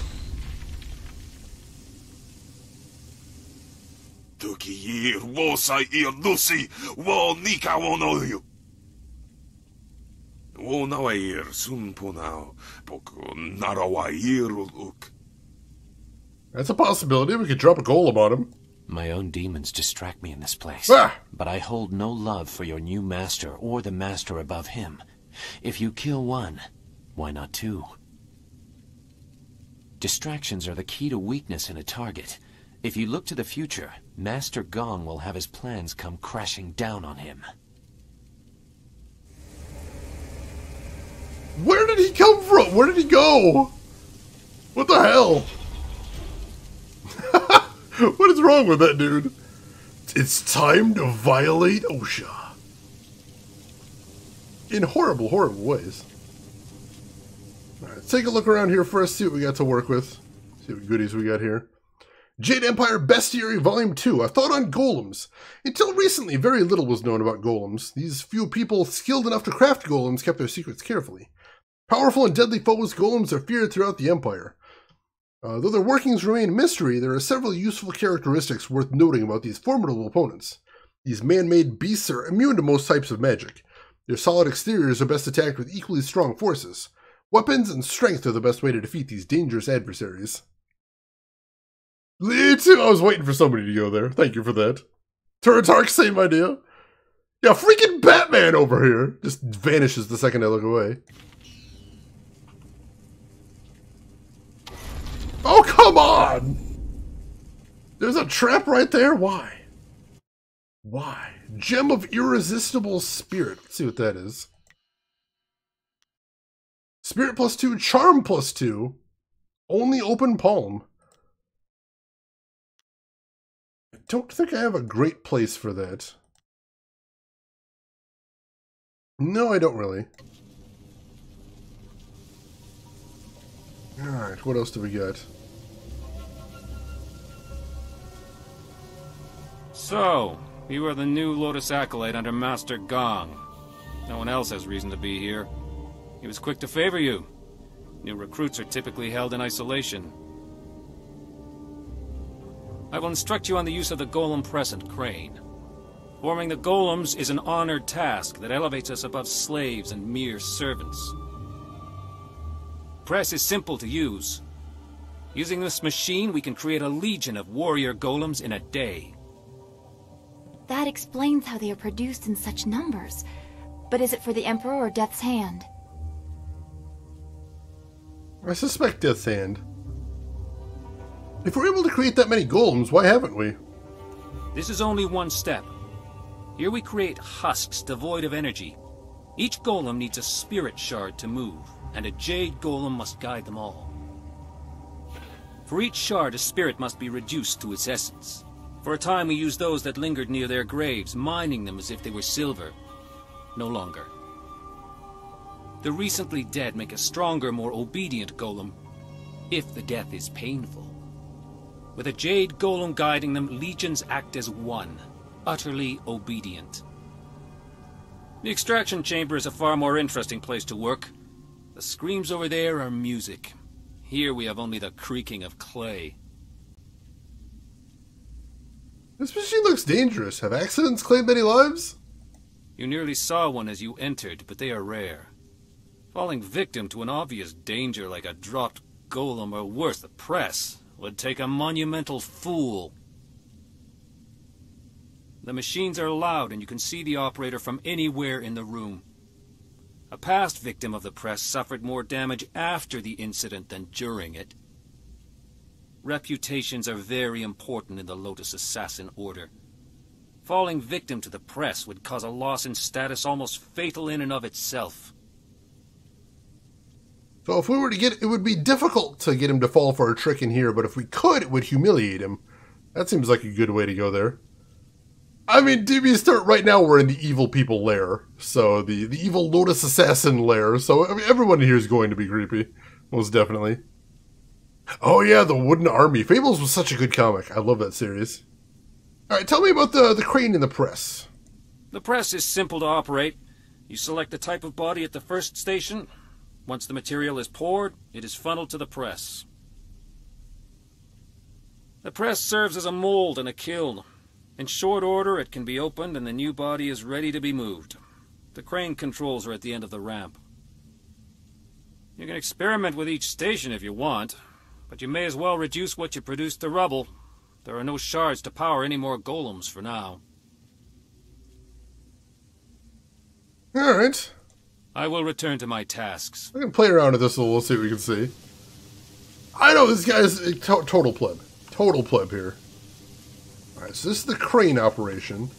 That's a possibility. We could drop a golem on him. My own demons distract me in this place. Ah! But I hold no love for your new master or the master above him. If you kill one, why not two? Distractions are the key to weakness in a target. If you look to the future, Master Gong will have his plans come crashing down on him. Where did he come from? Where did he go? What the hell? What is wrong with that dude? It's time to violate OSHA. In horrible, horrible ways. Alright, let's take a look around here first, see what we got to work with. See what goodies we got here. Jade Empire Bestiary Volume 2, a thought on golems. Until recently, very little was known about golems. These few people skilled enough to craft golems kept their secrets carefully. Powerful and deadly foes, golems are feared throughout the Empire. Though their workings remain a mystery, there are several useful characteristics worth noting about these formidable opponents. These man-made beasts are immune to most types of magic. Their solid exteriors are best attacked with equally strong forces. Weapons and strength are the best way to defeat these dangerous adversaries. Me too, I was waiting for somebody to go there. Thank you for that. Turretark, same idea. Yeah, freaking Batman over here. Just vanishes the second I look away. Oh, come on! There's a trap right there? Why? Why? Gem of Irresistible Spirit. Let's see what that is. Spirit +2, Charm +2. Only open palm. I don't think I have a great place for that. No, I don't really. Alright, what else do we got? So, you are the new Lotus Acolyte under Master Gong. No one else has reason to be here. He was quick to favor you. New recruits are typically held in isolation. I will instruct you on the use of the Golem Press and Crane. Forming the Golems is an honored task that elevates us above slaves and mere servants. Press is simple to use. Using this machine, we can create a legion of warrior golems in a day. That explains how they are produced in such numbers. But is it for the Emperor or Death's Hand? I suspect Death's Hand. If we're able to create that many golems, why haven't we? This is only one step. Here we create husks devoid of energy. Each golem needs a spirit shard to move, and a jade golem must guide them all. For each shard, a spirit must be reduced to its essence. For a time we used those that lingered near their graves, mining them as if they were silver. No longer. The recently dead make a stronger, more obedient golem, if the death is painful. With a Jade Golem guiding them, legions act as one, utterly obedient. The extraction chamber is a far more interesting place to work. The screams over there are music. Here we have only the creaking of clay. This machine looks dangerous. Have accidents claimed any lives? You nearly saw one as you entered, but they are rare. Falling victim to an obvious danger like a dropped golem, or worse, the press, would take a monumental fool. The machines are loud, and you can see the operator from anywhere in the room. A past victim of the press suffered more damage after the incident than during it. Reputations are very important in the Lotus Assassin Order. Falling victim to the press would cause a loss in status almost fatal in and of itself. So if we were to get, it would be difficult to get him to fall for a trick in here, but if we could, it would humiliate him. That seems like a good way to go there. I mean, DB start right now, we're in the evil people lair. So the evil Lotus Assassin lair. So I mean, everyone here is going to be creepy. Most definitely. Oh yeah, the Wooden Army. Fables was such a good comic. I love that series. Alright, tell me about the crane in the press. The press is simple to operate. You select the type of body at the first station. Once the material is poured, it is funneled to the press. The press serves as a mold and a kiln. In short order, it can be opened and the new body is ready to be moved. The crane controls are at the end of the ramp. You can experiment with each station if you want, but you may as well reduce what you produce to rubble. There are no shards to power any more golems for now. Alright. I will return to my tasks. I can play around with this a little, we'll see what we can see. I know this guy's a total pleb. Total pleb here. Alright, so this is the crane operation.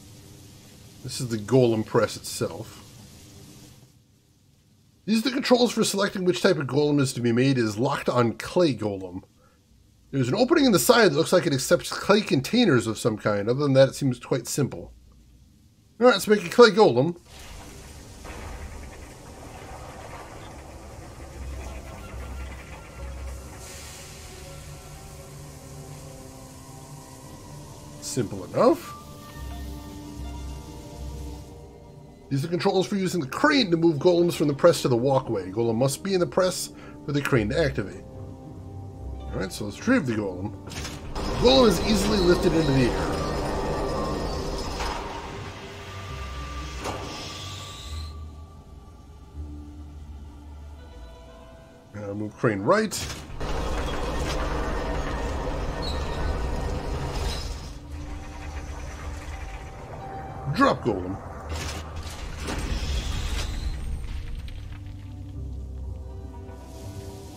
This is the golem press itself. These are the controls for selecting which type of golem is to be made. It is locked on clay golem. There's an opening in the side that looks like it accepts clay containers of some kind. Other than that, it seems quite simple. Alright, let's make a clay golem. Simple enough. These are controls for using the crane to move golems from the press to the walkway. Golem must be in the press for the crane to activate. Alright, so let's retrieve the golem. The golem is easily lifted into the air. Now move crane right. Drop golem.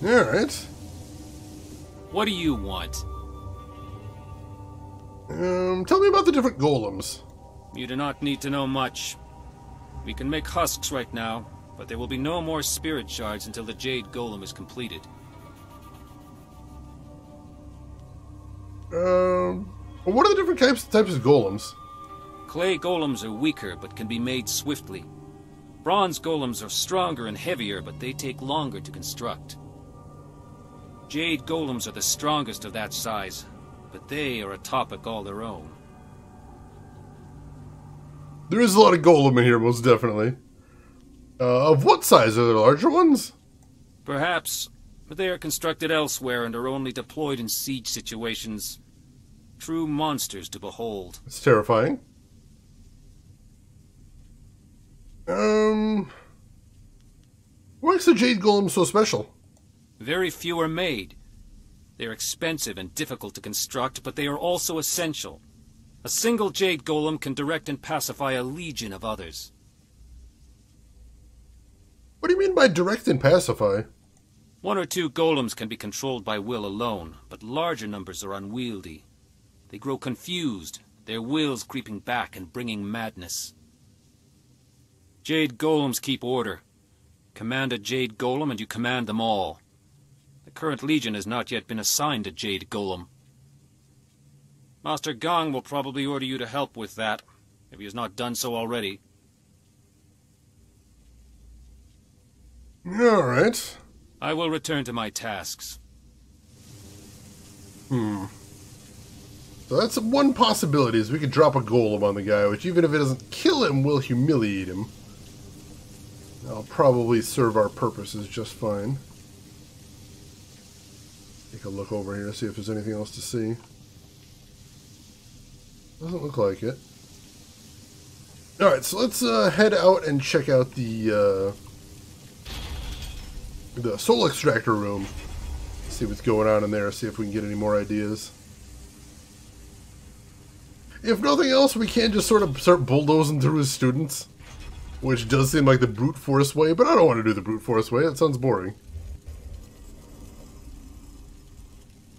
Alright. What do you want? Tell me about the different golems. You do not need to know much. We can make husks right now, but there will be no more spirit shards until the Jade Golem is completed. What are the different types of golems? Clay golems are weaker, but can be made swiftly. Bronze golems are stronger and heavier, but they take longer to construct. Jade golems are the strongest of that size, but they are a topic all their own. There is a lot of golem in here, most definitely. Of what size? Are there larger ones? Perhaps, but they are constructed elsewhere and are only deployed in siege situations. True monsters to behold. It's terrifying. What makes the Jade Golem so special? Very few are made. They are expensive and difficult to construct, but they are also essential. A single Jade Golem can direct and pacify a legion of others. What do you mean by direct and pacify? One or two golems can be controlled by will alone, but larger numbers are unwieldy. They grow confused, their wills creeping back and bringing madness. Jade Golems keep order. Command a Jade Golem and you command them all. The current legion has not yet been assigned a Jade Golem. Master Gong will probably order you to help with that, if he has not done so already. Alright. I will return to my tasks. So that's one possibility, is we could drop a golem on the guy, which even if it doesn't kill him, will humiliate him. That'll probably serve our purposes just fine. Take a look over here, see if there's anything else to see. Doesn't look like it. Alright, so let's head out and check out the Soul Extractor room. See what's going on in there, see if we can get any more ideas. If nothing else, we can just sort of start bulldozing through his students. Which does seem like the brute force way, but I don't want to do the brute force way. That sounds boring.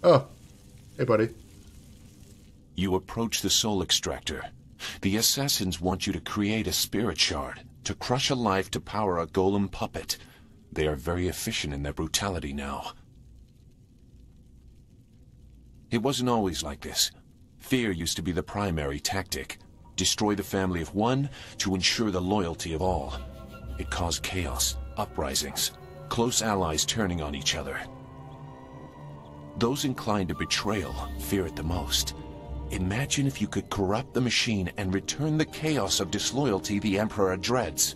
Oh. Hey, buddy. You approach the Soul Extractor. The assassins want you to create a spirit shard, to crush a life to power a golem puppet. They are very efficient in their brutality now. It wasn't always like this. Fear used to be the primary tactic. Destroy the family of one to ensure the loyalty of all. It caused chaos, uprisings, close allies turning on each other. Those inclined to betrayal fear it the most. Imagine if you could corrupt the machine and return the chaos of disloyalty the Emperor dreads.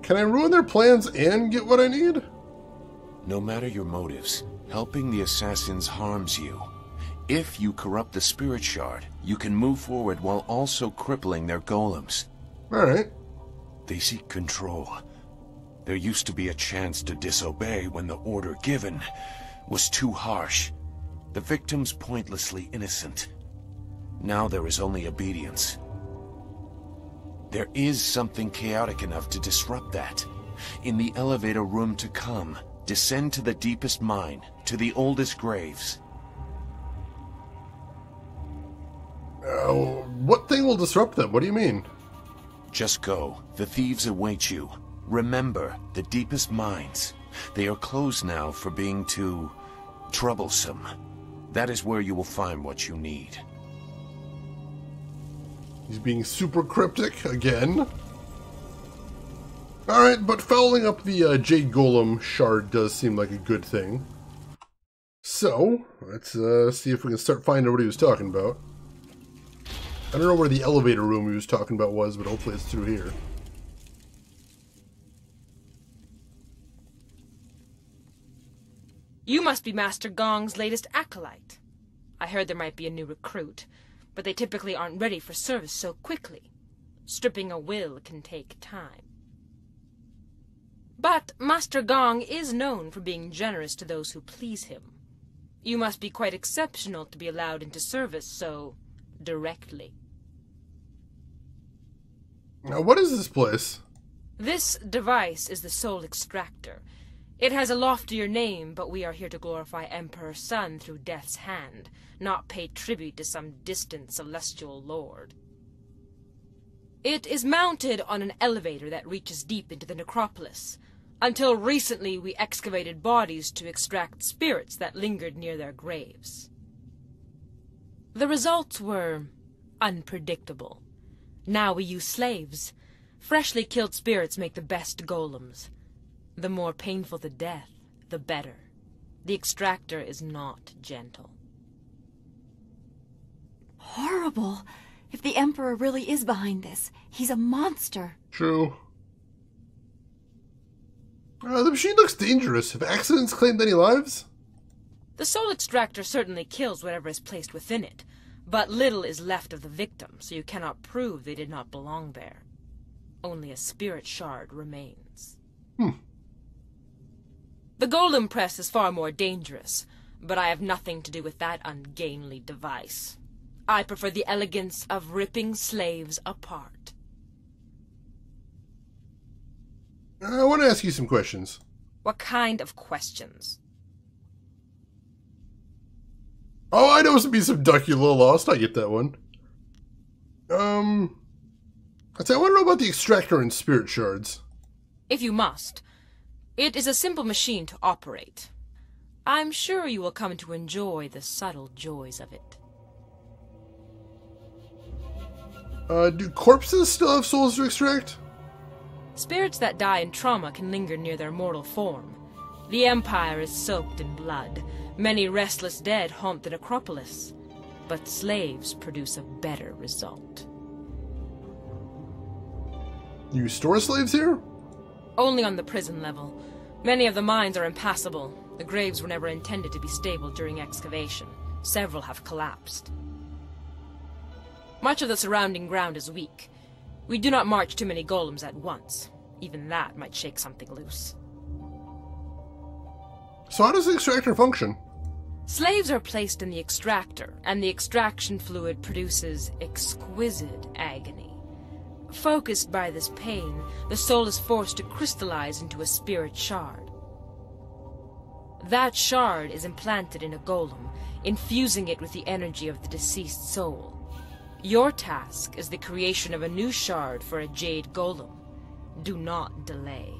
Can I ruin their plans and get what I need? No matter your motives, helping the assassins harms you. If you corrupt the spirit shard, you can move forward while also crippling their golems. Alright. They seek control. There used to be a chance to disobey when the order given was too harsh. The victims pointlessly innocent. Now there is only obedience. There is something chaotic enough to disrupt that. In the elevator room to come, descend to the deepest mine, to the oldest graves. What thing will disrupt them? What do you mean? Just go. The thieves await you. Remember, the deepest mines. They are closed now for being too troublesome. That is where you will find what you need. He's being super cryptic again. Alright, but fouling up the Jade Golem shard does seem like a good thing. So, let's see if we can start finding out what he was talking about. I don't know where the elevator room he was talking about was, but hopefully it's through here. You must be Master Gong's latest acolyte. I heard there might be a new recruit, but they typically aren't ready for service so quickly. Stripping a will can take time. But Master Gong is known for being generous to those who please him. You must be quite exceptional to be allowed into service so directly. Now, what is this place? This device is the Soul Extractor. It has a loftier name, but we are here to glorify Emperor Sun through Death's hand, not pay tribute to some distant celestial lord. It is mounted on an elevator that reaches deep into the necropolis. Until recently, we excavated bodies to extract spirits that lingered near their graves. The results were unpredictable. Now we use slaves. Freshly killed spirits make the best golems. The more painful the death, the better. The extractor is not gentle. Horrible. If the Emperor really is behind this, he's a monster. True. The machine looks dangerous. Have accidents claimed any lives? The Soul Extractor certainly kills whatever is placed within it, but little is left of the victim, so you cannot prove they did not belong there. Only a spirit shard remains. The Golem press is far more dangerous, but I have nothing to do with that ungainly device. I prefer the elegance of ripping slaves apart. I want to ask you some questions. What kind of questions? Oh, I know it's be some duck, you little lost. I get that one. I want to know about the extractor and spirit shards. if you must. It is a simple machine to operate. I'm sure you will come to enjoy the subtle joys of it. Do corpses still have souls to extract? Spirits that die in trauma can linger near their mortal form. The Empire is soaked in blood. Many restless dead haunt the necropolis. But slaves produce a better result. You store slaves here? Only on the prison level. Many of the mines are impassable. The graves were never intended to be stable during excavation. Several have collapsed. Much of the surrounding ground is weak. We do not march too many golems at once. Even that might shake something loose. So how does the extractor function? Slaves are placed in the extractor, and the extraction fluid produces exquisite agony. Focused by this pain, the soul is forced to crystallize into a spirit shard. That shard is implanted in a golem, infusing it with the energy of the deceased soul. Your task is the creation of a new shard for a Jade Golem. Do not delay.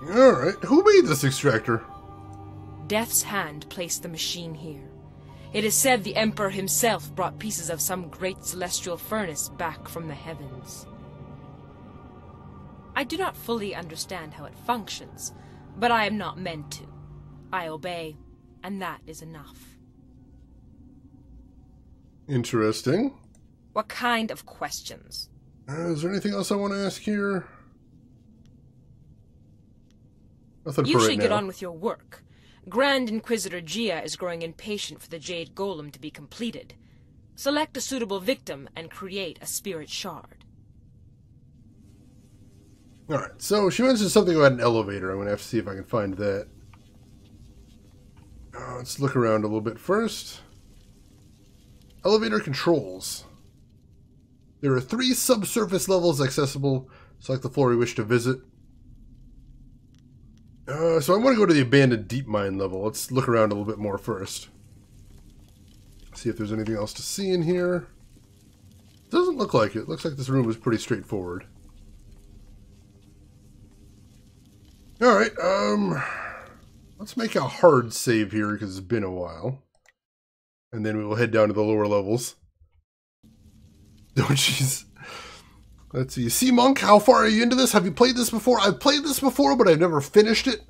Alright, who made this extractor? Death's hand placed the machine here. It is said the Emperor himself brought pieces of some great celestial furnace back from the heavens. I do not fully understand how it functions, but I am not meant to. I obey, and that is enough. Interesting. What kind of questions? Is there anything else I want to ask here? Nothing You for right should get now. on with your work. Grand Inquisitor Gia is growing impatient for the Jade Golem to be completed. Select a suitable victim and create a spirit shard. Alright, so she mentioned something about an elevator. I'm going to have to see if I can find that. Let's look around a little bit first. Elevator controls. There are 3 subsurface levels accessible. Select the floor you wish to visit. So I want to go to the abandoned deep mine level. Let's look around a little bit more first. See if there's anything else to see in here. Doesn't look like it. Looks like this room is pretty straightforward. Alright, let's make a hard save here because it's been a while. And then we will head down to the lower levels. Oh, jeez. Let's see. Sea Monk, how far are you into this? Have you played this before? I've played this before, but I've never finished it.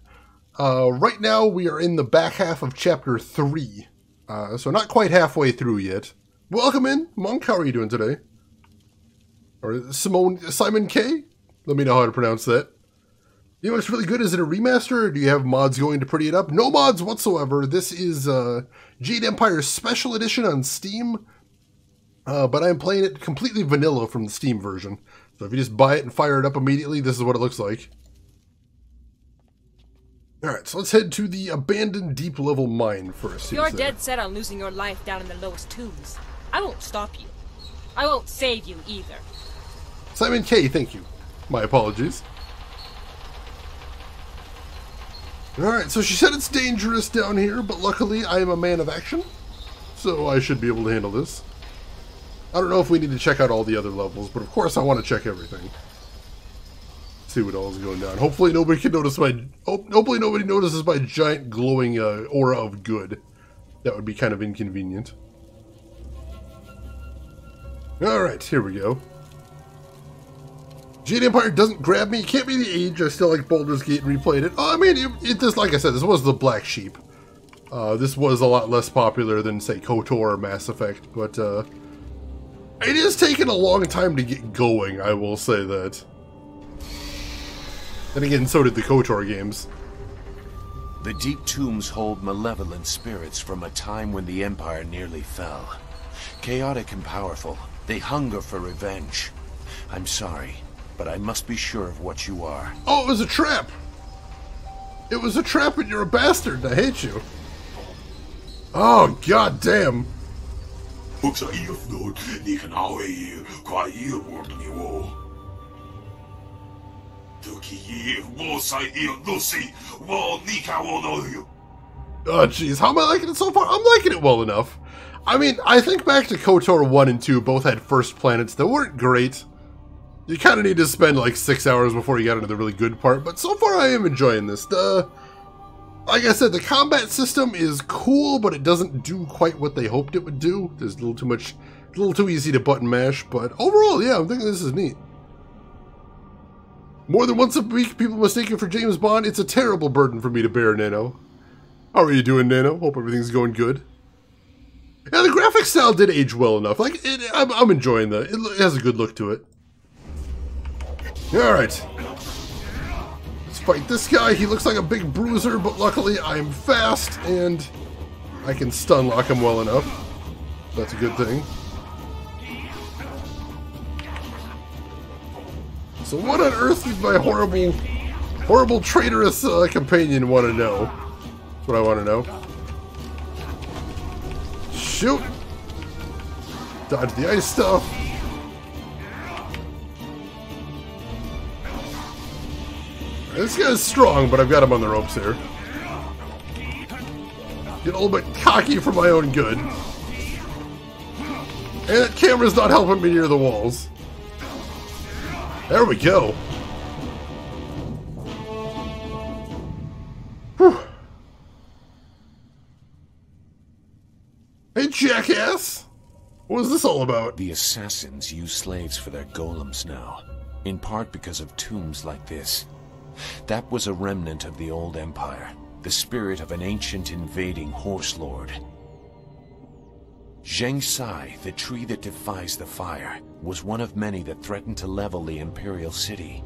Right now, we are in the back half of Chapter 3. So not quite halfway through yet. Welcome in, Monk. How are you doing today? Or Simon K? Let me know how to pronounce that. You know what's really good? Is it a remaster, or do you have mods going to pretty it up? No mods whatsoever. This is Jade Empire Special Edition on Steam. But I'm playing it completely vanilla from the Steam version. So if you just buy it and fire it up immediately, this is what it looks like. Alright, so let's head to the abandoned deep level mine first. You're dead set on losing your life down in the lowest tombs. I won't stop you. I won't save you either. Simon K, thank you. My apologies. Alright, so she said it's dangerous down here, but luckily I am a man of action. So I should be able to handle this. I don't know if we need to check out all the other levels, but of course I want to check everything. See what all is going down. Hopefully nobody can notice hopefully nobody notices my giant glowing aura of good. That would be kind of inconvenient. Alright, here we go. Jade Empire doesn't grab me. It can't be the age. I still like Baldur's Gate and replayed it. Oh, I mean, it just, like I said, this was the Black Sheep. This was a lot less popular than, say, KOTOR or Mass Effect, but it is taking a long time to get going, I will say that. And again, so did the KOTOR games. The deep tombs hold malevolent spirits from a time when the Empire nearly fell. Chaotic and powerful, they hunger for revenge. I'm sorry, but I must be sure of what you are. Oh, it was a trap! It was a trap and you're a bastard, I hate you. Oh, god damn. Oh, jeez, how am I liking it so far? I'm liking it well enough. I mean, I think back to KOTOR 1 and 2 both had first planets that weren't great. You kind of need to spend like 6 hours before you get into the really good part, but so far I am enjoying this. Like I said, the combat system is cool, but it doesn't do quite what they hoped it would do. There's a little too easy to button mash, but overall, yeah, I'm thinking this is neat. More than once a week, people mistake you for James Bond. It's a terrible burden for me to bear, Nano. How are you doing, Nano? Hope everything's going good. Yeah, the graphic style did age well enough. Like, I'm enjoying that. It has a good look to it. Alright. Let's fight this guy. He looks like a big bruiser, but luckily I'm fast, and I can stun lock him well enough. That's a good thing. So what on earth did my horrible traitorous companion want to know? That's what I want to know. Shoot! Dodge the ice stuff. This guy's strong, but I've got him on the ropes here. Get a little bit cocky for my own good. And that camera's not helping me near the walls. There we go. Whew. Hey, jackass! What was this all about? The assassins use slaves for their golems now, in part because of tombs like this. That was a remnant of the old empire, the spirit of an ancient invading horse lord. Zheng Sai, the tree that defies the fire, was one of many that threatened to level the imperial city.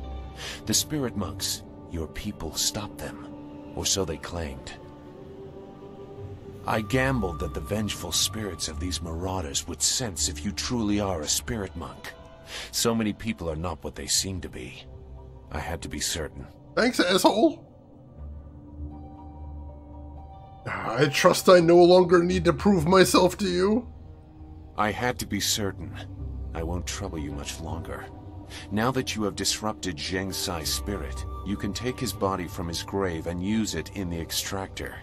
The spirit monks, your people, stopped them, or so they claimed. I gambled that the vengeful spirits of these marauders would sense if you truly are a spirit monk. So many people are not what they seem to be. I had to be certain. Thanks, asshole. I trust I no longer need to prove myself to you. I had to be certain. I won't trouble you much longer. Now that you have disrupted Zheng Sai's spirit, you can take his body from his grave and use it in the extractor.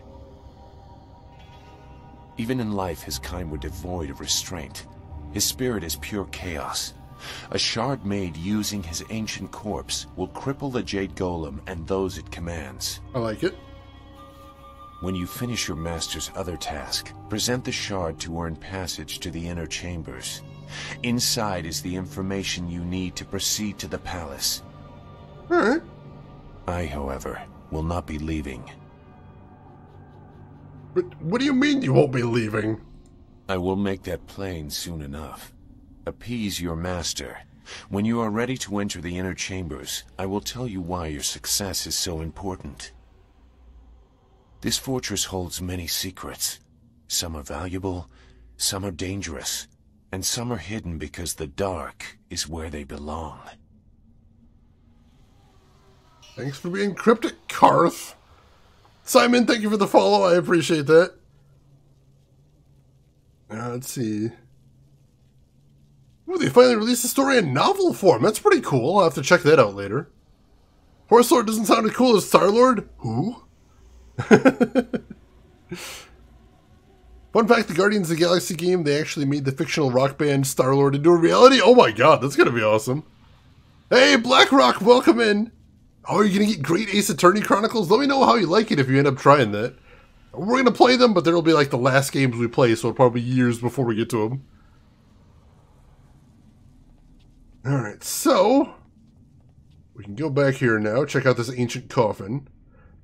Even in life, his kind were devoid of restraint. His spirit is pure chaos. A shard made using his ancient corpse will cripple the Jade Golem and those it commands. I like it. When you finish your master's other task, present the shard to earn passage to the inner chambers. Inside is the information you need to proceed to the palace. Alright. I, however, will not be leaving. But what do you mean you won't be leaving? I will make that plain soon enough. Appease your master. When you are ready to enter the inner chambers, I will tell you why your success is so important. This fortress holds many secrets. Some are valuable, some are dangerous, and some are hidden because the dark is where they belong. Thanks for being cryptic, Karth. Simon, thank you for the follow. I appreciate that. Let's see. Ooh, they finally released the story in novel form. That's pretty cool. I'll have to check that out later. Horse Lord doesn't sound as cool as Star-Lord? Who? Fun fact, the Guardians of the Galaxy game, they actually made the fictional rock band Star-Lord into a reality. Oh my god, that's gonna be awesome. Hey, BlackRock, welcome in. Oh, are you gonna get Great Ace Attorney Chronicles? Let me know how you like it if you end up trying that. We're gonna play them, but they'll be like the last games we play, so it'll probably be years before we get to them. Alright, so we can go back here now, check out this ancient coffin.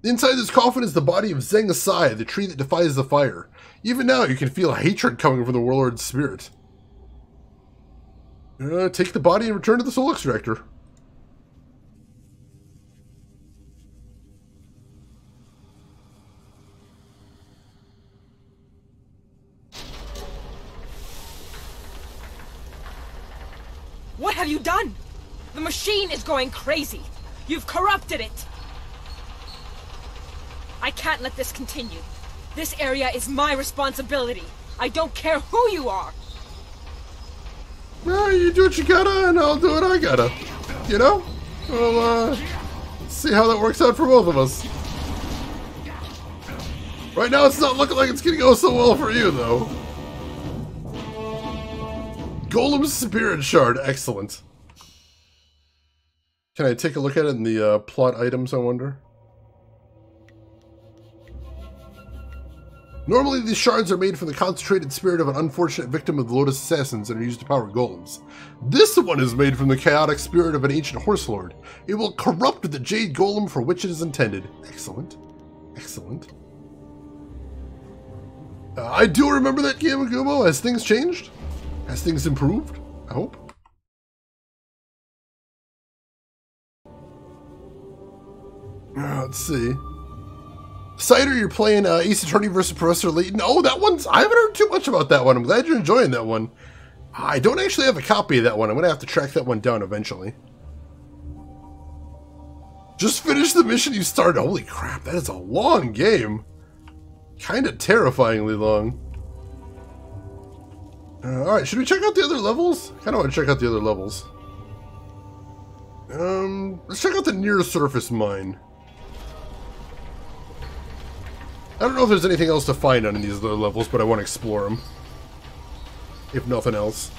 Inside this coffin is the body of Zheng Sai, the tree that defies the fire. Even now, you can feel hatred coming from the warlord's spirit. Take the body and return to the Soul Extractor. What have you done? The machine is going crazy. You've corrupted it. I can't let this continue. This area is my responsibility. I don't care who you are. Well, you do what you gotta, and I'll do what I gotta. You know? We'll, see how that works out for both of us. Right now, it's not looking like it's gonna go so well for you, though. Golem's Spirit Shard, excellent. Can I take a look at it in the plot items, I wonder? Normally, these shards are made from the concentrated spirit of an unfortunate victim of the Lotus assassins and are used to power golems. This one is made from the chaotic spirit of an ancient horse lord. It will corrupt the Jade Golem for which it is intended. Excellent. Excellent. I do remember that game, Gumo. Has things changed? Has things improved? I hope. Let's see. Cider, you're playing Ace Attorney versus Professor Layton. Oh, that one's... I haven't heard too much about that one. I'm glad you're enjoying that one. I don't actually have a copy of that one. I'm going to have to track that one down eventually. Just finish the mission you started. Holy crap, that is a long game. Kind of terrifyingly long. Alright, should we check out the other levels? I kind of want to check out the other levels. Let's check out the near surface mine. I don't know if there's anything else to find on these other levels, but I want to explore them. If nothing else.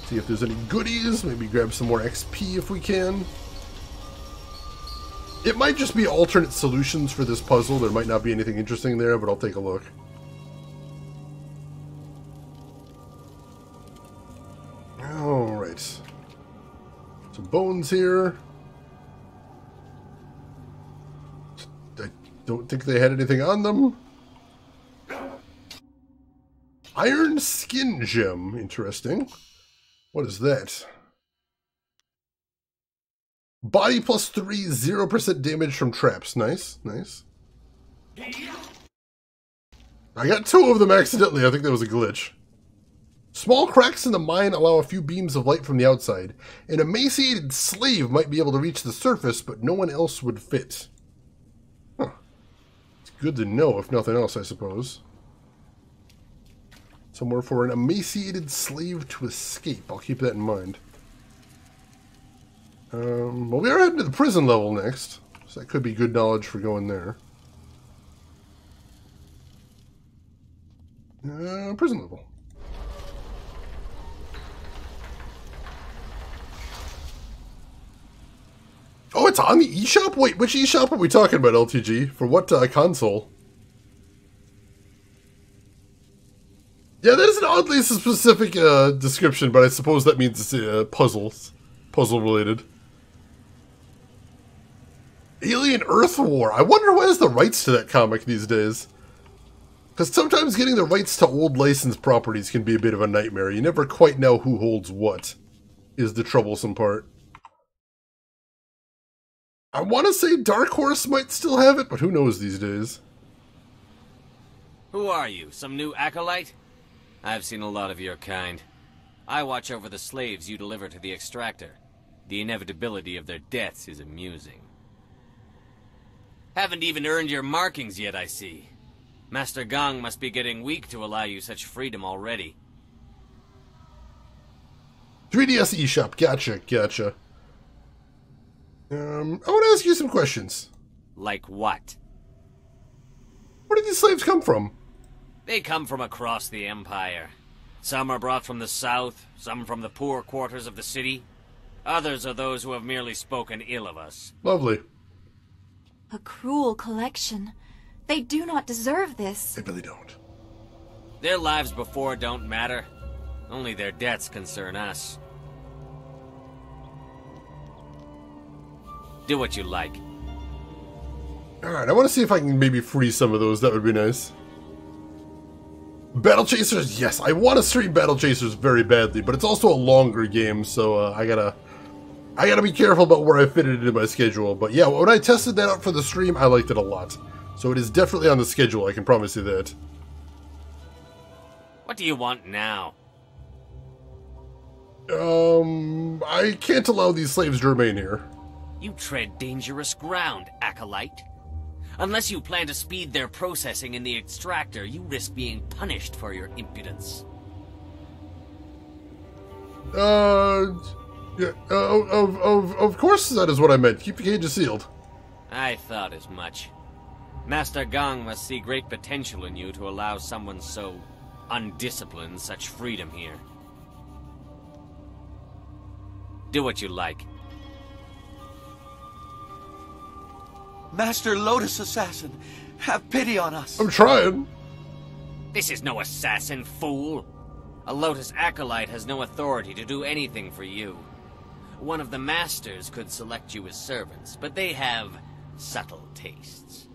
See if there's any goodies, maybe grab some more XP if we can. It might just be alternate solutions for this puzzle. There might not be anything interesting there, but I'll take a look. Alright. Some bones here. I don't think they had anything on them. Iron Skin Gem. Interesting. What is that? Body plus 3, 0% damage from traps. Nice, nice. I got 2 of them accidentally. I think that was a glitch. Small cracks in the mine allow a few beams of light from the outside. An emaciated slave might be able to reach the surface, but no one else would fit. Huh. It's good to know, if nothing else, I suppose. Somewhere for an emaciated slave to escape. I'll keep that in mind. Well, we are heading to the prison level next, so that could be good knowledge for going there. Prison level. Oh, it's on the eShop? Wait, which eShop are we talking about, LTG? For what console? Yeah, that is an oddly specific description, but I suppose that means it's puzzle related. Alien Earth War. I wonder who has the rights to that comic these days. Because sometimes getting the rights to old licensed properties can be a bit of a nightmare. You never quite know who holds what, is the troublesome part. I want to say Dark Horse might still have it, but who knows these days. Who are you? Some new acolyte? I've seen a lot of your kind. I watch over the slaves you deliver to the extractor. The inevitability of their deaths is amusing. Haven't even earned your markings yet, I see. Master Gong must be getting weak to allow you such freedom already. 3DS eShop, gotcha. I want to ask you some questions. Like what? Where did these slaves come from? They come from across the Empire. Some are brought from the south, some from the poor quarters of the city. Others are those who have merely spoken ill of us. Lovely. A cruel collection. They do not deserve this. They really don't. Their lives before don't matter. Only their deaths concern us. Do what you like. Alright, I want to see if I can maybe free some of those. That would be nice. Battle Chasers, yes, I want to stream Battle Chasers very badly, but it's also a longer game, so I gotta be careful about where I fit it into my schedule. But yeah, when I tested that out for the stream, I liked it a lot. So it is definitely on the schedule, I can promise you that. What do you want now? I can't allow these slaves to remain here. You tread dangerous ground, acolyte. Unless you plan to speed their processing in the extractor, you risk being punished for your impudence. Yeah, of course that is what I meant. Keep the cages sealed. I thought as much. Master Gong must see great potential in you to allow someone so undisciplined such freedom here. Do what you like. Master Lotus Assassin, have pity on us. I'm trying. This is no assassin, fool. A Lotus acolyte has no authority to do anything for you. One of the masters could select you as servants, but they have subtle tastes.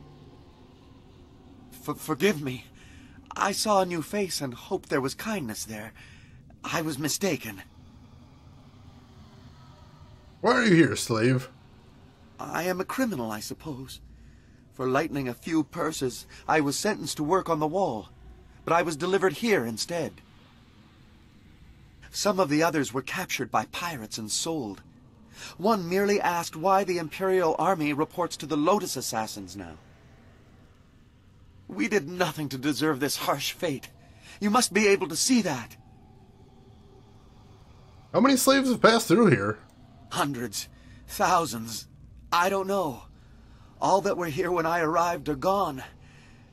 Forgive me. I saw a new face and hoped there was kindness there. I was mistaken. Why are you here, slave? I am a criminal, I suppose. For lightening a few purses, I was sentenced to work on the wall, but I was delivered here instead. Some of the others were captured by pirates and sold. One merely asked why the Imperial Army reports to the Lotus Assassins now. We did nothing to deserve this harsh fate. You must be able to see that. How many slaves have passed through here? Hundreds. Thousands. I don't know. All that were here when I arrived are gone.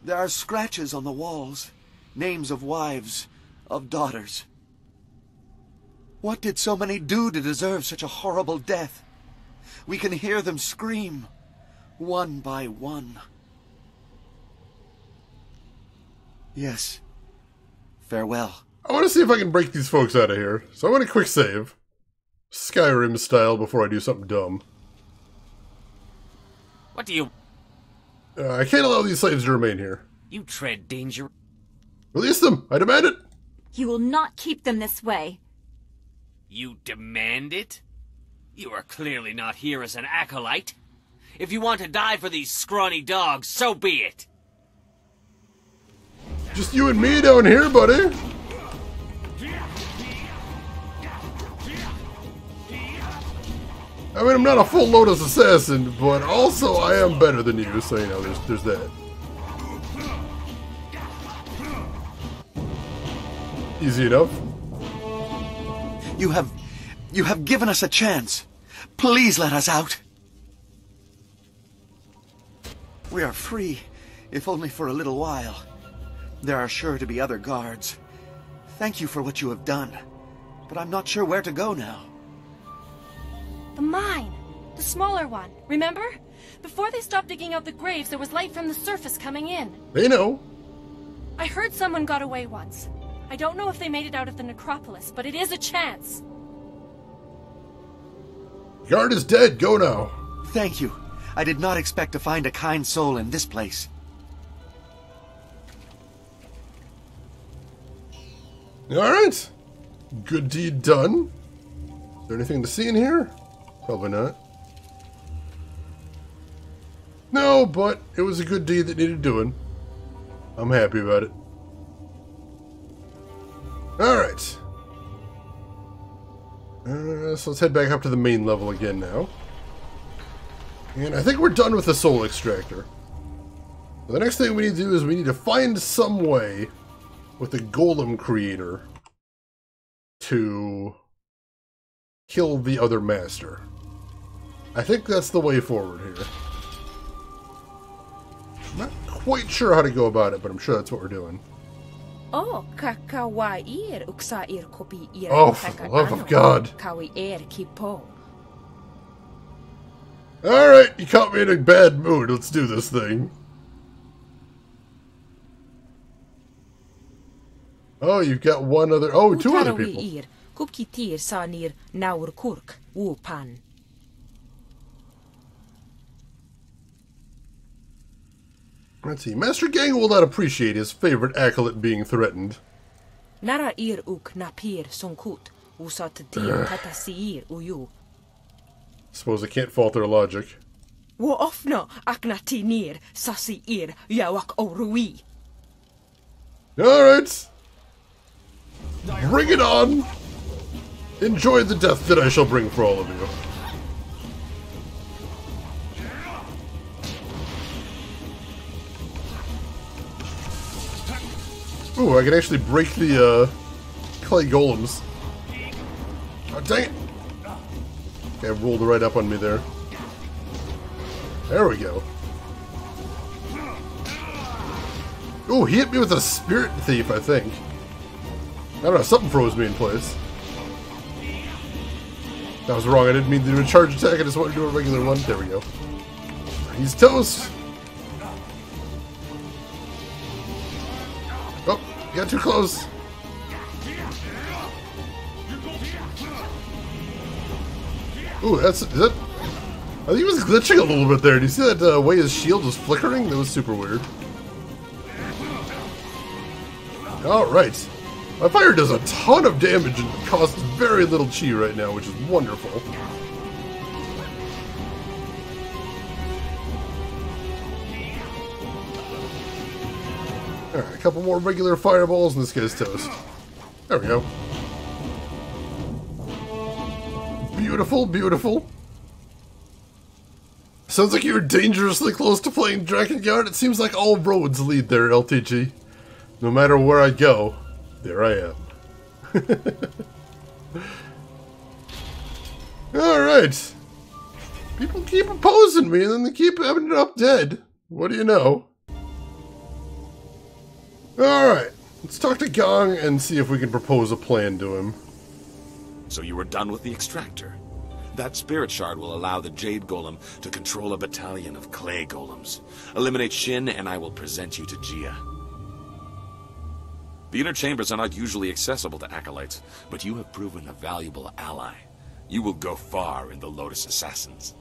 There are scratches on the walls. Names of wives, of daughters. What did so many do to deserve such a horrible death? We can hear them scream, one by one. Yes. Farewell. I want to see if I can break these folks out of here. So I want a quick save. Skyrim style before I do something dumb. What do you... I can't allow these slaves to remain here. You tread danger. Release them! I demand it! You will not keep them this way. You demand it? You are clearly not here as an acolyte. If you want to die for these scrawny dogs, so be it. Just you and me down here, buddy. I mean, I'm not a full Lotus assassin, but also I am better than you, so you know, there's that. Easy enough. You have given us a chance. Please let us out. We are free, if only for a little while. There are sure to be other guards. Thank you for what you have done, but I'm not sure where to go now. The mine! The smaller one, remember? Before they stopped digging out the graves, there was light from the surface coming in. They know. I heard someone got away once. I don't know if they made it out of the necropolis, but it is a chance. Guard is dead. Go now. Thank you. I did not expect to find a kind soul in this place. Alright. Good deed done. Is there anything to see in here? Probably not. No, but it was a good deed that needed doing. I'm happy about it. Alright. So let's head back up to the main level again now. And I think we're done with the Soul Extractor. So the next thing we need to do is we need to find some way with the Golem creator to kill the other master. I think that's the way forward here. I'm not quite sure how to go about it, but I'm sure that's what we're doing. Oh, kakawair uksair kopi ir. Oh, for the love of God. Kawiir kipo. Alright, you caught me in a bad mood. Let's do this thing. Oh, you've got one other... Oh, two other people. Kupkitir sanir naur kurk wupan. Let's see. Master Gang will not appreciate his favorite acolyte being threatened. Nara ir uk napir sonkut usatatir tatasiir uyu. Suppose I can't fault their logic. Wo ofno aknati nir sasi ir yawak orui. Alright. Bring it on. Enjoy the death that I shall bring for all of you. Ooh, I can actually break the clay golems. Oh, dang it! Okay, it rolled right up on me there. There we go. Ooh, he hit me with a spirit thief, I think. I don't know, something froze me in place. That was wrong, I didn't mean to do a charge attack, I just wanted to do a regular one. There we go. He's toast. Oh, you got too close. Ooh, is that? I think he was glitching a little bit there. Do you see that way his shield was flickering? That was super weird. Alright. My fire does a ton of damage and costs very little chi right now, which is wonderful. Alright, a couple more regular fireballs and this guy's toast. There we go. Beautiful, beautiful. Sounds like you're dangerously close to playing Drakengard. It seems like all roads lead there, LTG. No matter where I go, there I am. Alright. People keep opposing me and then they keep ending up dead. What do you know? Alright. Let's talk to Gong and see if we can propose a plan to him. So you were done with the extractor? That spirit shard will allow the Jade Golem to control a battalion of clay golems. Eliminate Shin and I will present you to Gia. The inner chambers are not usually accessible to acolytes, but you have proven a valuable ally. You will go far in the Lotus assassins.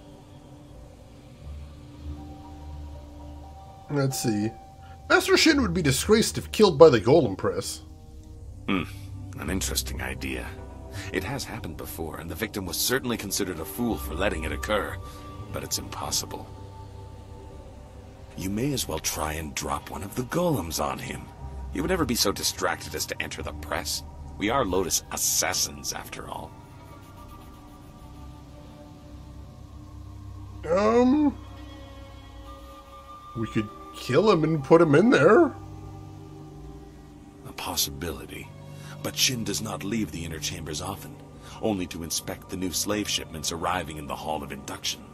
Let's see. Master Shin would be disgraced if killed by the Golem press. An interesting idea. It has happened before, and the victim was certainly considered a fool for letting it occur, but it's impossible. You may as well try and drop one of the golems on him. He would never be so distracted as to enter the press. We are Lotus assassins, after all. We could kill him and put him in there. A possibility. But Shin does not leave the inner chambers often, only to inspect the new slave shipments arriving in the Hall of Induction.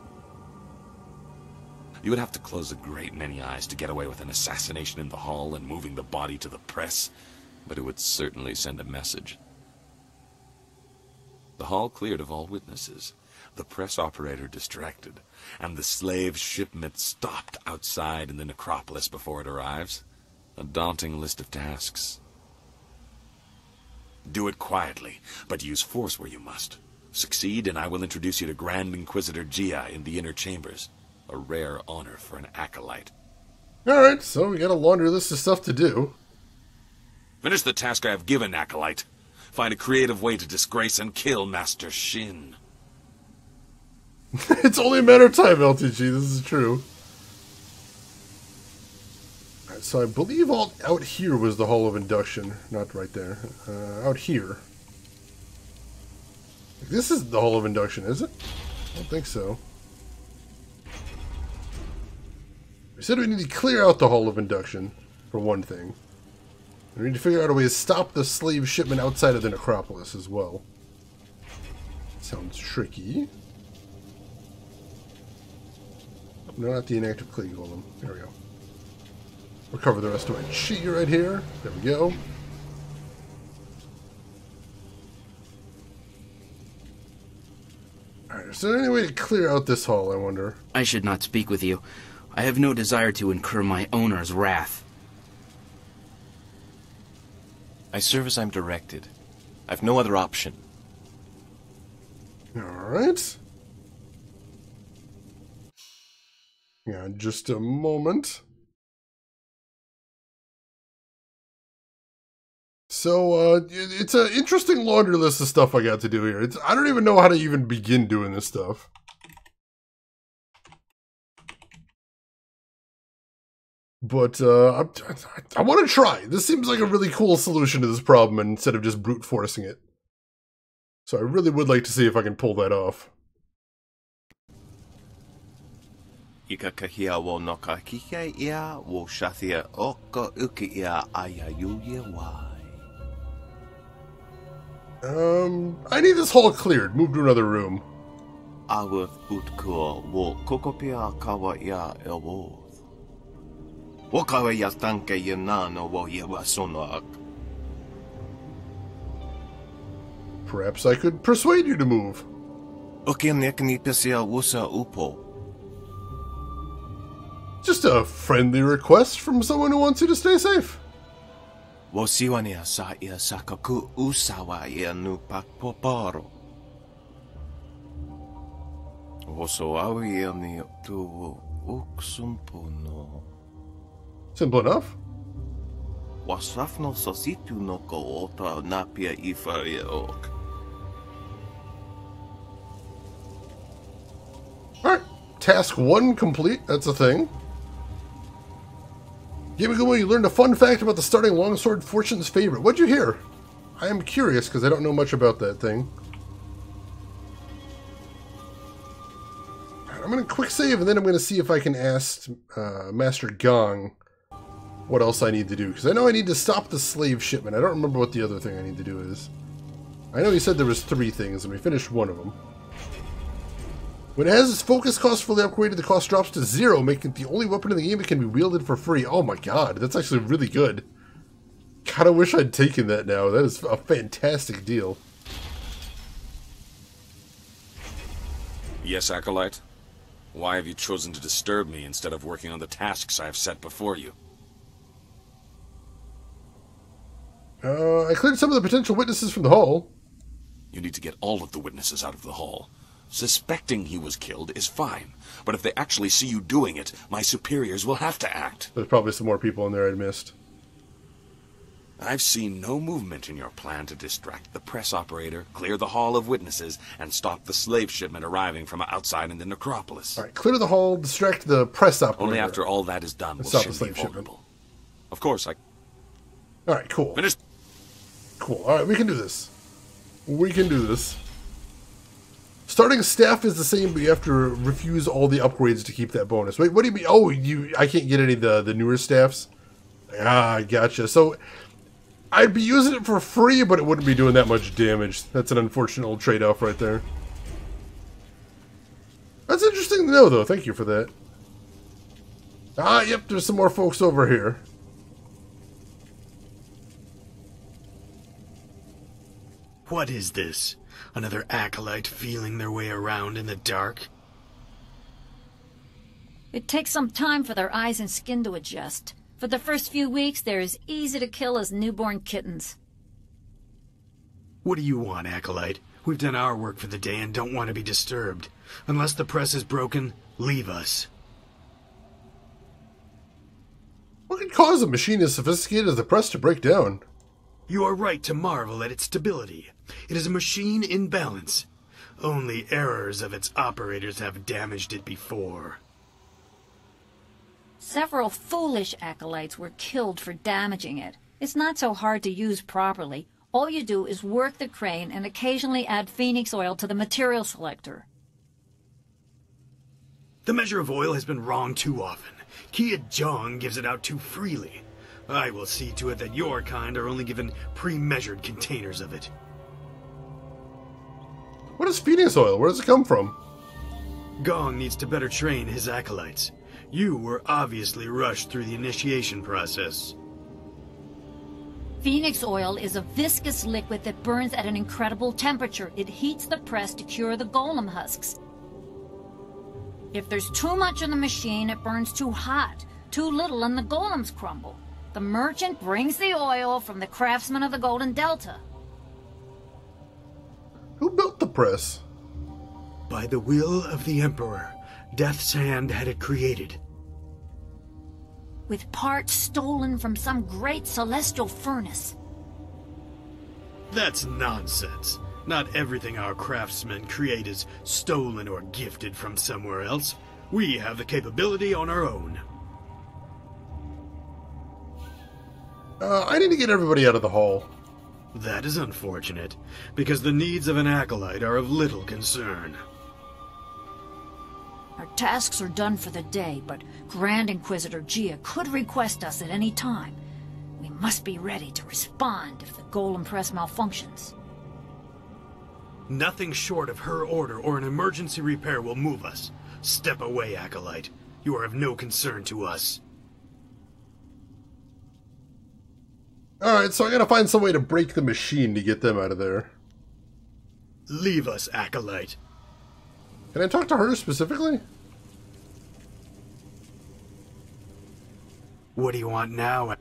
You would have to close a great many eyes to get away with an assassination in the hall and moving the body to the press, but it would certainly send a message. The hall cleared of all witnesses, the press operator distracted, and the slave shipment stopped outside in the necropolis before it arrives. A daunting list of tasks. Do it quietly, but use force where you must. Succeed, and I will introduce you to Grand Inquisitor Gia in the inner chambers. A rare honor for an acolyte. Alright, so we got a laundry list of stuff to do. Finish the task I have given, acolyte. Find a creative way to disgrace and kill Master Shin. It's only a matter of time, LTG, this is true. Alright, so I believe out here was the Hall of Induction. Not right there. Out here. This is the Hall of Induction, is it? I don't think so. We said we need to clear out the Hall of Induction, for one thing. We need to figure out a way to stop the slave shipment outside of the necropolis as well. Sounds tricky. No, not the inactive clay golem. There we go. Recover the rest of my chi right here. There we go. Alright, is there any way to clear out this hall, I wonder? I should not speak with you. I have no desire to incur my owner's wrath. I serve as I'm directed. I've no other option. Alright. Yeah, just a moment. So, it's an interesting laundry list of stuff I got to do here. I don't even know how to even begin doing this stuff. But, I want to try. This seems like a really cool solution to this problem instead of just brute forcing it. So I really would like to see if I can pull that off. Ikakahia wo no ka kike ia wo shathia oko uki ia ayayuye wai. I need this hall cleared. Move to another room. Awuth utkuo wo kokopia kawa ia elwoth. Wakawa ya tanke yanano wo yawasonak. Perhaps I could persuade you to move. Uki nekni pesia wusa upo. Just a friendly request from someone who wants you to stay safe. Wosiwania sa ia sakaku usawa ia nu pakpoparo. Wosoawi ia ni tu uksumpuno. Simple enough. Wasrafno sositu no ko ota napia ifaria ok. Alright, task 1 complete, that's a thing. Gamigomo, you learned a fun fact about the starting longsword Fortune's favorite. What'd you hear? I am curious because I don't know much about that thing. I'm going to quick save and then I'm going to see if I can ask Master Gong what else I need to do. Because I know I need to stop the slave shipment. I don't remember what the other thing I need to do is. I know he said there was 3 things and we finished one of them. When it has its focus cost fully upgraded, the cost drops to 0, making it the only weapon in the game that can be wielded for free. Oh my god, that's actually really good. Kinda wish I'd taken that now. That is a fantastic deal. Yes, Acolyte? Why have you chosen to disturb me instead of working on the tasks I have set before you? I cleared some of the potential witnesses from the hall. You need to get all of the witnesses out of the hall. Suspecting he was killed is fine, but if they actually see you doing it, my superiors will have to act. There's probably some more people in there I'd missed. I've seen no movement in your plan to distract the press operator, clear the hall of witnesses, and stop the slave shipment arriving from outside in the necropolis. Alright, clear the hall, distract the press operator. Only after all that is done will stop the Shin be slave shipment. vulnerable. Of course, Alright, cool. Finished. Cool. Alright, we can do this. We can do this. Starting staff is the same, but you have to refuse all the upgrades to keep that bonus. Wait, what do you mean? Oh, I can't get any of the newer staffs? Ah, gotcha. So, I'd be using it for free, but it wouldn't be doing that much damage. That's an unfortunate old trade-off right there. That's interesting to know, though. Thank you for that. Ah, yep, there's some more folks over here. What is this? Another acolyte feeling their way around in the dark? It takes some time for their eyes and skin to adjust. For the first few weeks, they're as easy to kill as newborn kittens. What do you want, acolyte? We've done our work for the day and don't want to be disturbed. Unless the press is broken, leave us. What could cause a machine as sophisticated as the press to break down? You are right to marvel at its stability. It is a machine in balance. Only errors of its operators have damaged it before. Several foolish acolytes were killed for damaging it. It's not so hard to use properly. All you do is work the crane and occasionally add phoenix oil to the material selector. The measure of oil has been wrong too often. Kia Jong gives it out too freely. I will see to it that your kind are only given pre-measured containers of it. What is phoenix oil? Where does it come from? Gong needs to better train his acolytes. You were obviously rushed through the initiation process. Phoenix oil is a viscous liquid that burns at an incredible temperature. It heats the press to cure the golem husks. If there's too much in the machine, it burns too hot. Too little and the golems crumble. The merchant brings the oil from the craftsman of the Golden Delta. Who built the press? By the will of the Emperor, Death's Hand had it created. With parts stolen from some great celestial furnace. That's nonsense. Not everything our craftsmen create is stolen or gifted from somewhere else. We have the capability on our own. I need to get everybody out of the hall. That is unfortunate, because the needs of an acolyte are of little concern. Our tasks are done for the day, but Grand Inquisitor Gia could request us at any time. We must be ready to respond if the Golem press malfunctions. Nothing short of her order or an emergency repair will move us. Step away, acolyte. You are of no concern to us. Alright, so I gotta find some way to break the machine to get them out of there. Leave us, acolyte. Can I talk to her specifically? What do you want now?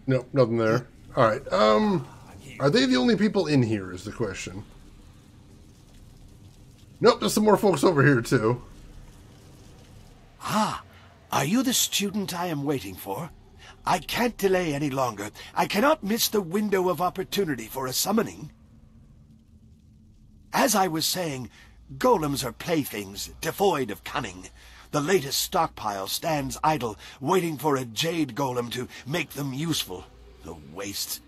Nope, nothing there. Alright, are they the only people in here is the question. Nope, there's some more folks over here too. Ah, are you the student I am waiting for? I can't delay any longer. I cannot miss the window of opportunity for a summoning. As I was saying, golems are playthings, devoid of cunning. The latest stockpile stands idle, waiting for a jade golem to make them useful. The waste.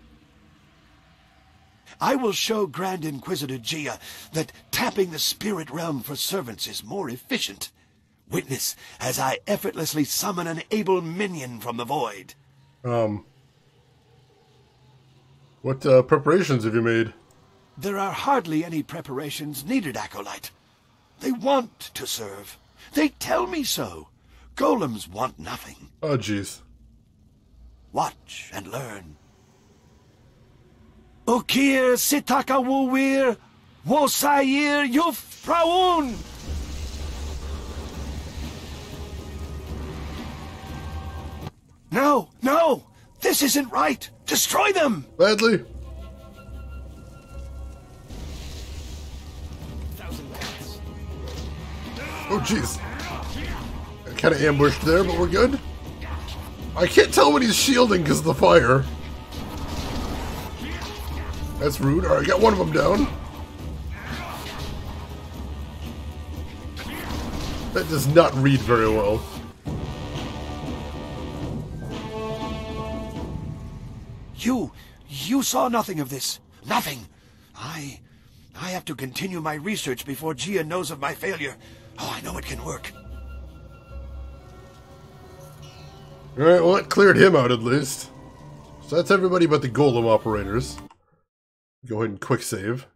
I will show Grand Inquisitor Gia that tapping the spirit realm for servants is more efficient. Witness as I effortlessly summon an able minion from the void. What preparations have you made? There are hardly any preparations needed, Acolyte. They want to serve. They tell me so. Golems want nothing. Oh, jeez. Watch and learn. Ukir sitaka wuwir, wosayir yuf praun. No, no! This isn't right! Destroy them! Badly. Oh, jeez. Kind of ambushed there, but we're good. I can't tell when he's shielding because of the fire. That's rude. Alright, got one of them down. That does not read very well. You saw nothing of this. Nothing. I have to continue my research before Gia knows of my failure. Oh, I know it can work. Alright, well, it cleared him out at least. So that's everybody but the golem operators. Go ahead and quick save.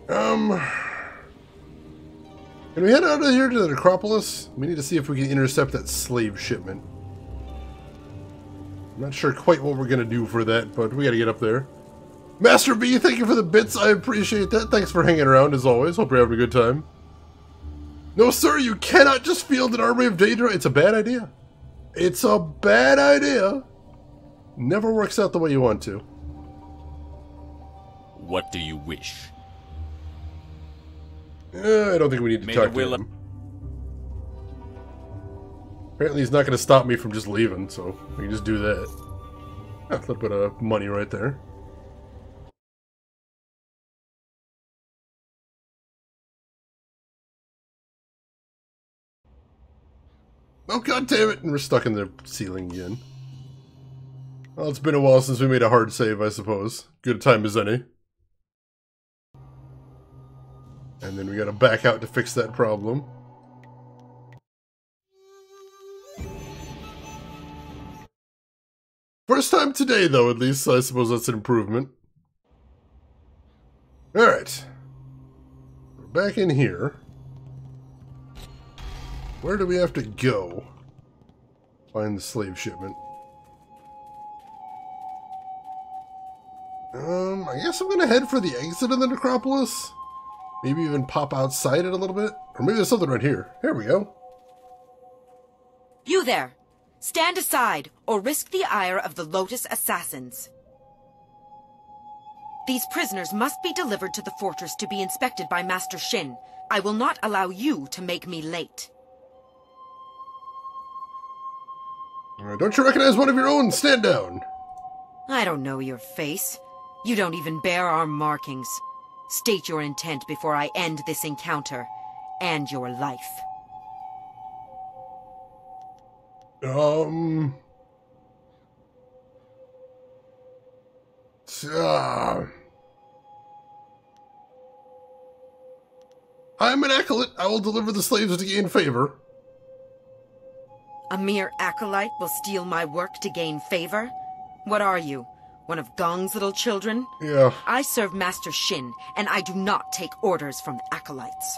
Can we head out of here to the necropolis? We need to see if we can intercept that slave shipment. I'm not sure quite what we're going to do for that, but we got to get up there. Master B, thank you for the bits. I appreciate that. Thanks for hanging around as always. Hope you're having a good time. No, sir, you cannot just field an army of Daedra. It's a bad idea. It's a bad idea. Never works out the way you want to. What do you wish? I don't think we need to talk to him. Apparently he's not going to stop me from just leaving, so we can just do that. A little bit of money right there. Oh, god damn it! And we're stuck in the ceiling again. Well, it's been a while since we made a hard save, I suppose. Good time as any. And then we gotta back out to fix that problem. First time today, though, at least, so I suppose that's an improvement. Alright. We're back in here. Where do we have to go? Find the slave shipment. I guess I'm gonna head for the exit of the necropolis. Maybe even pop outside it a little bit. Or maybe there's something right here. Here we go. You there! Stand aside, or risk the ire of the Lotus assassins. These prisoners must be delivered to the fortress to be inspected by Master Shin. I will not allow you to make me late. Don't you recognize one of your own? Stand down. I don't know your face. You don't even bear our markings. State your intent before I end this encounter, and your life. I'm an acolyte. I will deliver the slaves to gain favor. A mere acolyte will steal my work to gain favor? What are you? One of Gong's little children? Yeah. I serve Master Shin, and I do not take orders from acolytes.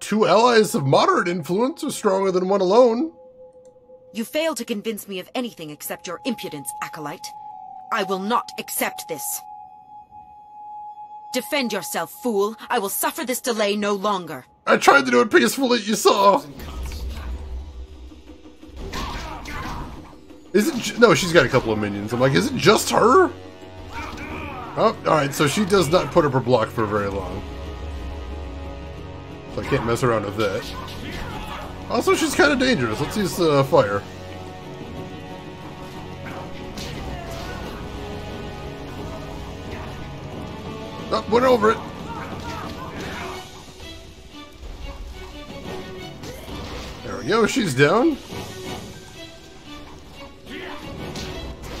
Two allies of moderate influence are stronger than one alone. You fail to convince me of anything except your impudence, acolyte. I will not accept this. Defend yourself, fool. I will suffer this delay no longer. I tried to do it peacefully, you saw. Is it? No, she's got a couple of minions. I'm like, is it just her? Oh, alright, so she does not put up her block for very long. So I can't mess around with that. Also, she's kind of dangerous. Let's use fire. Oh, went over it. There we go, she's down.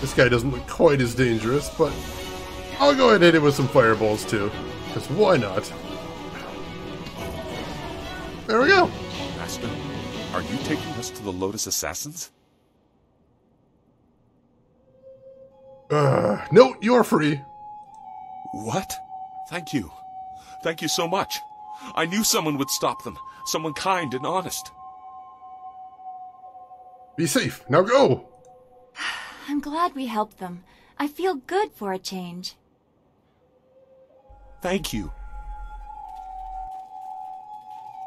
This guy doesn't look quite as dangerous, but I'll go ahead and hit him with some fireballs too. Because why not? There we go. Master, are you taking us to the Lotus Assassins? No, you're free. What? Thank you. Thank you so much. I knew someone would stop them. Someone kind and honest. Be safe. Now go! I'm glad we helped them. I feel good for a change. Thank you.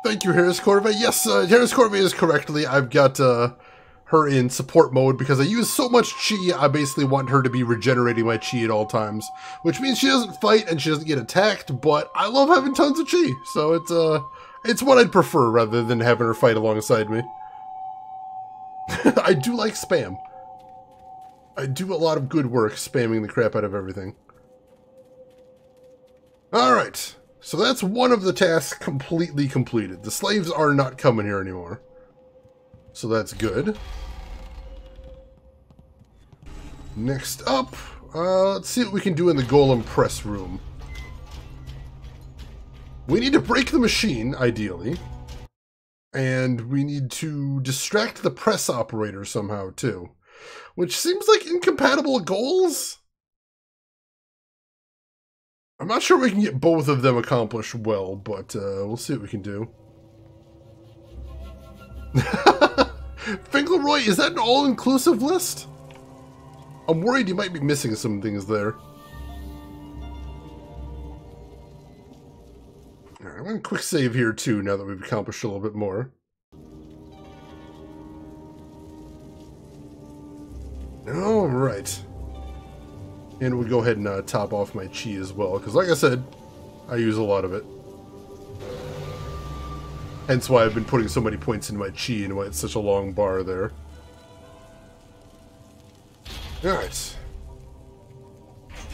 Thank you, Harris Corvée. Yes, Harris Corvée is correctly. I've got her in support mode because I use so much chi, I basically want her to be regenerating my chi at all times. Which means she doesn't fight and she doesn't get attacked, but I love having tons of chi. So it's what I'd prefer rather than having her fight alongside me. I do like spam. I do a lot of good work spamming the crap out of everything. Alright, so that's one of the tasks completely completed. The slaves are not coming here anymore. So that's good. Next up, let's see what we can do in the Golem press room. We need to break the machine, ideally. And we need to distract the press operator somehow, too. Which seems like incompatible goals? I'm not sure we can get both of them accomplished well, but we'll see what we can do. Finkelroy, is that an all-inclusive list? I'm worried you might be missing some things there. Alright, I'm going to quick save here too, now that we've accomplished a little bit more. Alright. And we'll go ahead and top off my chi as well, because like I said, I use a lot of it. Hence why I've been putting so many points in my chi and why it's such a long bar there. Alright.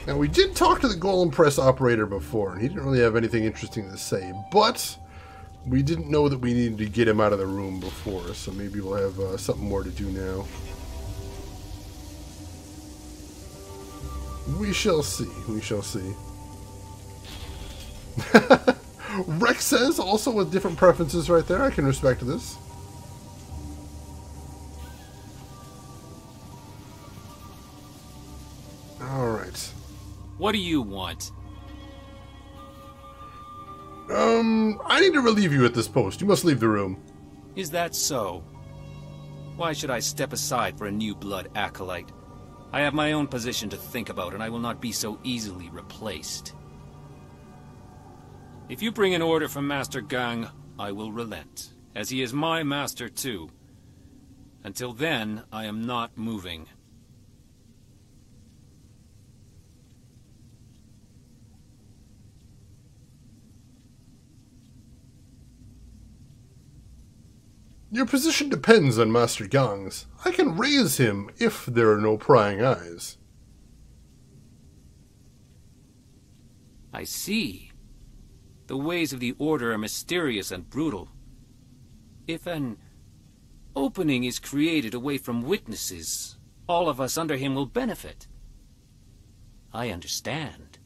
Now we did talk to the Golem press operator before, and he didn't really have anything interesting to say, but we didn't know that we needed to get him out of the room before, so maybe we'll have something more to do now. We shall see. We shall see. Rex says, also with different preferences right there. I can respect this. Alright. What do you want? I need to relieve you at this post. You must leave the room. Is that so? Why should I step aside for a new blood acolyte? I have my own position to think about, and I will not be so easily replaced. If you bring an order from Master Gong, I will relent, as he is my master too. Until then, I am not moving. Your position depends on Master Gong's. I can raise him if there are no prying eyes. I see. The ways of the Order are mysterious and brutal. If an opening is created away from witnesses, all of us under him will benefit. I understand.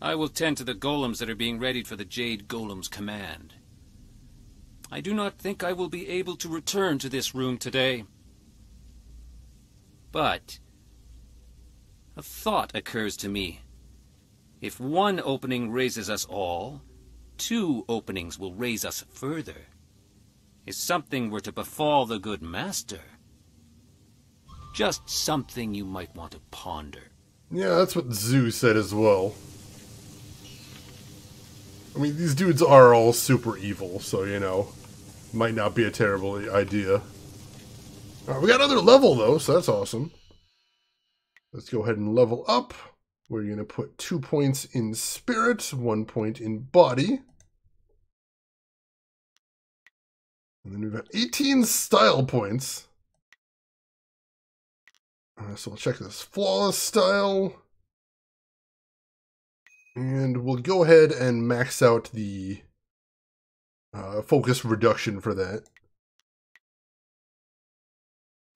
I will tend to the golems that are being readied for the Jade Golem's command. I do not think I will be able to return to this room today. But a thought occurs to me. If one opening raises us all, 2 openings will raise us further. If something were to befall the good master, just something you might want to ponder. Yeah, that's what Zoo said as well. I mean, these dudes are all super evil, so, you know, might not be a terrible idea. Alright, we got another level, though, so that's awesome. Let's go ahead and level up. We're going to put 2 points in spirit, 1 point in body. And then we've got 18 style points. So we'll check this flawless style. And we'll go ahead and max out the focus reduction for that.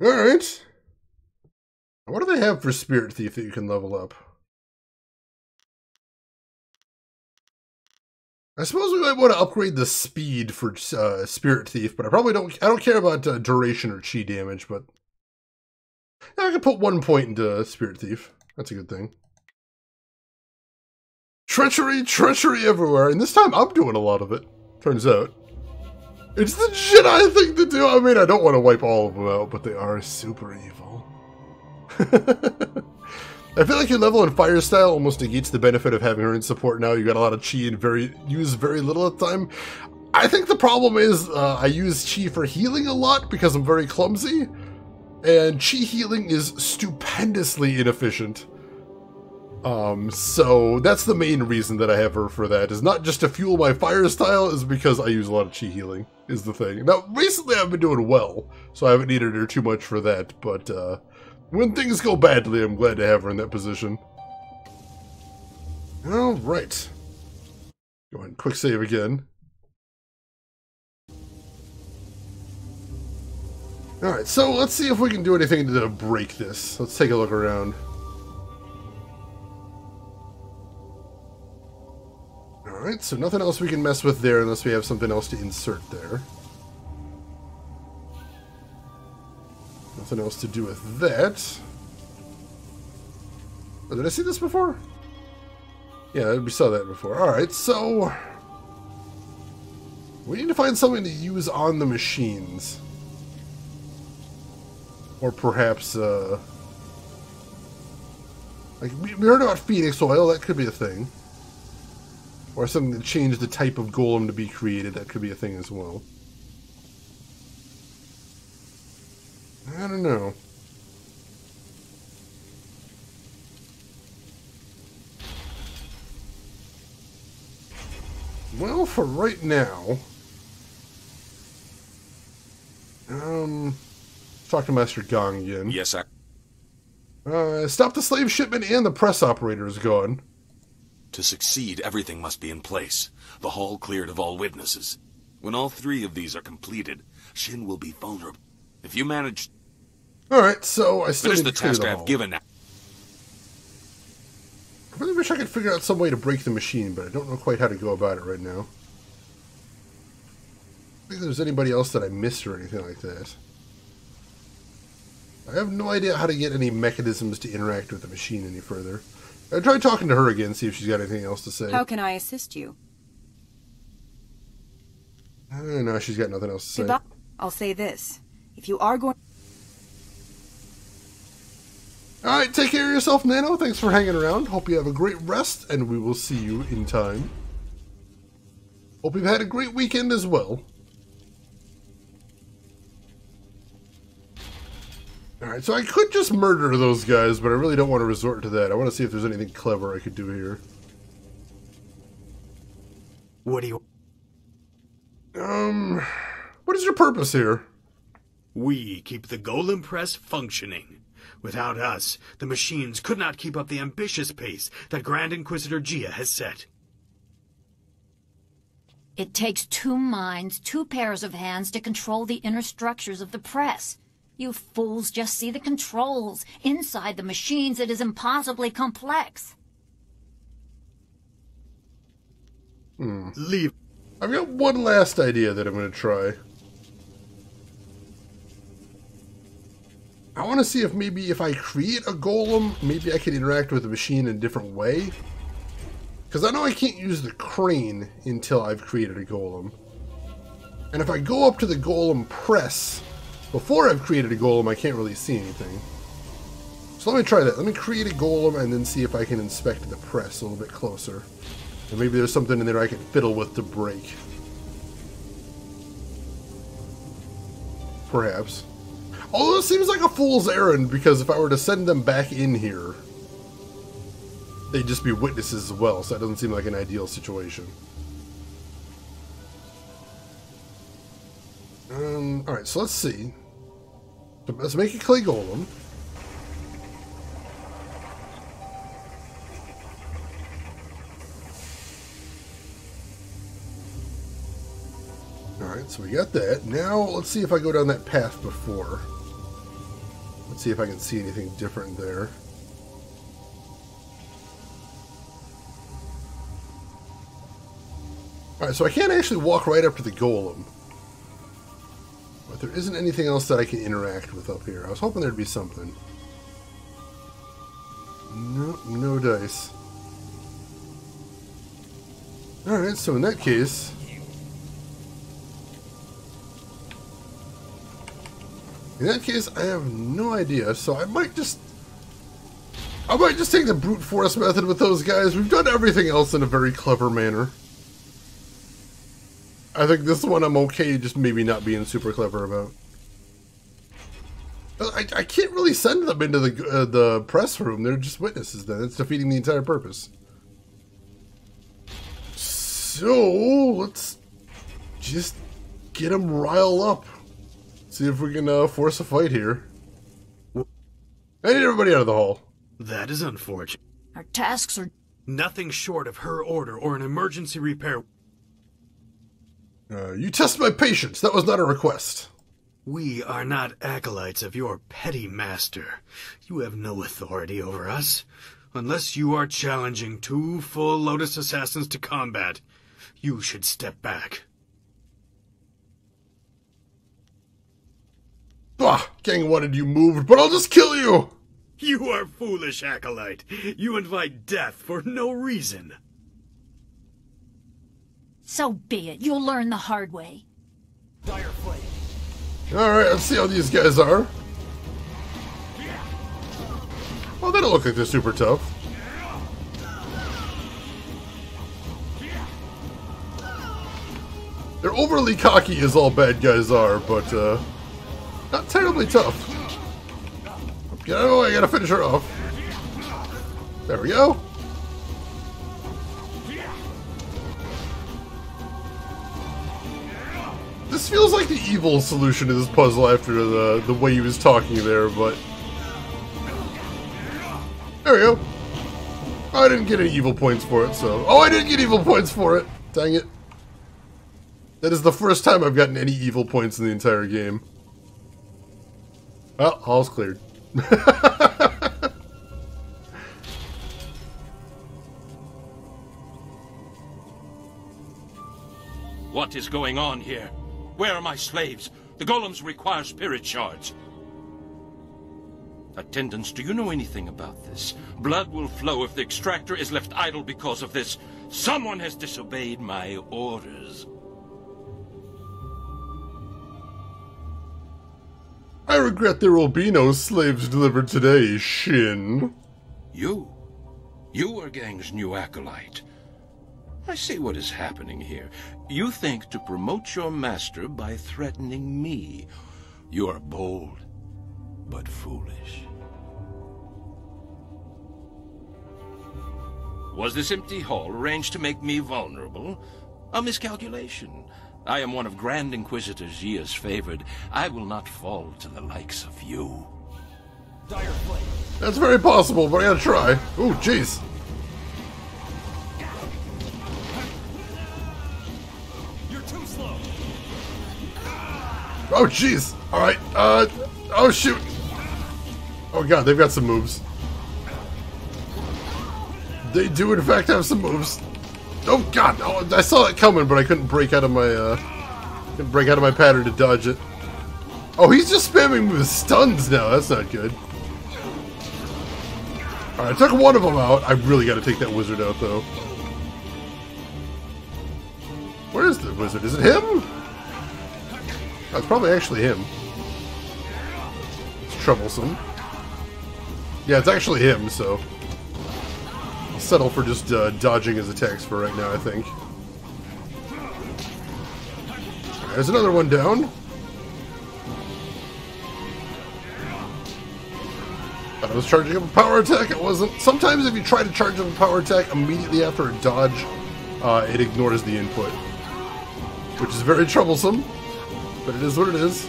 Alright. What do they have for Spirit Thief that you can level up? I suppose we might want to upgrade the speed for Spirit Thief, but I don't care about duration or chi damage, but yeah, I can put 1 point into Spirit Thief. That's a good thing. Treachery, treachery everywhere, and this time I'm doing a lot of it, turns out. It's the Jedi thing to do. I mean, I don't want to wipe all of them out, but they are super evil. I feel like your level in fire style almost negates the benefit of having her in support now. You got a lot of chi and use very little at the time. I think the problem is I use chi for healing a lot because I'm very clumsy, and chi healing is stupendously inefficient. So that's the main reason that I have her for that, is not just to fuel my fire style, is because I use a lot of chi healing, is the thing. Now, recently I've been doing well, so I haven't needed her too much for that, but, when things go badly, I'm glad to have her in that position. Alright. Go ahead and quick save again. Alright, so let's see if we can do anything to break this. Let's take a look around. Alright, so nothing else we can mess with there unless we have something else to insert there. Nothing else to do with that. Oh, did I see this before? Yeah, we saw that before. Alright, so we need to find something to use on the machines. Or perhaps, like, we heard about Phoenix Oil, that could be a thing. Or something to change the type of golem to be created, that could be a thing as well. I don't know. Well, for right now, talk to Master Gong again. Yes, sir. Stop the slave shipment and the press operator is gone. To succeed, everything must be in place. The hall cleared of all witnesses. When all 3 of these are completed, Shin will be vulnerable. If you manage... Alright, so I still finish need the to clear task the I've hall. given now. I really wish I could figure out some way to break the machine, but I don't know quite how to go about it right now. I think there's anybody else that I missed or anything like that. I have no idea how to get any mechanisms to interact with the machine any further. I tried talking to her again, see if she's got anything else to say. How can I assist you? No, she's got nothing else to say. I'll say this. If you are going... Alright, take care of yourself, Nano. Thanks for hanging around. Hope you have a great rest, and we will see you in time. Hope you've had a great weekend as well. Alright, so I could just murder those guys, but I really don't want to resort to that. I want to see if there's anything clever I could do here. What do you... What is your purpose here? We keep the Golem press functioning. Without us, the machines could not keep up the ambitious pace that Grand Inquisitor Gia has set. It takes 2 minds, 2 pairs of hands to control the inner structures of the press. You fools just see the controls. Inside the machines, it is impossibly complex. Leave. I've got one last idea that I'm going to try. I want to see if maybe if I create a golem, maybe I can interact with the machine in a different way. Because I know I can't use the crane until I've created a golem. And if I go up to the golem press before I've created a golem, I can't really see anything. So let me try that. Let me create a golem and then see if I can inspect the press a little bit closer. And maybe there's something in there I can fiddle with to break. Perhaps. Although it seems like a fool's errand, because if I were to send them back in here, they'd just be witnesses as well, so that doesn't seem like an ideal situation. Alright, so let's see. Let's make a clay golem. Alright, so we got that. Now, let's see if I go down that path before. Let's see if I can see anything different there. Alright, so I can't actually walk right up to the golem. But there isn't anything else that I can interact with up here. I was hoping there'd be something. Nope, no dice. Alright, so in that case... I have no idea, so I might just take the brute force method with those guys. We've done everything else in a very clever manner. I think this one I'm okay just maybe not being super clever about. I can't really send them into the press room. They're just witnesses then. It's defeating the entire purpose. So, let's just get them riled up. See if we can force a fight here. I need everybody out of the hall. That is unfortunate. Our tasks are nothing short of her order or an emergency repair. You test my patience. That was not a request. We are not acolytes of your petty master. You have no authority over us. Unless you are challenging 2 full Lotus assassins to combat, you should step back. Bah! Gang wanted you moved, but I'll just kill you! You are foolish, acolyte. You invite death for no reason. So be it. You'll learn the hard way. Alright, let's see how these guys are. Well, they don't look like they're super tough. They're overly cocky as all bad guys are, but not terribly tough. Get out of the way, I gotta finish her off. There we go. This feels like the evil solution to this puzzle after the way he was talking there, but... There we go. Oh, I didn't get any evil points for it, so... Oh, I did get evil points for it! Dang it. That is the first time I've gotten any evil points in the entire game. Well, hall's cleared. What is going on here? Where are my slaves? The golems require spirit shards. Attendants, do you know anything about this? Blood will flow if the extractor is left idle because of this. Someone has disobeyed my orders. I regret there will be no slaves delivered today, Shin. You are Gang's new acolyte. I see what is happening here. You think to promote your master by threatening me. You are bold, but foolish. Was this empty hall arranged to make me vulnerable? A miscalculation. I am one of Grand Inquisitor Jia's favored. I will not fall to the likes of you. That's very possible, but I gotta try. Ooh, jeez. You're too slow. Oh, jeez. Alright, oh, shoot. Oh, God, they've got some moves. They do, in fact, have some moves. Oh, God, oh, I saw that coming, but I couldn't break out of my pattern to dodge it. Oh, he's just spamming me with stuns now. That's not good. Alright, I took one of them out. I really got to take that wizard out, though. Where is the wizard? Is it him? Oh, it's probably actually him. It's troublesome. Yeah, it's actually him, so... I'll settle for just dodging his attacks for right now, I think. There's another one down. Thought I was charging up a power attack, it wasn't. Sometimes if you try to charge up a power attack immediately after a dodge, it ignores the input. Which is very troublesome, but it is what it is.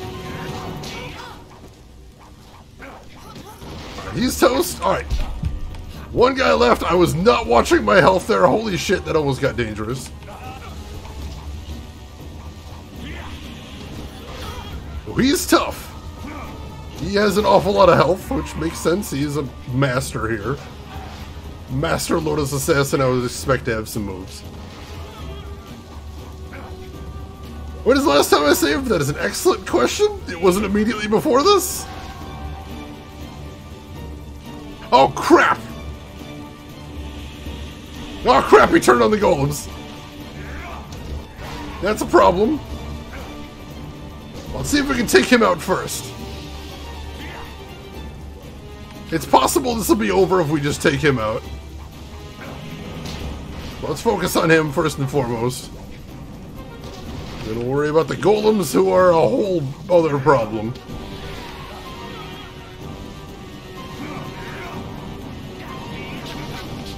Alright, he's toast. Alright. One guy left. I was not watching my health there. Holy shit, that almost got dangerous. Oh, he's tough. He has an awful lot of health, which makes sense. He is a master here. Master Lotus Assassin, I would expect to have some moves. When is the last time I saved? That is an excellent question. It wasn't immediately before this. Oh, crap! Oh, crap, he turned on the golems. That's a problem. Let's see if we can take him out first. It's possible this will be over if we just take him out. Let's focus on him first and foremost. Then we'll worry about the golems, who are a whole other problem.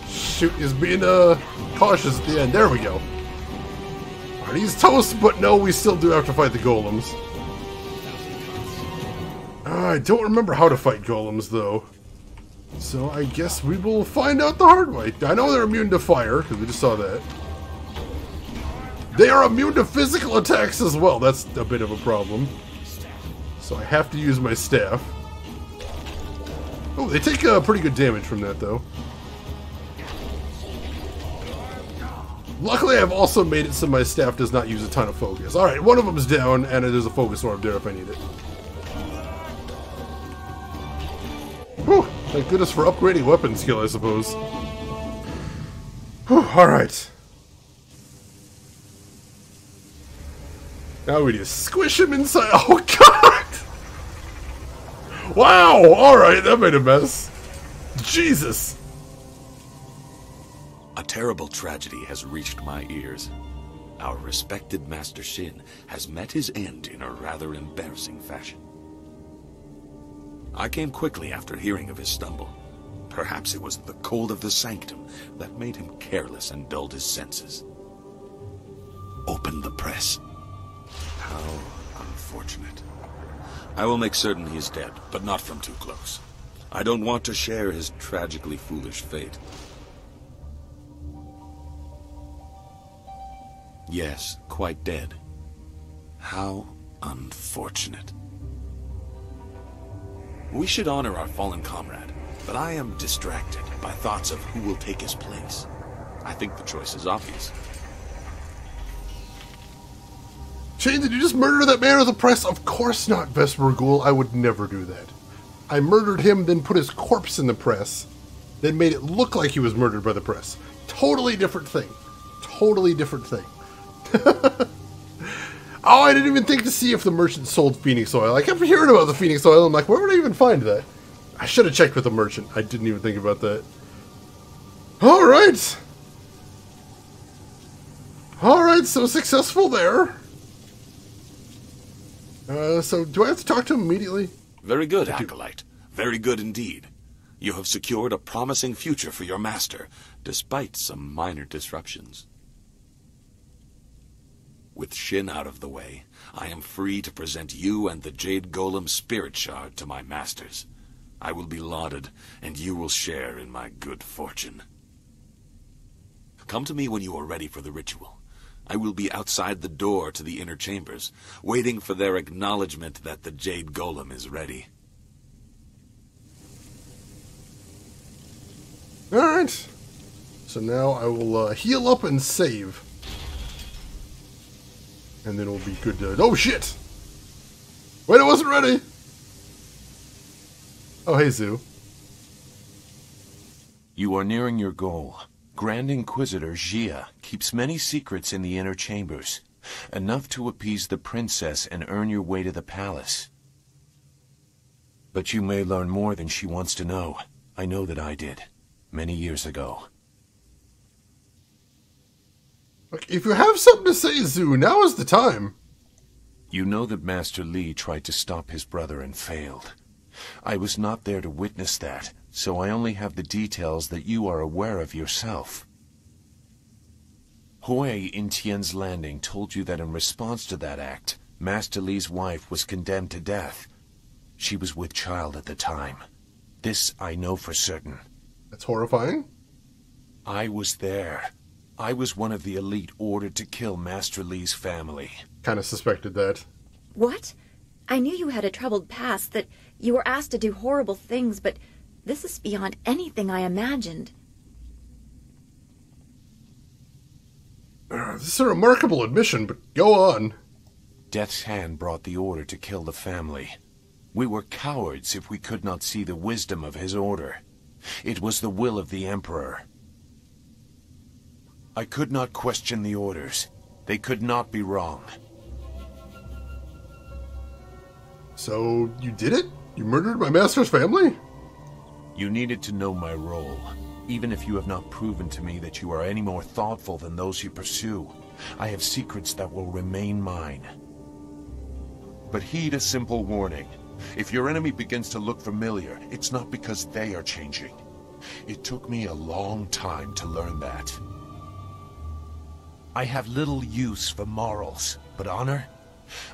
Shoot, he's being cautious at the end. There we go. Alright, he's toast, but no, we still do have to fight the golems. I don't remember how to fight golems, though. So I guess we will find out the hard way. I know they're immune to fire, because we just saw that. They are immune to physical attacks as well. That's a bit of a problem. So I have to use my staff. Oh, they take pretty good damage from that, though. Luckily, I've also made it so my staff does not use a ton of focus. Alright, one of them's down, and there's a focus orb there if I need it. Whew, thank goodness for upgrading weapon skill, I suppose. Whew, alright. Now we just squish him inside. Oh, God! Wow! Alright, that made a mess. Jesus! A terrible tragedy has reached my ears. Our respected Master Shin has met his end in a rather embarrassing fashion. I came quickly after hearing of his stumble. Perhaps it was the cold of the sanctum that made him careless and dulled his senses. Open the press. How unfortunate. I will make certain he is dead, but not from too close. I don't want to share his tragically foolish fate. Yes, quite dead. How unfortunate. We should honor our fallen comrade, but I am distracted by thoughts of who will take his place. I think the choice is obvious. Shane, did you just murder that man with the press? Of course not, Vesper Ghoul. I would never do that. I murdered him, then put his corpse in the press, then made it look like he was murdered by the press. Totally different thing. Totally different thing. Oh, I didn't even think to see if the merchant sold Phoenix Oil. I kept hearing about the Phoenix Oil. I'm like, where would I even find that? I should have checked with the merchant. I didn't even think about that. Alright. Alright, so successful there. So do I have to talk to him immediately? Very good, Acolyte. Very good indeed. You have secured a promising future for your master, despite some minor disruptions. With Shin out of the way, I am free to present you and the Jade Golem Spirit Shard to my masters. I will be lauded, and you will share in my good fortune. Come to me when you are ready for the ritual. I will be outside the door to the inner chambers, waiting for their acknowledgement that the Jade Golem is ready. Alright. So now I will heal up and save. And then we'll be good to... Oh, shit! Wait, I wasn't ready! Oh, hey, Zoo. You are nearing your goal. Grand Inquisitor Jia keeps many secrets in the inner chambers, enough to appease the princess and earn your way to the palace. But you may learn more than she wants to know. I know that I did, many years ago. Look, if you have something to say, Zu, now is the time. You know that Master Li tried to stop his brother and failed. I was not there to witness that, so I only have the details that you are aware of yourself. Hui in Tian's Landing told you that in response to that act, Master Li's wife was condemned to death. She was with child at the time. This I know for certain. That's horrifying. I was there. I was one of the elite ordered to kill Master Li's family. Kind of suspected that. What? I knew you had a troubled past, that you were asked to do horrible things, but this is beyond anything I imagined. This is a remarkable admission, but go on. Death's Hand brought the order to kill the family. We were cowards if we could not see the wisdom of his order. It was the will of the Emperor. I could not question the orders. They could not be wrong. So, you did it? You murdered my master's family? You needed to know my role, even if you have not proven to me that you are any more thoughtful than those you pursue. I have secrets that will remain mine. But heed a simple warning. If your enemy begins to look familiar, it's not because they are changing. It took me a long time to learn that. I have little use for morals, but honor?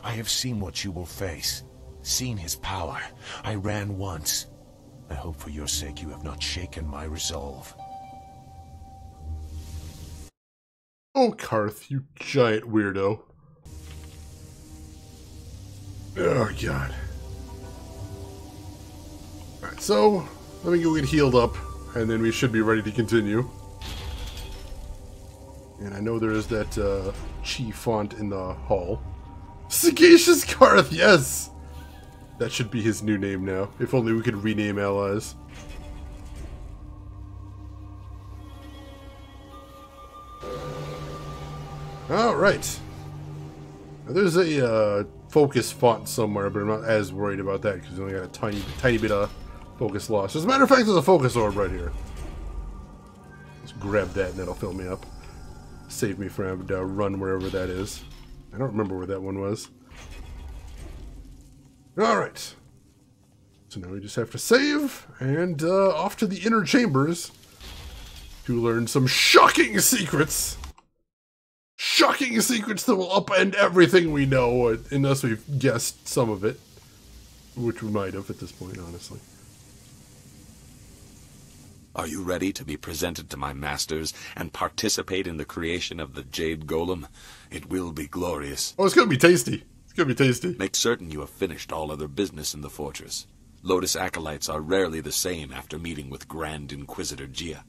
I have seen what you will face. Seen his power. I ran once. I hope for your sake you have not shaken my resolve. Oh, Karth, you giant weirdo. Oh, God. Alright, so, let me go get healed up, and then we should be ready to continue. And I know there is that chi font in the hall. Sagacious Karth, yes! That should be his new name now. If only we could rename allies. Alright. There's a focus font somewhere, but I'm not as worried about that because we only got a tiny bit of focus loss. As a matter of fact, there's a focus orb right here. Let's grab that and that'll fill me up. Save me from having to run wherever that is. I don't remember where that one was. Alright. So now we just have to save, and off to the inner chambers to learn some shocking secrets. Shocking secrets that will upend everything we know, unless we've guessed some of it. Which we might have at this point, honestly. Are you ready to be presented to my masters and participate in the creation of the Jade Golem? It will be glorious. Oh, it's gonna be tasty. It's gonna be tasty. Make certain you have finished all other business in the fortress. Lotus acolytes are rarely the same after meeting with Grand Inquisitor Jia.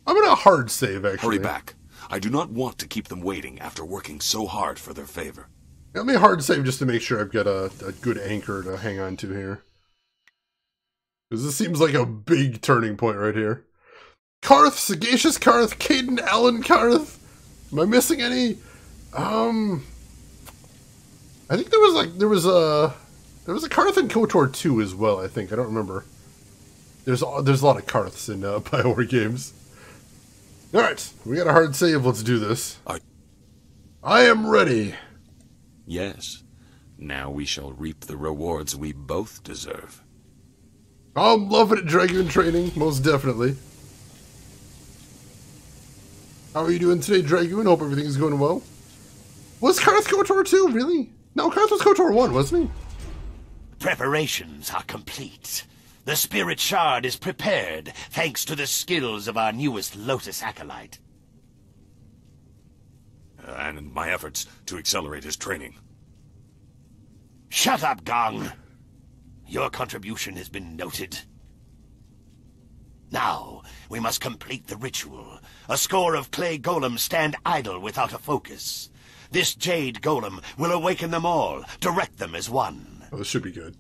I'm gonna hard save, actually. Hurry back. I do not want to keep them waiting after working so hard for their favor. Let me hard save just to make sure I've got a good anchor to hang on to here. Because this seems like a big turning point right here. Karth, Sagacious Karth, Caden Allen Karth. Am I missing any? I think there was a Karth in KOTOR 2 as well. I think I don't remember. There's a lot of Karths in BioWare games. All right, we got a hard save. Let's do this. I am ready. Yes. Now we shall reap the rewards we both deserve. I'm loving it, Dragoon training, most definitely. How are you doing today, Dragoon? Hope everything's going well. Was Karth KOTOR 2, really? No, Karth was KOTOR 1, wasn't he? Preparations are complete. The Spirit Shard is prepared, thanks to the skills of our newest Lotus acolyte. And in my efforts to accelerate his training. Shut up, Gong. Your contribution has been noted. Now, we must complete the ritual. A score of clay golems stand idle without a focus. This Jade Golem will awaken them all, direct them as one. Oh, this should be good.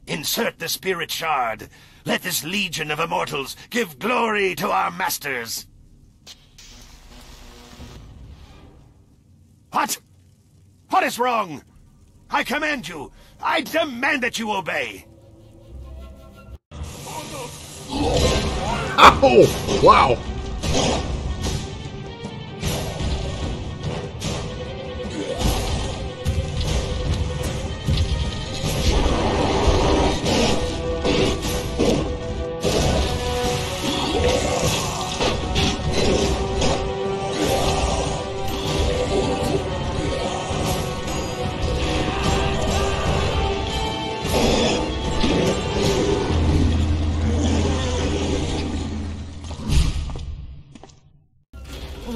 Insert the Spirit Shard. Let this legion of immortals give glory to our masters. What? What is wrong? I command you. I demand that you obey. Ow! Wow!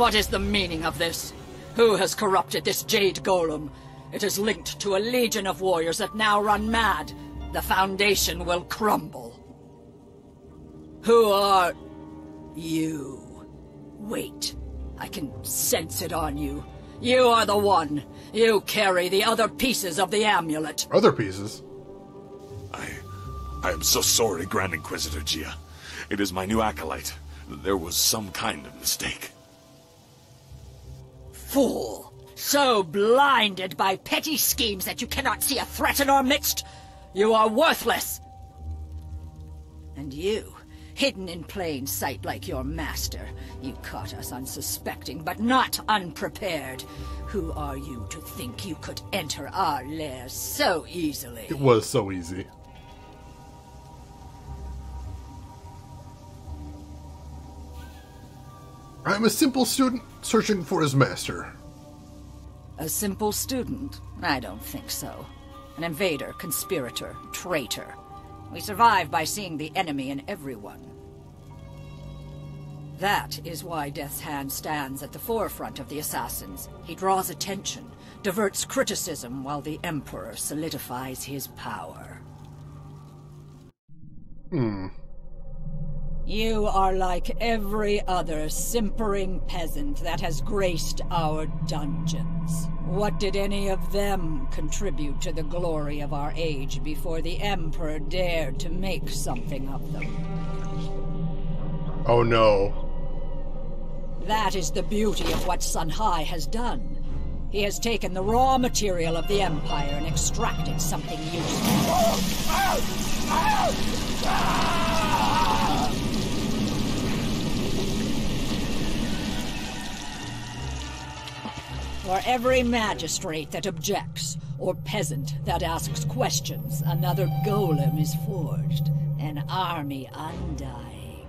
What is the meaning of this? Who has corrupted this Jade Golem? It is linked to a legion of warriors that now run mad. The Foundation will crumble. Who are you? Wait, I can sense it on you. You are the one. You carry the other pieces of the amulet. Other pieces? I am so sorry, Grand Inquisitor Gia. It is my new acolyte. There was some kind of mistake. Fool! So blinded by petty schemes that you cannot see a threat in our midst? You are worthless! And you, hidden in plain sight like your master, you caught us unsuspecting but not unprepared. Who are you to think you could enter our lair so easily? It was so easy. I'm a simple student searching for his master. A simple student? I don't think so. An invader, conspirator, traitor. We survive by seeing the enemy in everyone. That is why Death's Hand stands at the forefront of the assassins. He draws attention, diverts criticism, while the Emperor solidifies his power. You are like every other simpering peasant that has graced our dungeons. What did any of them contribute to the glory of our age before the Emperor dared to make something of them? Oh no. That is the beauty of what Sun Hai has done. He has taken the raw material of the Empire and extracted something useful. For every magistrate that objects, or peasant that asks questions, another golem is forged, an army undying.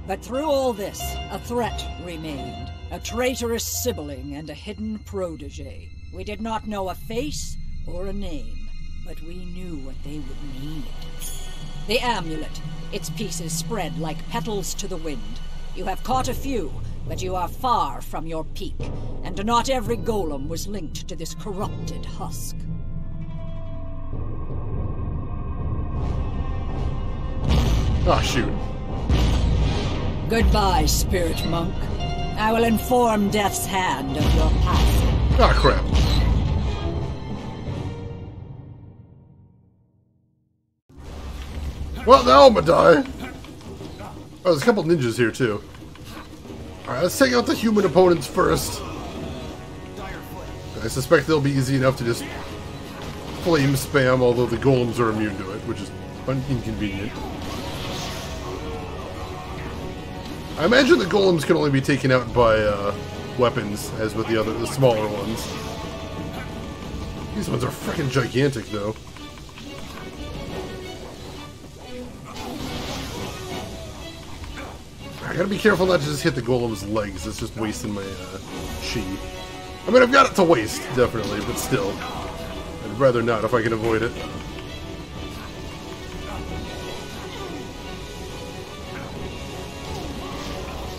But through all this, a threat remained, a traitorous sibling and a hidden protege. We did not know a face or a name, but we knew what they would need. The amulet, its pieces spread like petals to the wind. You have caught a few, but you are far from your peak, and not every golem was linked to this corrupted husk. Oh, shoot. Goodbye, spirit monk. I will inform Death's Hand of your passing. Ah, crap. Well, now I'm gonna die. Oh, there's a couple ninjas here, too. Alright, let's take out the human opponents first. I suspect they'll be easy enough to just flame spam, although the golems are immune to it, which is inconvenient. I imagine the golems can only be taken out by weapons, as with the smaller ones. These ones are freaking gigantic, though. I gotta be careful not to just hit the golem's legs. It's just wasting my chi. I mean, I've got it to waste, definitely, but still. I'd rather not if I can avoid it.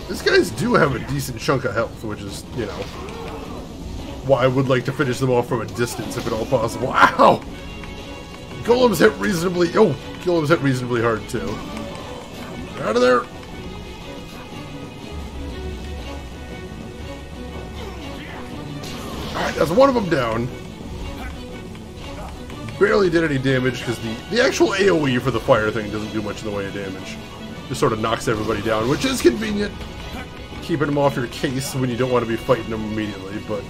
These guys do have a decent chunk of health, which is, you know, why I would like to finish them off from a distance if at all possible. Ow! Golems hit reasonably... Oh! Golems hit reasonably hard, too. Get out of there! Alright, that's one of them down. Barely did any damage because the actual AoE for the fire thing doesn't do much in the way of damage. Just sort of knocks everybody down, which is convenient. Keeping them off your case when you don't want to be fighting them immediately, but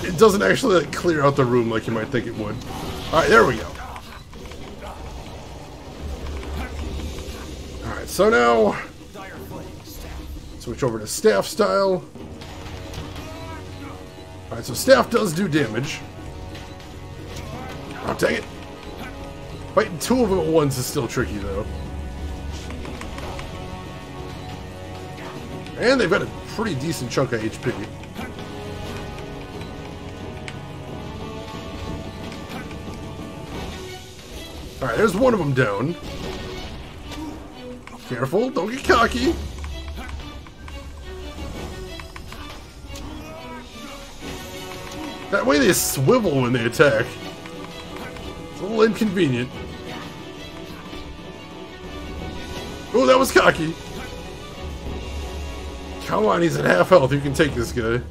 it doesn't actually like, clear out the room like you might think it would. Alright, there we go. Alright, so now switch over to staff style. Alright, so staff does do damage. Oh, dang it. Fighting two of them at once is still tricky, though. And they've got a pretty decent chunk of HP. Alright, there's one of them down. Careful, don't get cocky. That way they swivel when they attack. It's a little inconvenient. Oh, that was cocky. Come on, he's at half health. You can take this guy.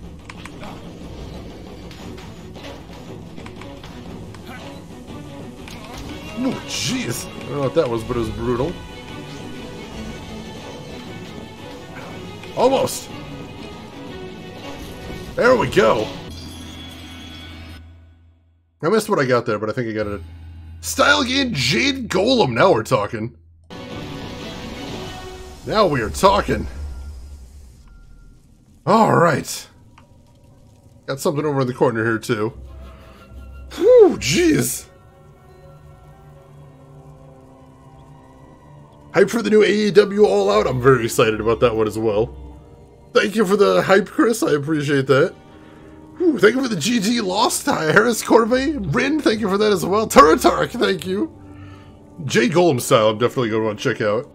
Oh, jeez. I don't know what that was, but it was brutal. Almost. There we go. I missed what I got there, but I think I got it. Style gain Jade Golem. Now we're talking. Now we are talking. Alright. Got something over in the corner here, too. Whew, jeez. Hype for the new AEW All Out. I'm very excited about that one as well. Thank you for the hype, Chris. I appreciate that. Whew, thank you for the GG Lost. Harris Corvey. Rin, thank you for that as well. Turatark, thank you. Jade Golem style, I'm definitely going to want to check out.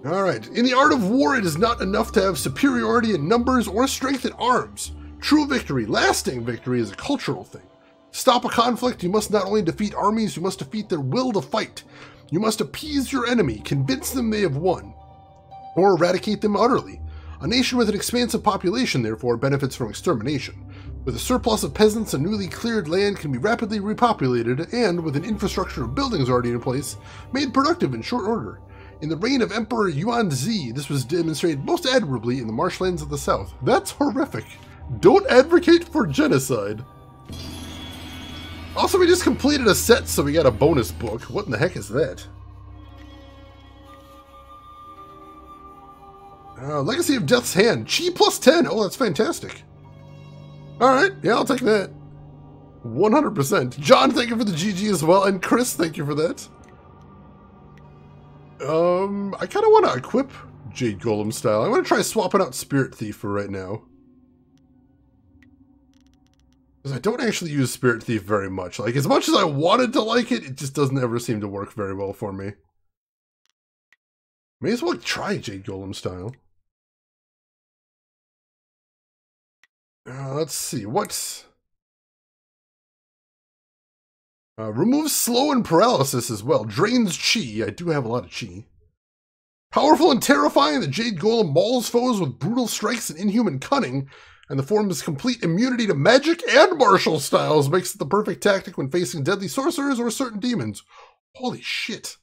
Alright, in the art of war, it is not enough to have superiority in numbers or strength in arms. True victory, lasting victory, is a cultural thing. To stop a conflict, you must not only defeat armies, you must defeat their will to fight. You must appease your enemy, convince them they have won, or eradicate them utterly. A nation with an expansive population, therefore, benefits from extermination. With a surplus of peasants, a newly cleared land can be rapidly repopulated, and, with an infrastructure of buildings already in place, made productive in short order. In the reign of Emperor Yuanzi, this was demonstrated most admirably in the marshlands of the south. That's horrific. Don't advocate for genocide. Also, we just completed a set, so we got a bonus book. What in the heck is that? Legacy of Death's Hand. Chi plus 10. Oh, that's fantastic. Alright, yeah, I'll take that. 100%. John, thank you for the GG as well. And Chris, thank you for that. I kind of want to equip Jade Golem style. I'm going to try swapping out Spirit Thief for right now. Because I don't actually use Spirit Thief very much. Like, as much as I wanted to like it, it just doesn't ever seem to work very well for me. May as well try Jade Golem style. Let's see, what's... removes slow and paralysis as well. Drains chi. I do have a lot of chi. Powerful and terrifying, the Jade Golem mauls foes with brutal strikes and inhuman cunning, and the form's complete immunity to magic and martial styles makes it the perfect tactic when facing deadly sorcerers or certain demons. Holy shit.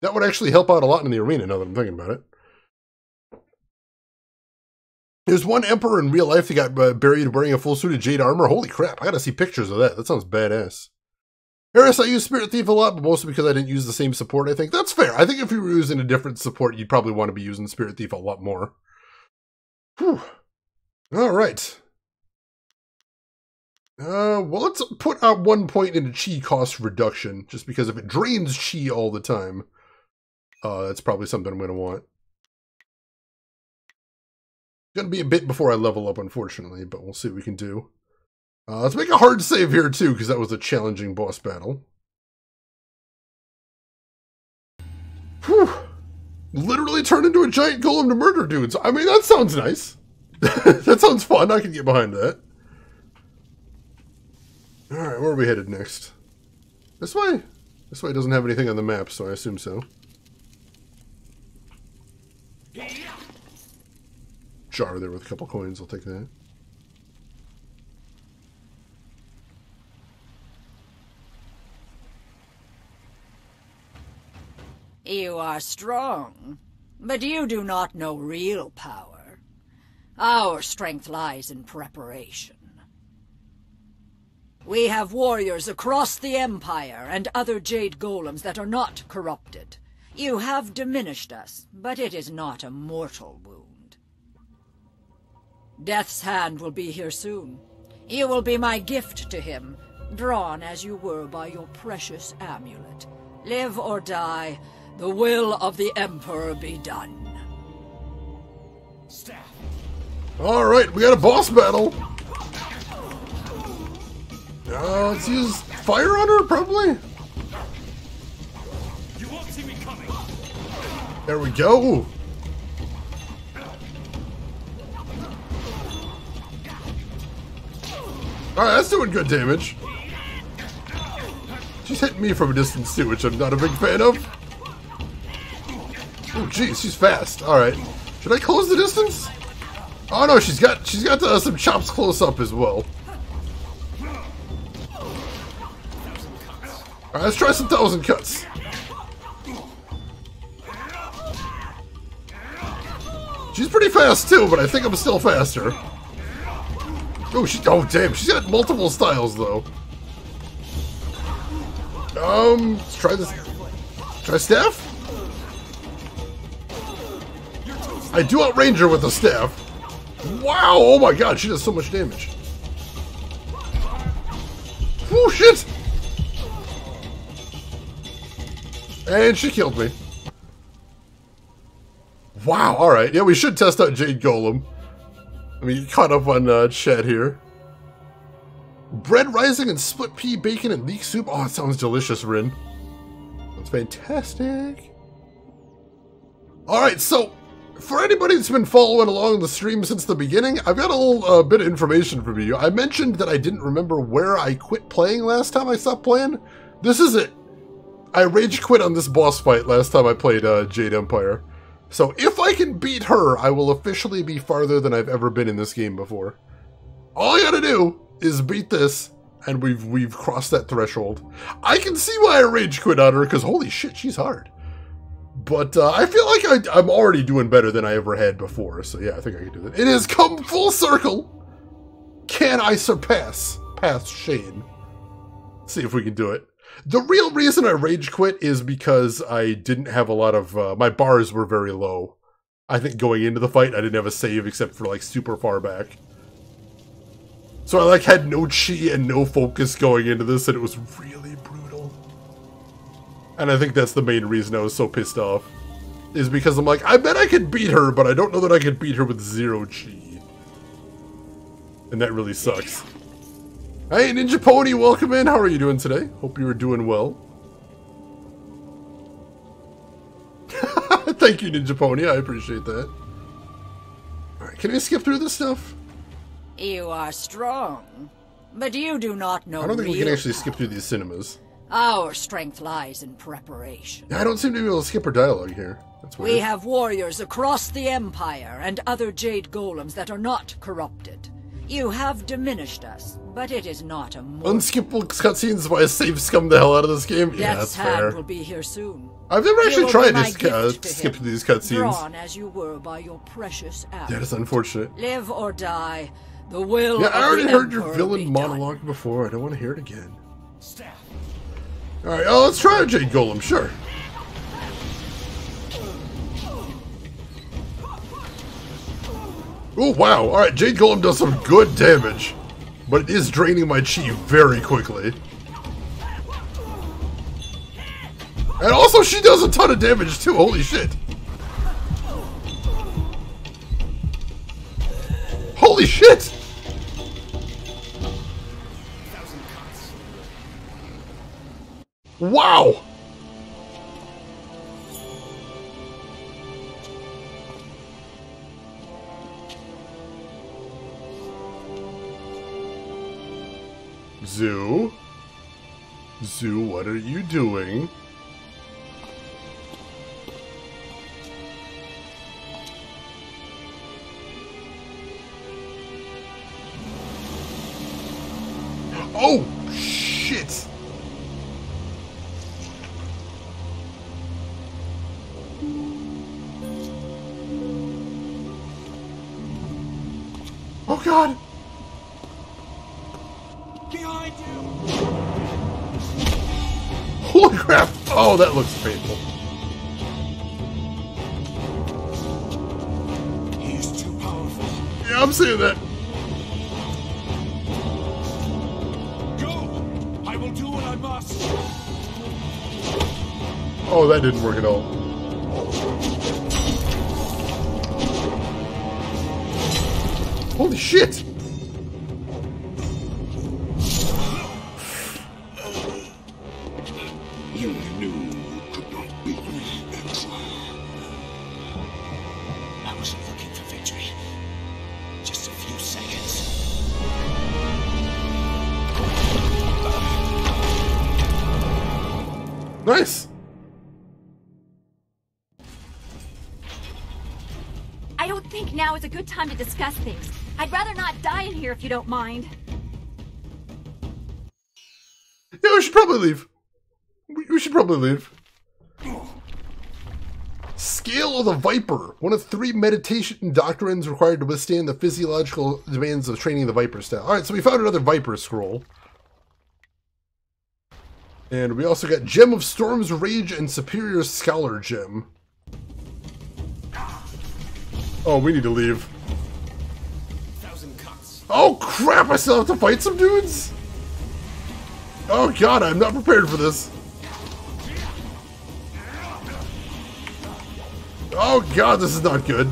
That would actually help out a lot in the arena now that I'm thinking about it. There's one Emperor in real life that got buried wearing a full suit of Jade armor. Holy crap, I gotta see pictures of that. That sounds badass. Harris, I use Spirit Thief a lot, but mostly because I didn't use the same support, I think. That's fair. I think if you were using a different support, you'd probably want to be using Spirit Thief a lot more. Whew. Alright. Well, let's put out 1 point into chi cost reduction, just because if it drains chi all the time, that's probably something I'm going to want. It's going to be a bit before I level up, unfortunately, but we'll see what we can do. Let's make a hard save here, too, because that was a challenging boss battle. Whew. Literally turned into a giant golem to murder dudes. I mean, that sounds nice. That sounds fun. I can get behind that. Alright, where are we headed next? This way? This way doesn't have anything on the map, so I assume so. Jar there with a couple coins. I'll take that. You are strong, but you do not know real power. Our strength lies in preparation. We have warriors across the Empire and other Jade Golems that are not corrupted. You have diminished us, but it is not a mortal wound. Death's Hand will be here soon. You will be my gift to him, drawn as you were by your precious amulet. Live or die, the will of the Emperor be done. Alright, we got a boss battle. Let's use Fire on her, probably. You won't see me coming. There we go. Alright, that's doing good damage. She's hitting me from a distance too, which I'm not a big fan of. Oh, geez, she's fast. Alright. Should I close the distance? Oh no, she's got some chops close up as well. Alright, let's try some 1,000 cuts. She's pretty fast too, but I think I'm still faster. Oh damn, she's got multiple styles though. Let's try this. Try staff? I do outrange her with the staff. Wow, oh my god, she does so much damage. Oh shit! And she killed me. Wow, alright. Yeah, we should test out Jade Golem. I mean, caught up on chat here. Bread rising and split pea, bacon, and leek soup. Oh, it sounds delicious, Rin. That's fantastic. Alright, so, for anybody that's been following along the stream since the beginning, I've got a little bit of information for you. I mentioned that I didn't remember where I quit playing last time I stopped playing. This is it. I rage quit on this boss fight last time I played Jade Empire. So if I can beat her, I will officially be farther than I've ever been in this game before. All I gotta do is beat this, and we've crossed that threshold. I can see why I rage quit on her, because holy shit, she's hard. But I feel like I'm already doing better than I ever had before, so yeah, I think I can do that. It has come full circle! Can I surpass past Shane? Let's see if we can do it. The real reason I rage quit is because I didn't have a lot of, my bars were very low. I think going into the fight, I didn't have a save except for like super far back. So I like had no chi and no focus going into this, and it was really brutal. And I think that's the main reason I was so pissed off. Is because I'm like, I bet I could beat her, but I don't know that I could beat her with 0 chi. And that really sucks. Hey, Ninja Pony, welcome in. How are you doing today? Hope you are doing well. Thank you, Ninja Pony. I appreciate that. Alright, can I skip through this stuff? You are strong, but you do not know. I don't think we can actually power. skip through these cinemas. Our strength lies in preparation. I don't seem to be able to skip her dialogue here. That's weird. We have warriors across the Empire and other Jade Golems that are not corrupted. You have diminished us, but it is not a unskippable cutscenes is why I save scum the hell out of this game. Yeah, that's Death's hand fair. will be here soon. I've never actually You will tried be my to gift to skip him, these cutscenes. Drawn as you were by your precious arrow. That is unfortunate. Live or die, the will Yeah, of I already the heard your Emperor villain be monologue before. I don't want to hear it again. Alright, let's try a Jade Golem, sure. Oh, wow. Alright, Jade Golem does some good damage. But it is draining my chi very quickly. And also, she does a ton of damage, too. Holy shit. Holy shit! Wow! Zoo? Zoo, what are you doing? Oh, shit! Oh, God! Behind you! Holy crap! Oh, that looks painful. He's too powerful. Yeah, I'm seeing that. Go! I will do what I must. Oh, that didn't work at all. Holy shit! You knew you could not beat me, exile. Nice! I don't think now is a good time to discuss things. I'd rather not die in here if you don't mind. Yeah, we should probably leave. We should probably leave. Scale of the Viper. One of 3 meditation doctrines required to withstand the physiological demands of training the Viper style. Alright, so we found another Viper scroll. And we also got Gem of Storm's Rage and Superior Scholar Gem. Oh, we need to leave. Oh crap, I still have to fight some dudes? Oh god, I'm not prepared for this. Oh god, this is not good.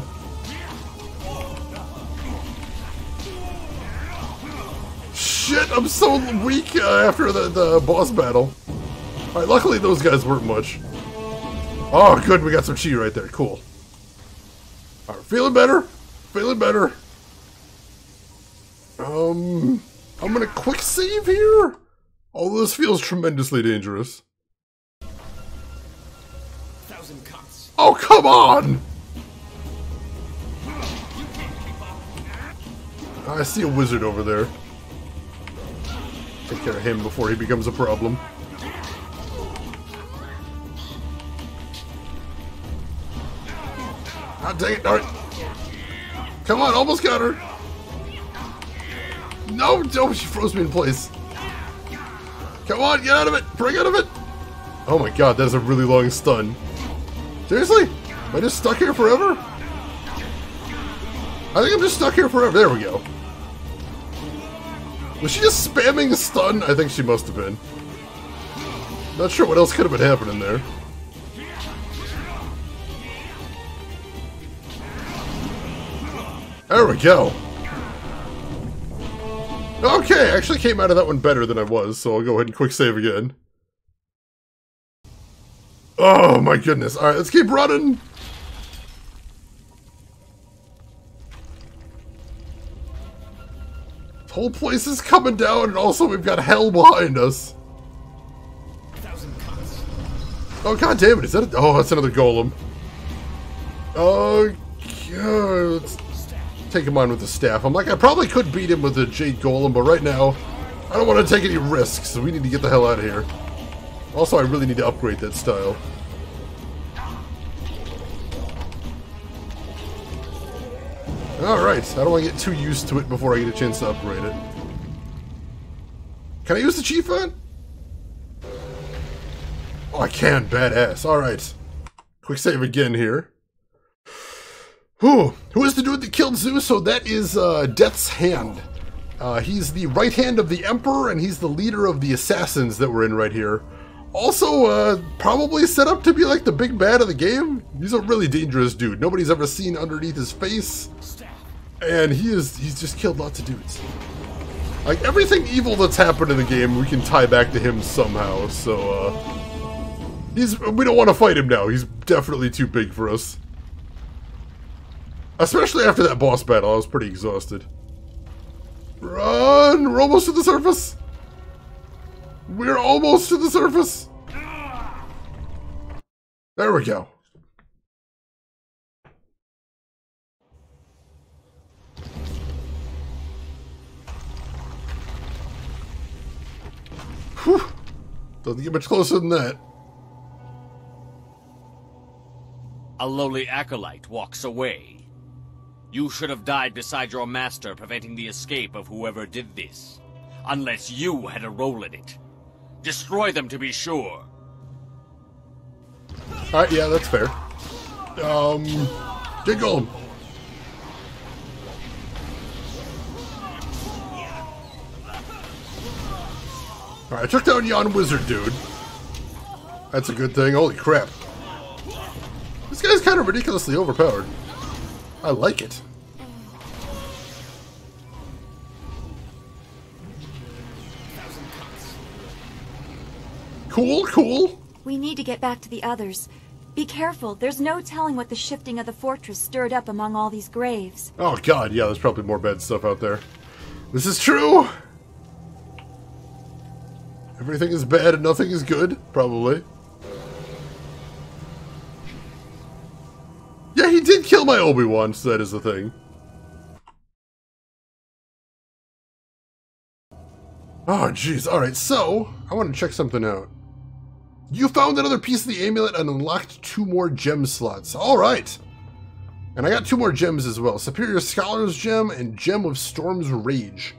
Shit, I'm so weak after the boss battle. Alright, luckily those guys weren't much. Oh good, we got some chi right there, cool. Alright, feeling better. Feeling better. I'm gonna quick save here. Although this feels tremendously dangerous. Oh, come on! I see a wizard over there. Take care of him before he becomes a problem. Ah, dang it, alright. Come on, almost got her. No, no, she froze me in place. Come on, get out of it! Bring out of it! Oh my god, that is a really long stun. Seriously? Am I just stuck here forever? I think I'm just stuck here forever. There we go. Was she just spamming stun? I think she must have been. Not sure what else could have been happening there. There we go. Okay, I actually came out of that one better than I was, so I'll go ahead and quick save again. Oh my goodness. Alright, let's keep running. This whole place is coming down, and also we've got hell behind us. Oh god damn it, is that oh, that's another golem. Oh god, let's take him on with the staff. I'm like, I probably could beat him with the Jade Golem, but right now, I don't want to take any risks, so we need to get the hell out of here. Also, I really need to upgrade that style. Alright, I don't want to get too used to it before I get a chance to upgrade it. Can I use the Chi Font? Oh, I can. Badass. Alright. Quick save again here. Who is the dude that killed Zeus? So that is Death's Hand. He's the right hand of the Emperor, and he's the leader of the assassins that we're in right here. Also, probably set up to be like the big bad of the game. He's a really dangerous dude. Nobody's ever seen underneath his face. And he's just killed lots of dudes. Like, everything evil that's happened in the game, we can tie back to him somehow, so, we don't want to fight him now. He's definitely too big for us. Especially after that boss battle, I was pretty exhausted. Run! We're almost to the surface! We're almost to the surface! There we go. Whew. Doesn't get much closer than that. A lowly acolyte walks away. You should have died beside your master, preventing the escape of whoever did this. Unless you had a role in it. Destroy them to be sure. Alright, yeah, that's fair. Jade Golem. Alright, I took down Yon Wizard, dude. That's a good thing. Holy crap. This guy's kind of ridiculously overpowered. I like it. Cool, cool. We need to get back to the others. Be careful. There's no telling what the shifting of the fortress stirred up among all these graves. Oh god, yeah, there's probably more bad stuff out there. This is true. Everything is bad and nothing is good, probably. kill my Obi-Wan, so that is the thing. Oh, jeez. Alright, so, I want to check something out. You found another piece of the amulet and unlocked 2 more gem slots. Alright! And I got 2 more gems as well. Superior Scholar's Gem and Gem of Storm's Rage.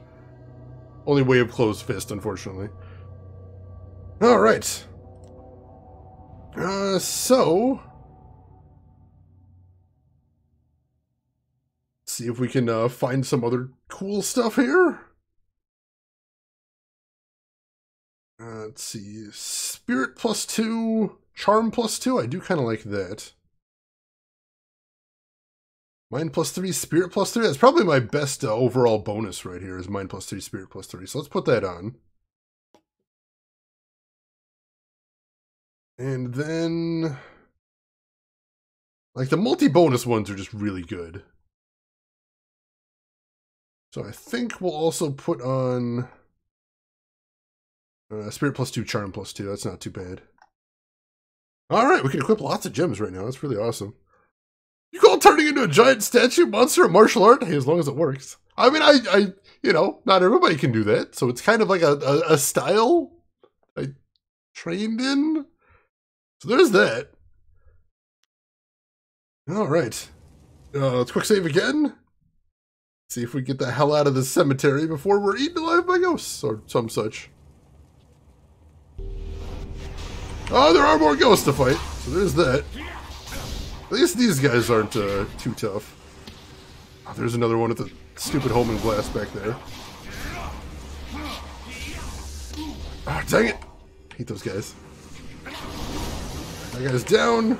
Only way of Closed Fist, unfortunately. Alright. So... let's see if we can find some other cool stuff here. Let's see. Spirit +2, Charm +2. I do kind of like that. Mind +3, Spirit +3. That's probably my best overall bonus right here, is Mind +3, Spirit +3. So let's put that on. And then... like, the multi-bonus ones are just really good. So I think we'll also put on... Spirit +2, Charm +2. That's not too bad. Alright, we can equip lots of gems right now. That's really awesome. You call turning into a giant statue monster a martial art? Hey, as long as it works. I mean, I you know, not everybody can do that. So it's kind of like a style I trained in. So there's that. Alright. Let's quick save again. See if we get the hell out of this cemetery before we're eaten alive by ghosts or some such. Oh, there are more ghosts to fight, so there's that. At least these guys aren't too tough. Oh, there's another one with the stupid homing blast back there. Ah, oh, dang it! Hate those guys. That guy's down.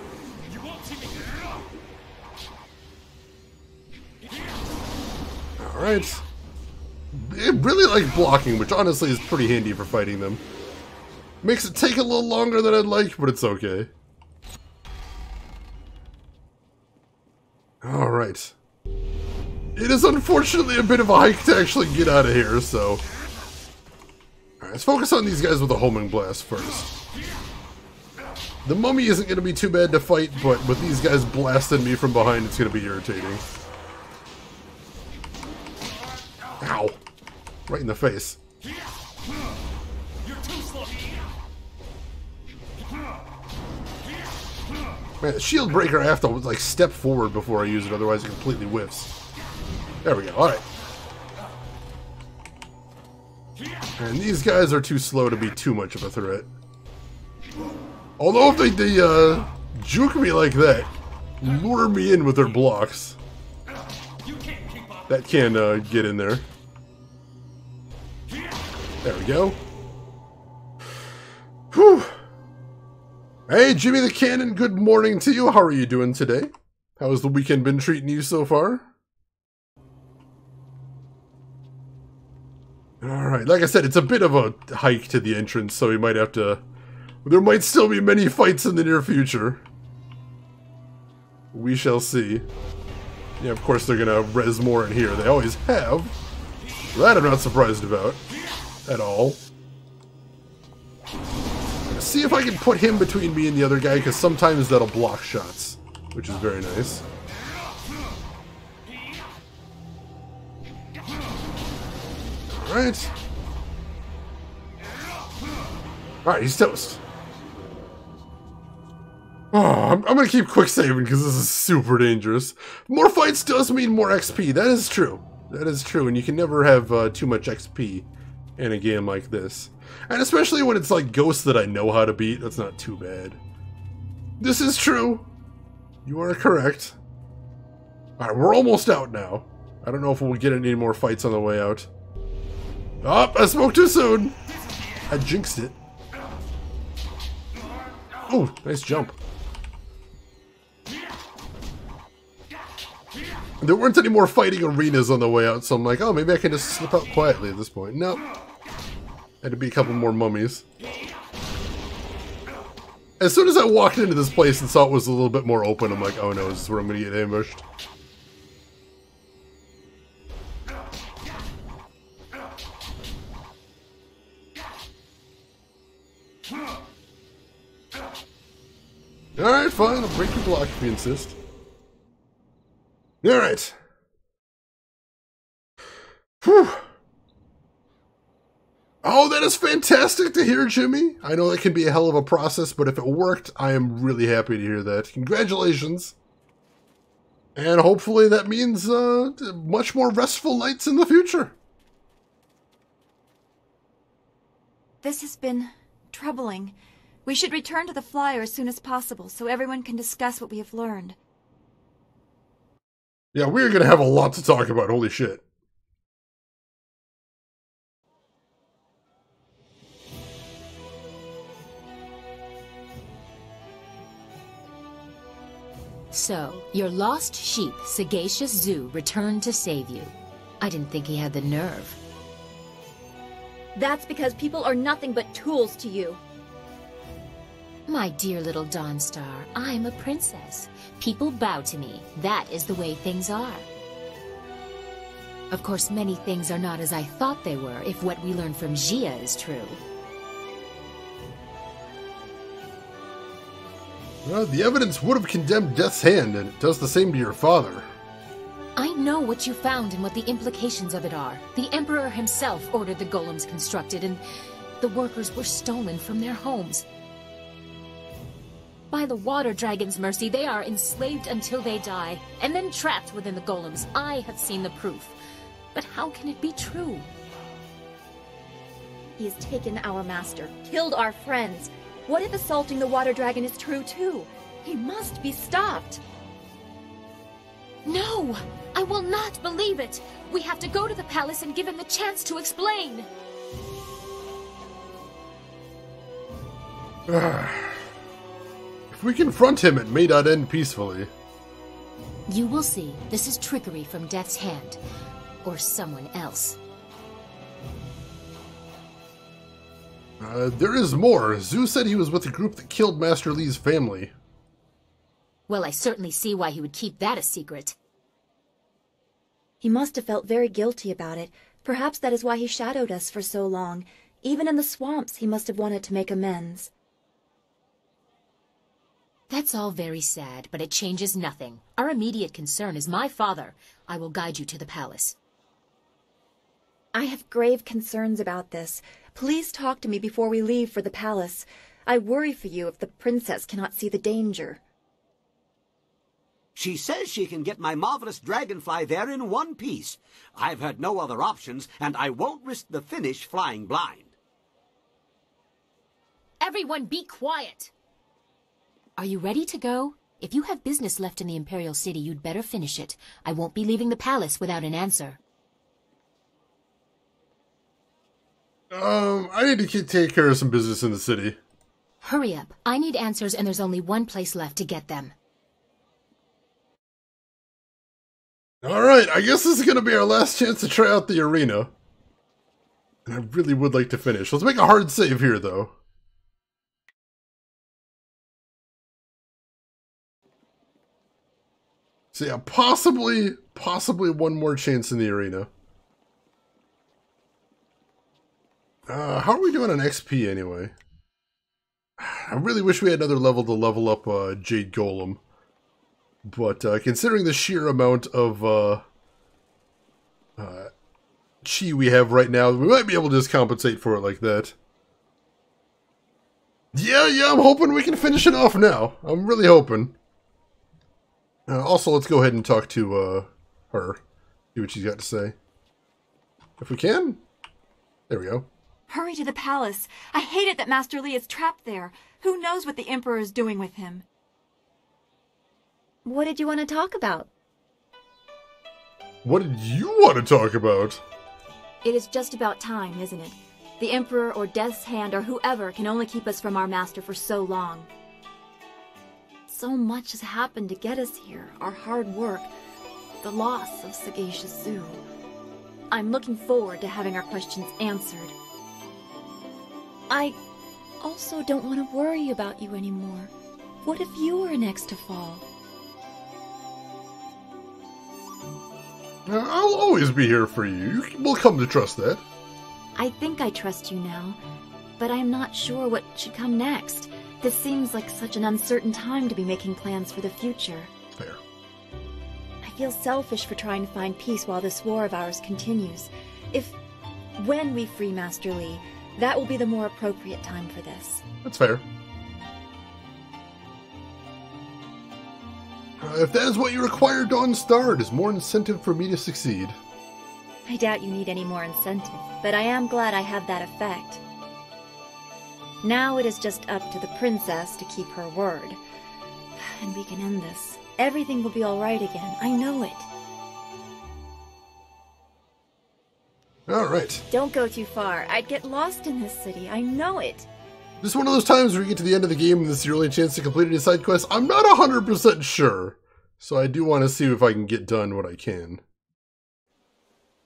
Alright. I really like blocking, which honestly is pretty handy for fighting them. Makes it take a little longer than I'd like, but it's okay. Alright. It is unfortunately a bit of a hike to actually get out of here, so... alright, let's focus on these guys with a homing blast first. The mummy isn't going to be too bad to fight, but with these guys blasting me from behind, it's going to be irritating. Ow. Right in the face. Man, shield breaker, I have to like step forward before I use it, otherwise it completely whiffs. There we go, alright. And these guys are too slow to be too much of a threat. Although if they juke me like that, lure me in with their blocks, that can get in there. There we go. Whew. Hey, Jimmy the Cannon, good morning to you. How are you doing today? How's the weekend been treating you so far? Alright, like I said, it's a bit of a hike to the entrance, so we might have to... there might still be many fights in the near future. We shall see. Yeah, of course they're gonna res more in here. They always have. That I'm not surprised about. At all. See if I can put him between me and the other guy, because sometimes that'll block shots, which is very nice. Alright. Alright, he's toast. Oh, I'm going to keep quick saving because this is super dangerous. More fights does mean more XP. That is true. That is true, and you can never have too much XP in a game like this. And especially when it's like ghosts that I know how to beat, that's not too bad. This is true. You are correct. Alright, we're almost out now. I don't know if we'll get any more fights on the way out. Oh, I spoke too soon. I jinxed it. Oh, nice jump. There weren't any more fighting arenas on the way out, so I'm like, oh, maybe I can just slip out quietly at this point. Nope. Had to be a couple more mummies. As soon as I walked into this place and saw it was a little bit more open, I'm like, oh no, this is where I'm going to get ambushed. Alright, fine, I'll break your block if you insist. Alright. Whew. Oh, that is fantastic to hear, Jimmy. I know that can be a hell of a process, but if it worked, I am really happy to hear that. Congratulations. And hopefully that means much more restful nights in the future. This has been troubling. We should return to the flyer as soon as possible so everyone can discuss what we have learned. Yeah, we're going to have a lot to talk about. Holy shit. So, your lost sheep, Sagacious Zoo, returned to save you. I didn't think he had the nerve. That's because people are nothing but tools to you. My dear little Dawnstar, I'm a princess. People bow to me. That is the way things are. Of course, many things are not as I thought they were, if what we learned from Gia is true. Well, the evidence would have condemned Death's Hand, and it does the same to your father. I know what you found and what the implications of it are. The Emperor himself ordered the golems constructed, and the workers were stolen from their homes. By the Water Dragon's mercy, they are enslaved until they die, and then trapped within the golems. I have seen the proof. But how can it be true? He has taken our master, killed our friends. What if assaulting the Water Dragon is true, too? He must be stopped. No! I will not believe it! We have to go to the palace and give him the chance to explain! If we confront him, it may not end peacefully. You will see. This is trickery from Death's Hand. Or someone else. There is more. Zoo said he was with the group that killed Master Li's family. Well, I certainly see why he would keep that a secret. He must have felt very guilty about it. Perhaps that is why he shadowed us for so long. Even in the swamps, he must have wanted to make amends. That's all very sad, but it changes nothing. Our immediate concern is my father. I will guide you to the palace. I have grave concerns about this. Please talk to me before we leave for the palace. I worry for you if the princess cannot see the danger. She says she can get my marvelous dragonfly there in one piece. I've had no other options, and I won't risk the finish flying blind. Everyone be quiet! Are you ready to go? If you have business left in the Imperial City, you'd better finish it. I won't be leaving the palace without an answer. I need to take care of some business in the city. Hurry up. I need answers, and there's only one place left to get them. Alright, I guess this is going to be our last chance to try out the arena. And I really would like to finish. Let's make a hard save here, though. So yeah, possibly one more chance in the arena. How are we doing on XP anyway? I really wish we had another level to level up Jade Golem. But considering the sheer amount of chi we have right now, we might be able to just compensate for it like that. Yeah, I'm hoping we can finish it off now. I'm really hoping. Also, let's go ahead and talk to her. See what she's got to say. If we can. There we go. Hurry to the palace. I hate it that Master Li is trapped there. Who knows what the Emperor is doing with him? What did you want to talk about? What did you want to talk about? It is just about time, isn't it? The Emperor or Death's Hand or whoever can only keep us from our master for so long. So much has happened to get us here. Our hard work. The loss of Sagacious Zoo. I'm looking forward to having our questions answered. I also don't want to worry about you anymore. What if you were next to fall? I'll always be here for you. We'll come to trust that. I think I trust you now, but I'm not sure what should come next. This seems like such an uncertain time to be making plans for the future. Fair. I feel selfish for trying to find peace while this war of ours continues. When we free Master Li, that will be the more appropriate time for this. That's fair. If that is what you require, Dawn Star, it is more incentive for me to succeed. I doubt you need any more incentive, but I am glad I have that effect. Now it is just up to the princess to keep her word. And we can end this. Everything will be alright again. I know it. Alright. Don't go too far. I'd get lost in this city. I know it. This is one of those times where you get to the end of the game and this is your only chance to complete any side quests. I'm not 100% sure, so I do want to see if I can get done what I can.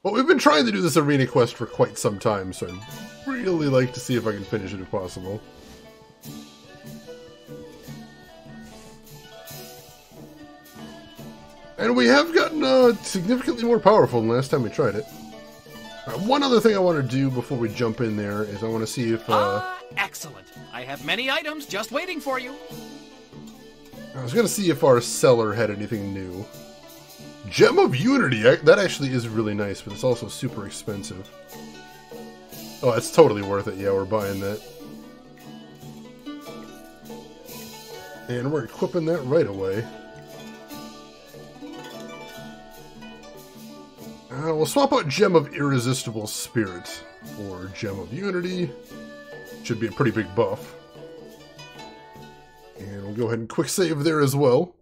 But we've been trying to do this arena quest for quite some time, so I'd really like to see if I can finish it if possible. And we have gotten significantly more powerful than last time we tried it. One other thing I want to do before we jump in there is I want to see if... Excellent. I have many items just waiting for you. I was going to see if our seller had anything new. Gem of Unity! That actually is really nice, but it's also super expensive. Oh, it's totally worth it. Yeah, we're buying that. And we're equipping that right away. We'll swap out Gem of Irresistible Spirit for Gem of Unity. Should be a pretty big buff. And we'll go ahead and quick save there as well.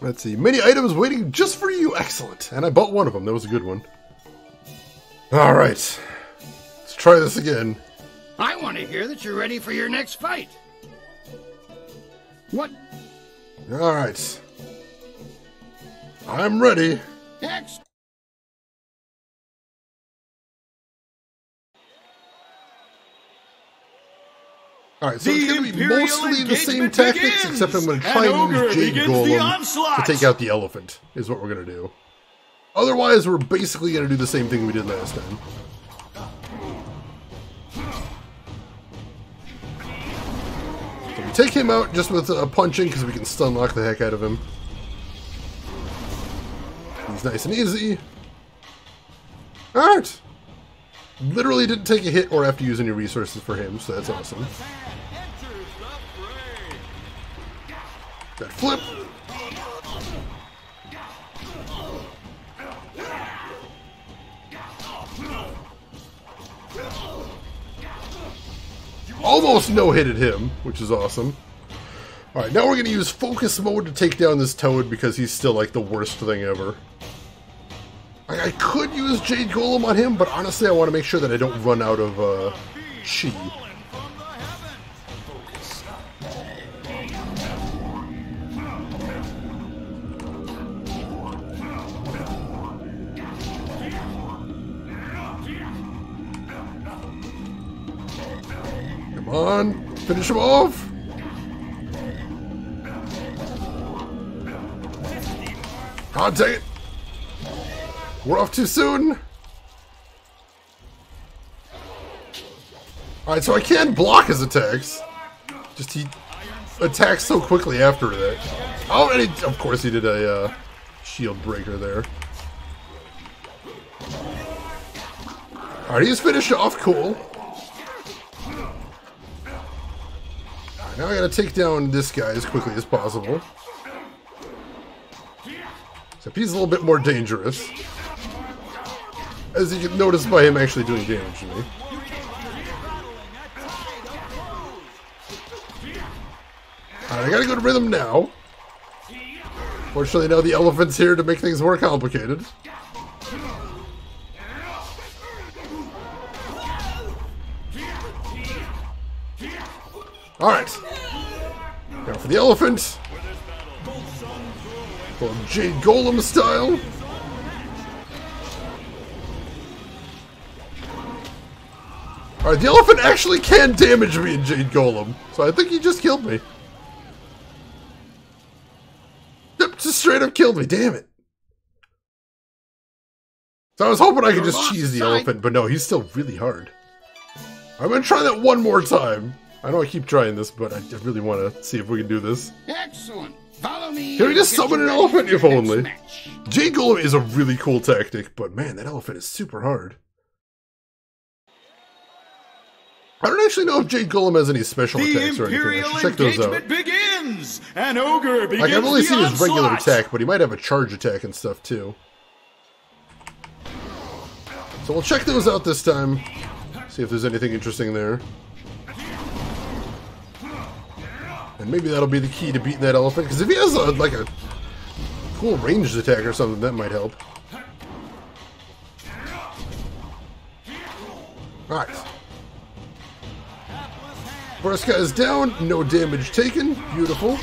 Let's see. Many items waiting just for you. Excellent. And I bought one of them. That was a good one. Alright. Let's try this again. I want to hear that you're ready for your next fight. What? Alright. I'm ready. Next. Alright, so it's going to be mostly the same tactics, except I'm going to try and use Jade Golem to take out the elephant, is what we're going to do. Otherwise, we're basically going to do the same thing we did last time. So we take him out just with punching, because we can stun lock the heck out of him. He's nice and easy. Alright! Literally didn't take a hit or have to use any resources for him, so that's awesome. That flip! Almost no-hitted him, which is awesome. Alright, now we're going to use focus mode to take down this toad because he's still like the worst thing ever. I could use Jade Golem on him, but honestly I want to make sure that I don't run out of chi. Come on, finish him off! God dang it! We're off too soon! Alright, so I can block his attacks. Just he attacks so quickly after that. Oh, and he, of course he did a shield breaker there. Alright, he's finished off. Cool. Alright, now I gotta take down this guy as quickly as possible. Except he's a little bit more dangerous. As you can notice by him actually doing damage to me. Alright, I gotta go to rhythm now. Fortunately, now the elephant's here to make things more complicated. Alright. Now for the elephant. Well, Jade Golem style. Alright, the elephant actually can damage me in Jade Golem, so I think he just killed me. Yep, just straight up killed me, damn it. So I was hoping I could just cheese the elephant, but no, he's still really hard. I'm gonna try that one more time. I know I keep trying this, but I really want to see if we can do this. Excellent. Follow me. Can we just I'll get summon you an ready elephant for if your next only? match. Jade Golem is a really cool tactic, but man, that elephant is super hard. I don't actually know if Jade Golem has any special attacks or anything. I should check those out. Begins. An ogre begins. Like, I've only the seen his regular onslaught. attack, but he might have a charge attack and stuff too. So we'll check those out this time. See if there's anything interesting there. And maybe that'll be the key to beating that elephant, because if he has like a cool ranged attack or something, that might help. Alright. First guy is down, no damage taken. Beautiful.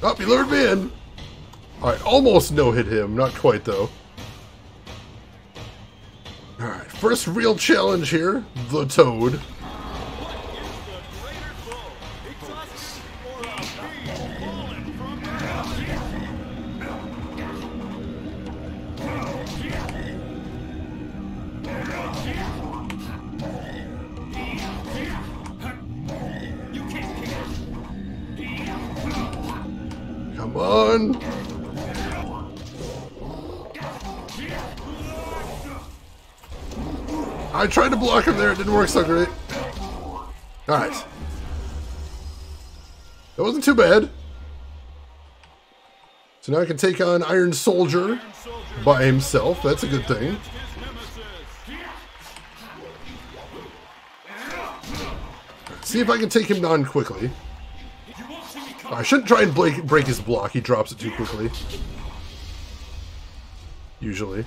Oh, he lured me in. Alright, almost no-hit him. Not quite, though. Alright, first real challenge here. The Toad. Come on. I tried to block him there, it didn't work so great. Alright. That wasn't too bad. So now I can take on Iron Soldier by himself. That's a good thing. See if I can take him down quickly. I shouldn't try and break his block. He drops it too quickly. Usually.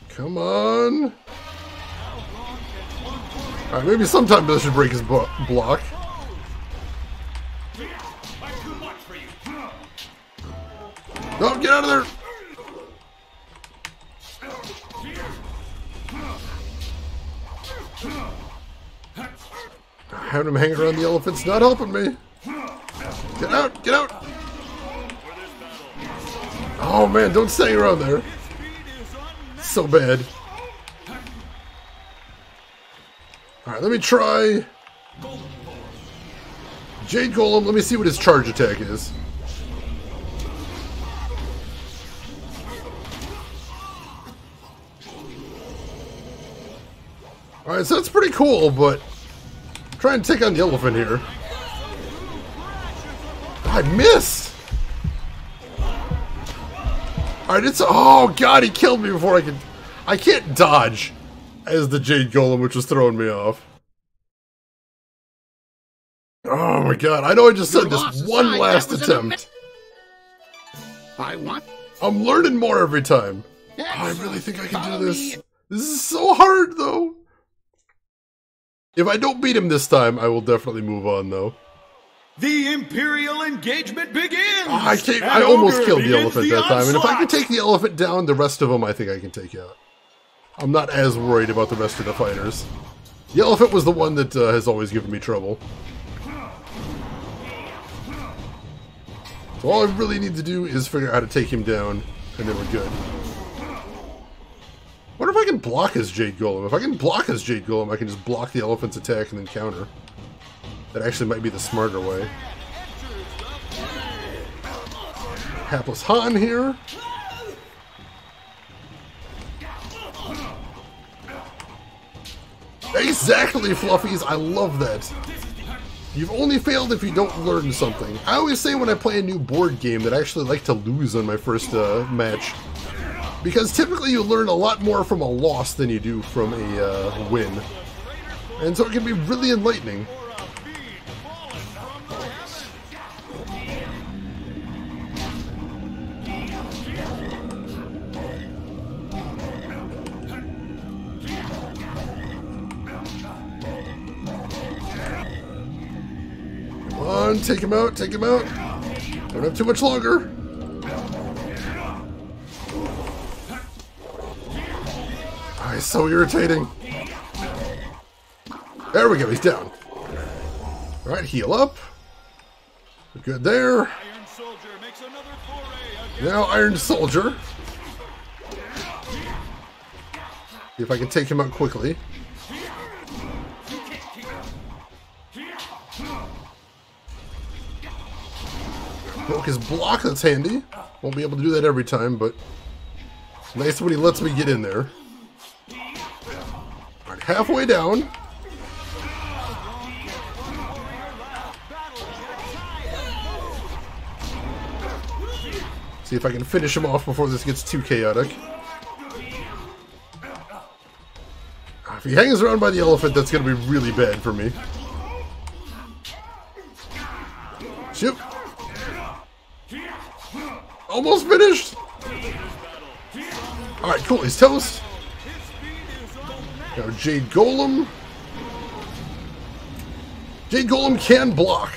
Come on. Alright, maybe sometimes I should break his block. No, get out of there! Having him hang around the elephant's not helping me. Get out! Get out! Oh man, don't stay around there. So bad. Alright, let me try Jade Golem. Let me see what his charge attack is. Alright, so that's pretty cool, but try and take on the elephant here. I missed! Alright, it's... Oh god, he killed me before I could... I can't dodge as the Jade Golem, which was throwing me off. Oh my god, I know I just said this one last attempt. I'm learning more every time. Oh, I really think I can do this. This is so hard, though. If I don't beat him this time, I will definitely move on, though. The Imperial engagement begins! Oh, I almost killed the elephant that time, and if I can take the elephant down, the rest of them I think I can take out. I'm not as worried about the rest of the fighters. The elephant was the one that has always given me trouble. So all I really need to do is figure out how to take him down, and then we're good. I wonder if I can block his Jade Golem. If I can block his Jade Golem, I can just block the elephant's attack and then counter. That actually might be the smarter way. Hapless Han here. Exactly, Fluffies. I love that. You've only failed if you don't learn something. I always say when I play a new board game that I actually like to lose on my first match. Because typically you learn a lot more from a loss than you do from a win. And so it can be really enlightening. Come on, take him out, take him out. Don't have too much longer. Oh, he's so irritating. There we go, he's down. Alright, heal up. We're good there. Now Iron Soldier. See if I can take him out quickly. Broke his block, that's handy. Won't be able to do that every time, but nice when he lets me get in there. Alright, halfway down. See if I can finish him off before this gets too chaotic. If he hangs around by the elephant, that's going to be really bad for me. Shoot! Almost finished! Alright, cool, he's toast. Now Jade Golem. Jade Golem can block.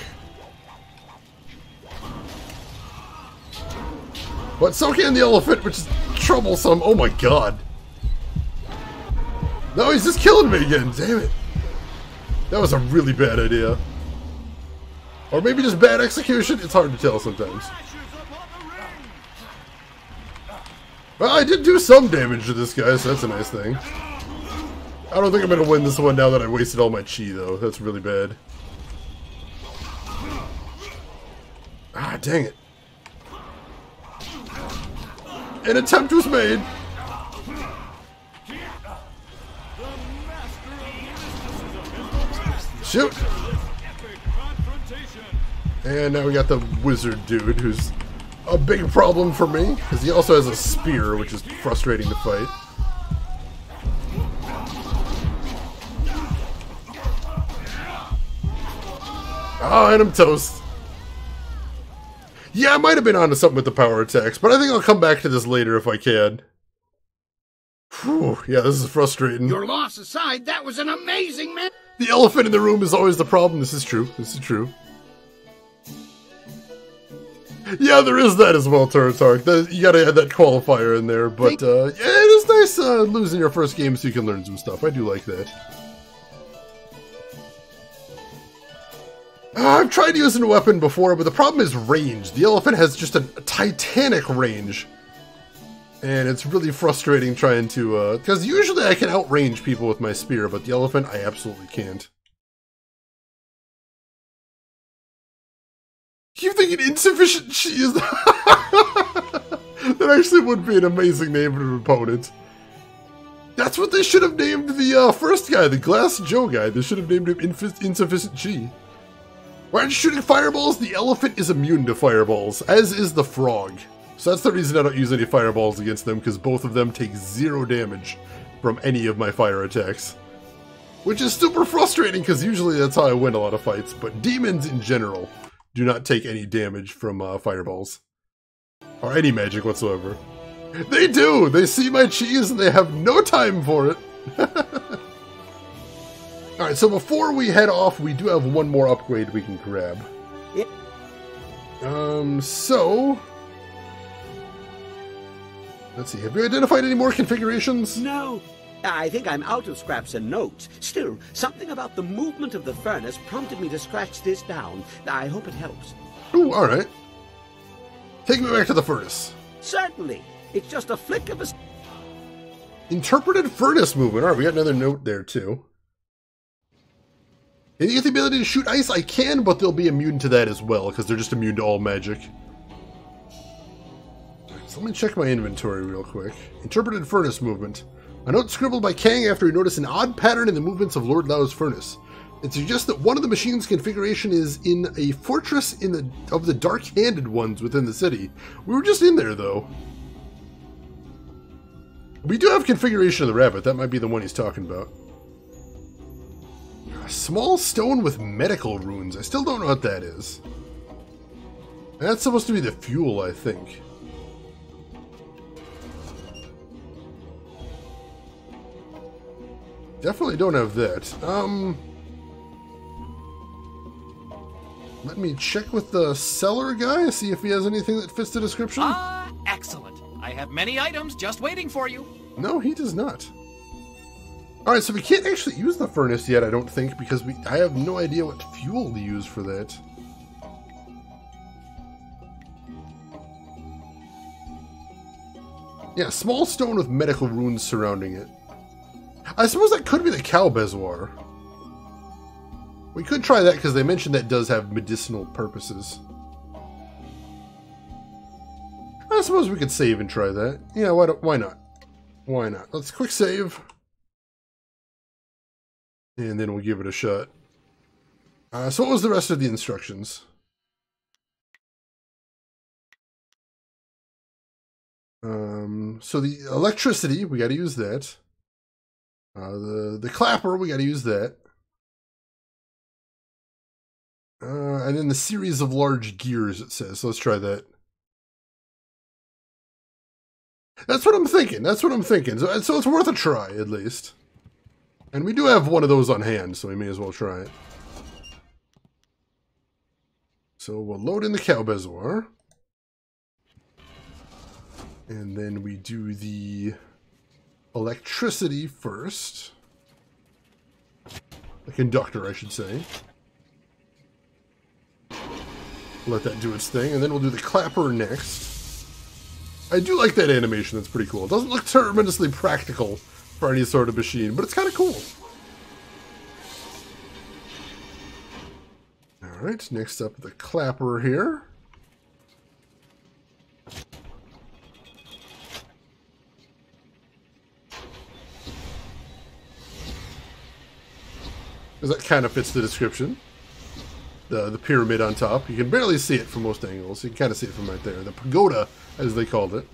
But so can the elephant, which is troublesome. Oh my god. No, he's just killing me again. Damn it. That was a really bad idea. Or maybe just bad execution. It's hard to tell sometimes. Well, I did do some damage to this guy, so that's a nice thing. I don't think I'm going to win this one now that I wasted all my chi, though. That's really bad. Ah, dang it. An attempt was made. Shoot! And now we got the wizard dude, who's a big problem for me, because he also has a spear, which is frustrating to fight. Oh, and I'm toast. Yeah, I might have been onto something with the power attacks, but I think I'll come back to this later if I can. Whew, yeah, this is frustrating. Your loss aside, that was an amazing man. The elephant in the room is always the problem. This is true. This is true. Yeah, there is that as well, Turatark. You gotta add that qualifier in there, but yeah, it is nice losing your first game so you can learn some stuff. I do like that. I've tried using a weapon before, but the problem is range. The elephant has just a titanic range. And it's really frustrating trying to, because usually I can outrange people with my spear, but the elephant, I absolutely can't. Keep thinking insufficient cheese. That actually would be an amazing name for an opponent. That's what they should have named the first guy, the Glass Joe guy. They should have named him Insufficient Chi. Why aren't you shooting fireballs? The elephant is immune to fireballs, as is the frog. So that's the reason I don't use any fireballs against them, because both of them take 0 damage from any of my fire attacks. Which is super frustrating, because usually that's how I win a lot of fights, but demons in general do not take any damage from fireballs. Or any magic whatsoever. They do! They see my cheese and they have no time for it! Alright, so before we head off, we do have one more upgrade we can grab. Yep. So... let's see, have you identified any more configurations? No. I think I'm out of scraps and notes. Still, something about the movement of the furnace prompted me to scratch this down. I hope it helps. Ooh, alright. Take me back to the furnace. Certainly. It's just a flick of a... Interpreted furnace movement. Alright, we got another note there, too. Can you get the ability to shoot ice? I can, but they'll be immune to that as well, because they're just immune to all magic. So let me check my inventory real quick. Interpreted furnace movement. A note scribbled by Kang after he noticed an odd pattern in the movements of Lord Lao's furnace. It suggests that one of the machine's configuration is in a fortress of the dark-handed ones within the city. We were just in there, though. We do have configuration of the rabbit. That might be the one he's talking about. A small stone with medical runes. I still don't know what that is. That's supposed to be the fuel, I think. Definitely don't have that. Let me check with the seller guy, see if he has anything that fits the description. Ah, excellent. I have many items just waiting for you. No, he does not. Alright, so we can't actually use the furnace yet, I don't think, because I have no idea what fuel to use for that. Yeah, small stone with medical runes surrounding it. I suppose that could be the cow bezoar. We could try that because they mentioned that does have medicinal purposes. I suppose we could save and try that. Yeah, why not? Why not? Let's quick save. And then we'll give it a shot. So what was the rest of the instructions? So the electricity, we got to use that. The clapper, we got to use that. And then the series of large gears, it says. So let's try that. That's what I'm thinking. That's what I'm thinking. So it's worth a try, at least. And we do have one of those on hand, so we may as well try it. So we'll load in the cow bezoar. And then we do the electricity first. The conductor, I should say. Let that do its thing, and then we'll do the clapper next. I do like that animation, that's pretty cool. It doesn't look tremendously practical for any sort of machine, but it's kind of cool. Alright, next up the clapper here. Because that kind of fits the description. The pyramid on top. You can barely see it from most angles. You can kind of see it from right there. The pagoda, as they called it.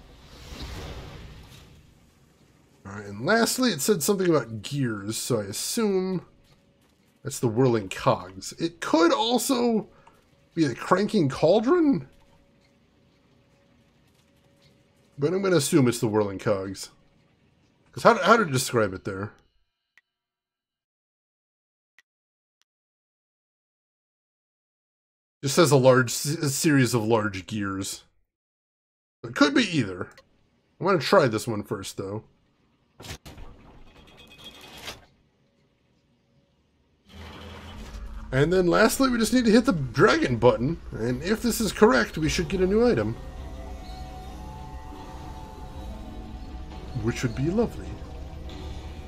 Alright, and lastly, it said something about gears, so I assume that's the whirling cogs. It could also be the cranking cauldron, but I'm going to assume it's the whirling cogs. Because how did it describe it there? Just says a series of large gears. It could be either. I'm going to try this one first, though. And then lastly, we just need to hit the dragon button. And if this is correct, we should get a new item. Which would be lovely.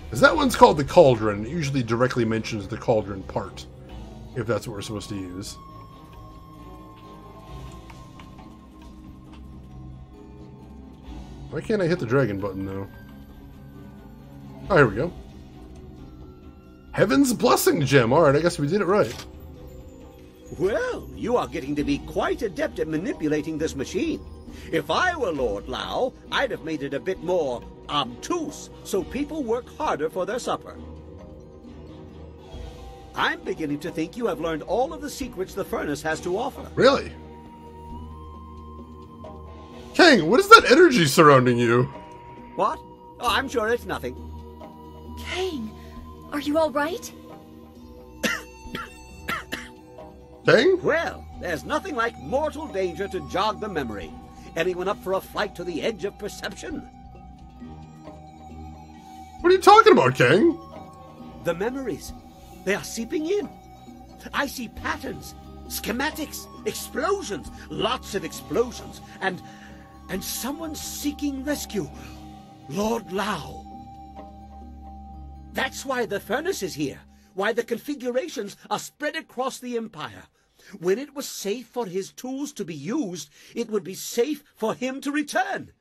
Because that one's called the cauldron. It usually directly mentions the cauldron part. If that's what we're supposed to use. Why can't I hit the dragon button, though? Oh, here we go. Heaven's Blessing Gem. Alright, I guess we did it right. Well, you are getting to be quite adept at manipulating this machine. If I were Lord Lao, I'd have made it a bit more obtuse, so people work harder for their supper. I'm beginning to think you have learned all of the secrets the furnace has to offer. Really? Kang, what is that energy surrounding you? What? Oh, I'm sure it's nothing. Kang, are you all right? Kang? Well, there's nothing like mortal danger to jog the memory. Anyone up for a flight to the edge of perception? What are you talking about, Kang? The memories. They are seeping in. I see patterns, schematics, explosions, lots of explosions, and someone seeking rescue. Lord Lao. That's why the furnace is here. Why the configurations are spread across the Empire. When it was safe for his tools to be used, it would be safe for him to return.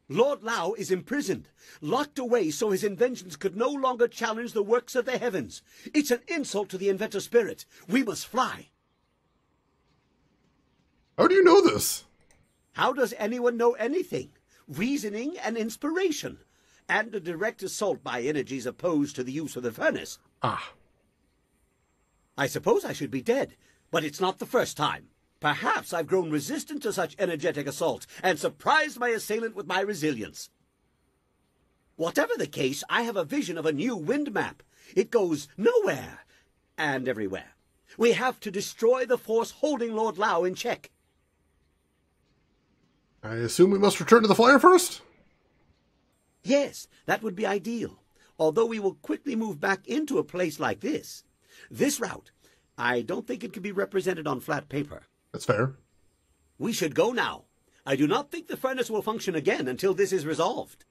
Lord Lao is imprisoned, locked away so his inventions could no longer challenge the works of the heavens. It's an insult to the inventor spirit. We must fly. How do you know this? How does anyone know anything? Reasoning and inspiration. And a direct assault by energies opposed to the use of the furnace. Ah. I suppose I should be dead, but it's not the first time. Perhaps I've grown resistant to such energetic assault and surprised my assailant with my resilience. Whatever the case, I have a vision of a new wind map. It goes nowhere and everywhere. We have to destroy the force holding Lord Lao in check. I assume we must return to the flyer first? Yes, that would be ideal. Although we will quickly move back into a place like this. This route, I don't think it can be represented on flat paper. That's fair. We should go now. I do not think the furnace will function again until this is resolved.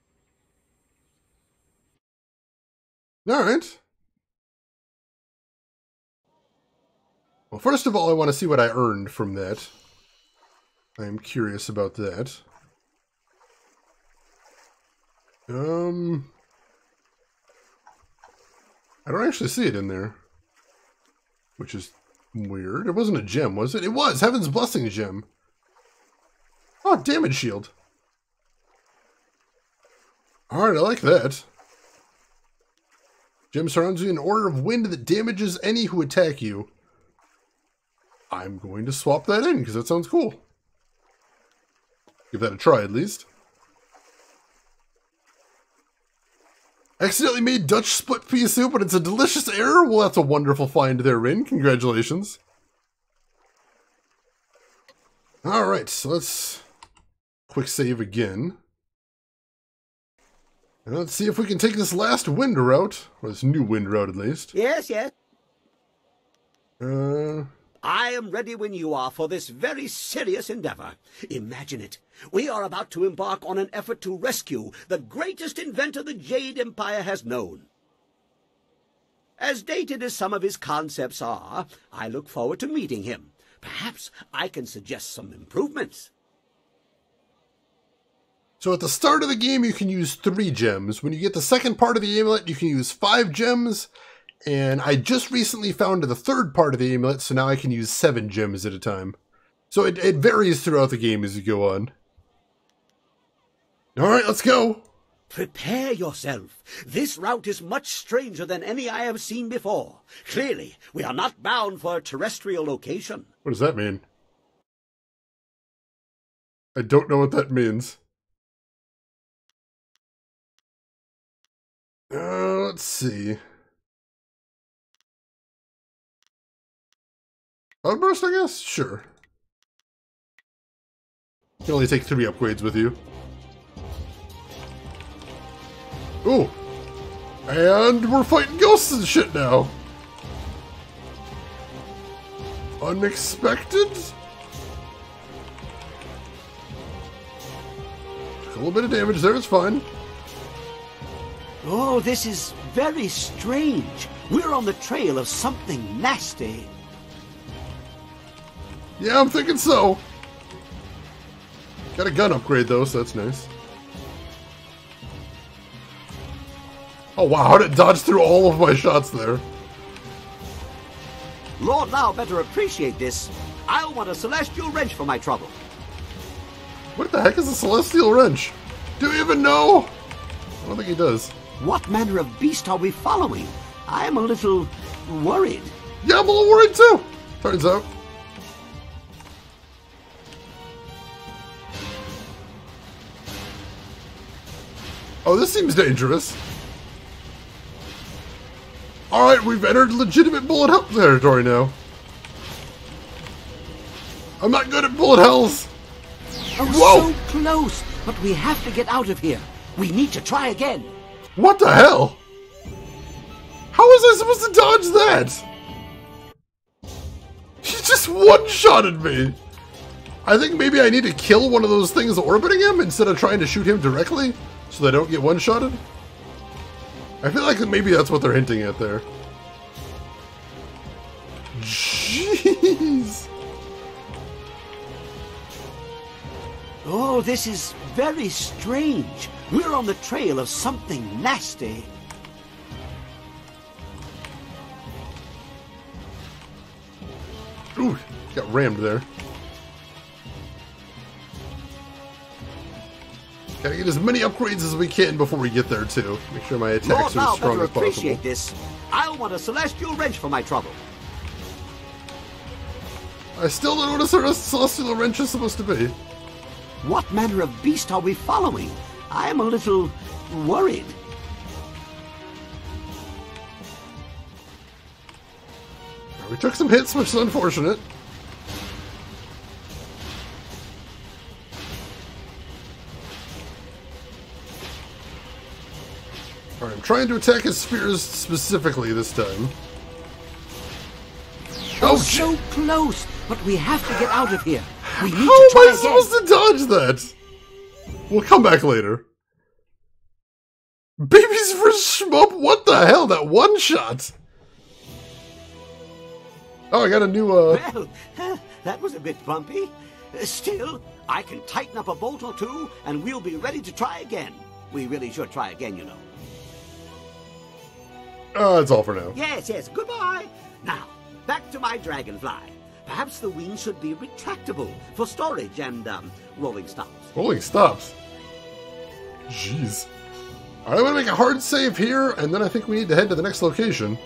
All right. Well, first of all, I want to see what I earned from that. I am curious about that. I don't actually see it in there, which is weird. It wasn't a gem, was it? It was! Heaven's Blessing gem. Oh, damage shield. Alright, I like that. Gem surrounds you in an order of wind that damages any who attack you. I'm going to swap that in, because that sounds cool. Give that a try, at least. Accidentally made Dutch split pea soup, but it's a delicious error? Well, that's a wonderful find there, Rin. Congratulations. Alright, so let's quick save again. And let's see if we can take this last wind route. Or this new wind route, at least. Yes, yes. I am ready when you are for this very serious endeavor. Imagine it. We are about to embark on an effort to rescue the greatest inventor the Jade Empire has known. As dated as some of his concepts are, I look forward to meeting him. Perhaps I can suggest some improvements. So at the start of the game, you can use 3 gems. When you get the second part of the amulet, you can use 5 gems. And I just recently found the third part of the amulet, so now I can use 7 gems at a time. So it varies throughout the game as you go on. Alright, let's go! Prepare yourself. This route is much stranger than any I have seen before. Clearly, we are not bound for a terrestrial location. What does that mean? I don't know what that means. Let's see. Outburst, I guess? Sure. You can only take 3 upgrades with you. Ooh! And we're fighting ghosts and shit now! Unexpected? Took a little bit of damage there, it's fine. Oh, this is very strange. We're on the trail of something nasty. Yeah, I'm thinking so. Got a gun upgrade though, so that's nice. Oh wow, how did it dodge through all of my shots there? Lord Lao better appreciate this. I'll want a celestial wrench for my trouble. What the heck is a celestial wrench? Do you even know? I don't think he does. What manner of beast are we following? I am a little worried. Yeah, I'm a little worried too, turns out. Oh, this seems dangerous. Alright, we've entered legitimate bullet hell territory now. I'm not good at bullet hells. Oh, whoa! So close, but we have to get out of here. We need to try again. What the hell? How was I supposed to dodge that? He just one-shotted me. I think maybe I need to kill one of those things orbiting him instead of trying to shoot him directly so they don't get one-shotted. I feel like maybe that's what they're hinting at there. Jeez. Oh, this is very strange. We're on the trail of something nasty. Ooh, got rammed there. Gotta get as many upgrades as we can before we get there too. Make sure my attacks are as strong as possible. Appreciate this. I'll want a celestial wrench for my trouble. I still don't know what a celestial wrench is supposed to be. What manner of beast are we following? I am a little worried. We took some hits, which is unfortunate. Alright, I'm trying to attack his spears specifically this time. Oh, so close, but we have to get out of here. How am I supposed to dodge that? We'll come back later. Babies for shmup? What the hell? That one shot? Oh, I got a new, Well, that was a bit bumpy. Still, I can tighten up a bolt or two, and we'll be ready to try again. We really should try again, you know. That's all for now. Yes, yes, goodbye. Now, back to my dragonfly. Perhaps the wings should be retractable for storage and, rolling stops. Rolling stops? Jeez. Alright, I'm gonna make a hard save here, and then I think we need to head to the next location.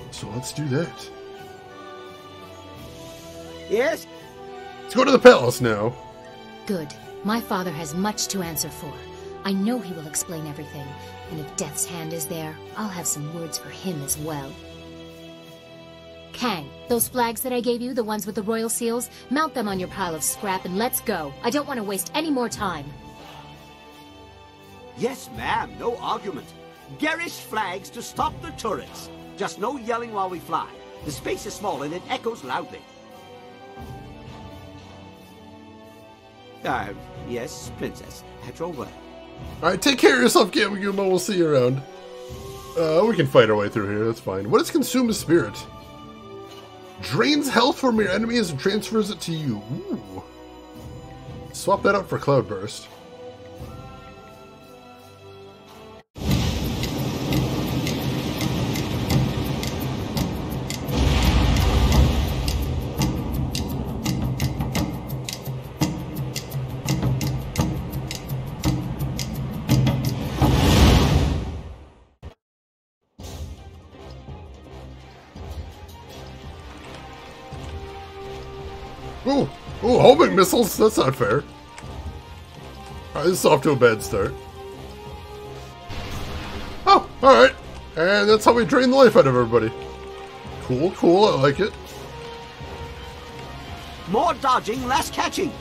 So let's do that. Yes? Let's go to the palace now. Good. My father has much to answer for. I know he will explain everything, and if Death's Hand is there, I'll have some words for him as well. Kang, those flags that I gave you, the ones with the royal seals, mount them on your pile of scrap and let's go. I don't want to waste any more time. Yes, ma'am, no argument. Garish flags to stop the turrets. Just no yelling while we fly. The space is small and it echoes loudly. Yes, Princess. At your word. Alright, take care of yourself, Gamma. We'll see you around. We can fight our way through here, that's fine. What is Consume a Spirit? Drains health from your enemies and transfers it to you. Ooh. Swap that out for Cloudburst. Ooh, homing missiles? That's not fair. Alright, this is off to a bad start. Oh, alright. And that's how we drain the life out of everybody. Cool, cool, I like it. More dodging, less catching.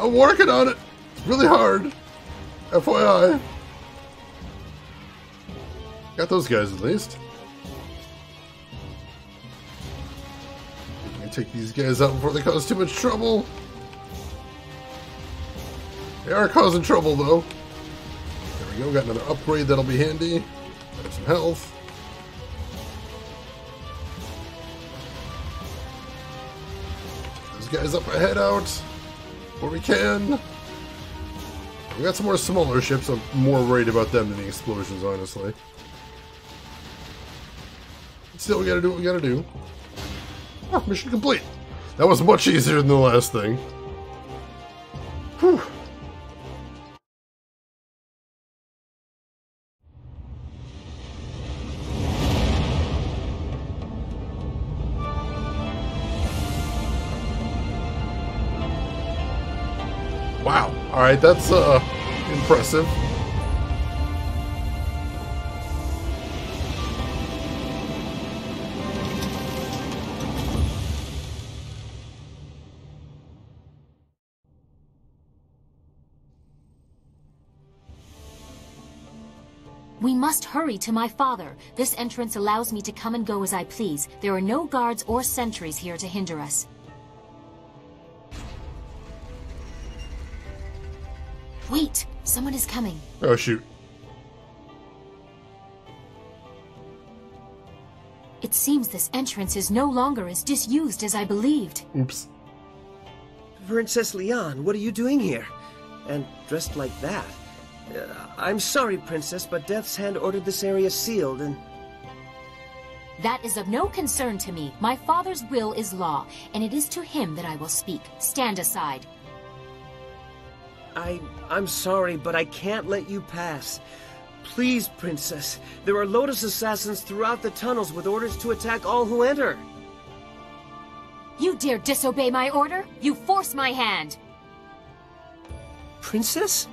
I'm working on it. It's really hard. FYI. Got those guys at least. Take these guys out before they cause too much trouble. They are causing trouble though. There we go, got another upgrade that'll be handy. Got some health. Those guys up ahead out where we can. We got some more smaller ships. I'm more worried about them than the explosions, honestly. But still, we gotta do what we gotta do. Oh, mission complete. That was much easier than the last thing. Whew. Wow. Alright, that's impressive. We must hurry to my father. This entrance allows me to come and go as I please. There are no guards or sentries here to hinder us. Wait! Someone is coming. Oh, shoot. It seems this entrance is no longer as disused as I believed. Oops. Princess Leon, what are you doing here? And dressed like that? I'm sorry, Princess, but Death's Hand ordered this area sealed and... That is of no concern to me. My father's will is law, and it is to him that I will speak. Stand aside. I'm sorry, but I can't let you pass. Please, Princess. There are Lotus assassins throughout the tunnels with orders to attack all who enter. You dare disobey my order? You force my hand! Princess?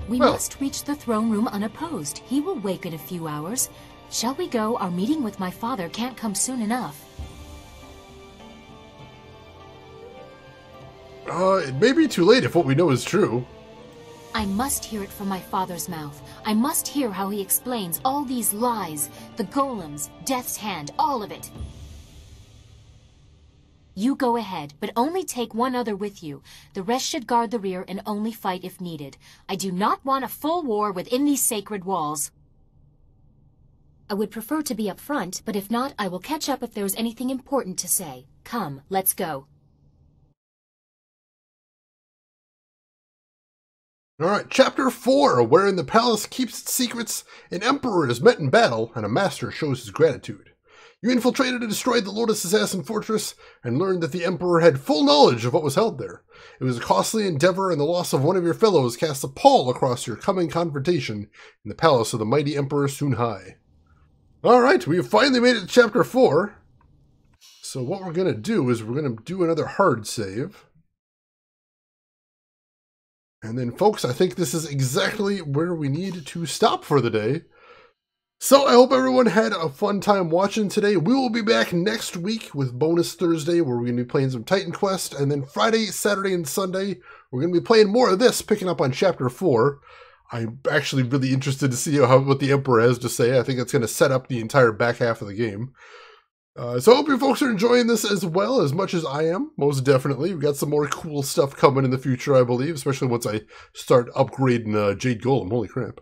We must reach the throne room unopposed. He will wake in a few hours. Shall we go? Our meeting with my father can't come soon enough. It may be too late if what we know is true. I must hear it from my father's mouth. I must hear how he explains all these lies, the golems, Death's Hand, all of it. You go ahead, but only take one other with you. The rest should guard the rear and only fight if needed. I do not want a full war within these sacred walls. I would prefer to be up front, but if not, I will catch up if there is anything important to say. Come, let's go. Alright, Chapter 4, wherein the palace keeps its secrets, an emperor is met in battle, and a master shows his gratitude. You infiltrated and destroyed the Lotus assassin fortress, and learned that the emperor had full knowledge of what was held there. It was a costly endeavor, and the loss of one of your fellows cast a pall across your coming confrontation in the palace of the mighty Emperor Sunhai. Alright, we have finally made it to Chapter 4. So what we're going to do is we're going to do another hard save. And then, folks, I think this is exactly where we need to stop for the day. So I hope everyone had a fun time watching today. We will be back next week with Bonus Thursday, where we're going to be playing some Titan Quest. And then Friday, Saturday, and Sunday, we're going to be playing more of this, picking up on Chapter 4. I'm actually really interested to see what the Emperor has to say. I think it's going to set up the entire back half of the game. So I hope you folks are enjoying this as well, as much as I am, most definitely. We've got some more cool stuff coming in the future, I believe, especially once I start upgrading Jade Golem. Holy crap.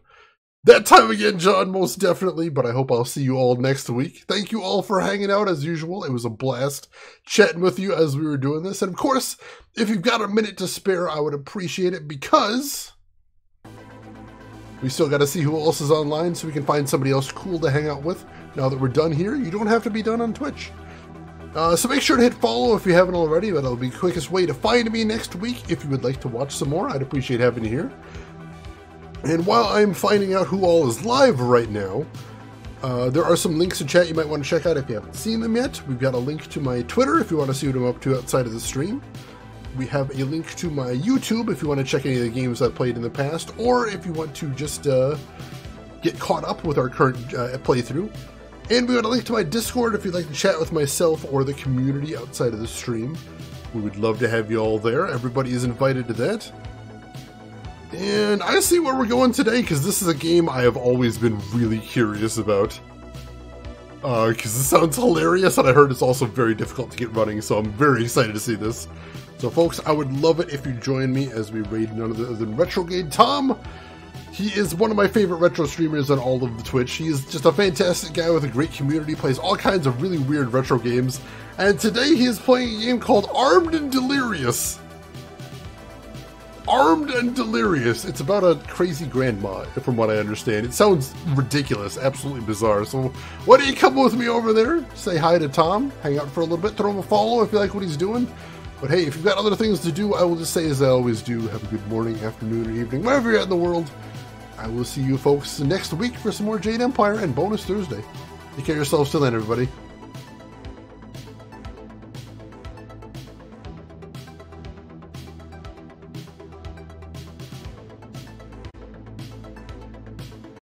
That time again, John, most definitely, but I hope I'll see you all next week. Thank you all for hanging out as usual. It was a blast chatting with you as we were doing this. And of course, if you've got a minute to spare, I would appreciate it, because we still got to see who else is online so we can find somebody else cool to hang out with. Now that we're done here, you don't have to be done on Twitch. So make sure to hit follow if you haven't already. That'll be the quickest way to find me next week. If you would like to watch some more, I'd appreciate having you here. And while I'm finding out who all is live right now, there are some links in chat you might want to check out if you haven't seen them yet. We've got a link to my Twitter if you want to see what I'm up to outside of the stream. We have a link to my YouTube if you want to check any of the games I've played in the past, or if you want to just get caught up with our current playthrough. And we got a link to my Discord if you'd like to chat with myself or the community outside of the stream. We would love to have you all there. Everybody is invited to that. And I see where we're going today, because this is a game I have always been really curious about. Because it sounds hilarious, and I heard it's also very difficult to get running, so I'm very excited to see this. So folks, I would love it if you join me as we raid none other than Retrograde Tom. He is one of my favorite retro streamers on all of the Twitch. He is just a fantastic guy with a great community, plays all kinds of really weird retro games. And today he is playing a game called Armed and Delirious. Armed and Delirious. It's about a crazy grandma, from what I understand. It sounds ridiculous, absolutely bizarre. So why don't you come with me over there, say hi to Tom, hang out for a little bit, throw him a follow if you like what he's doing. But hey, if you've got other things to do, I will just say as I always do, have a good morning, afternoon, or evening, wherever you're at in the world. I will see you folks next week for some more Jade Empire and Bonus Thursday. Take care of yourselves till then, everybody.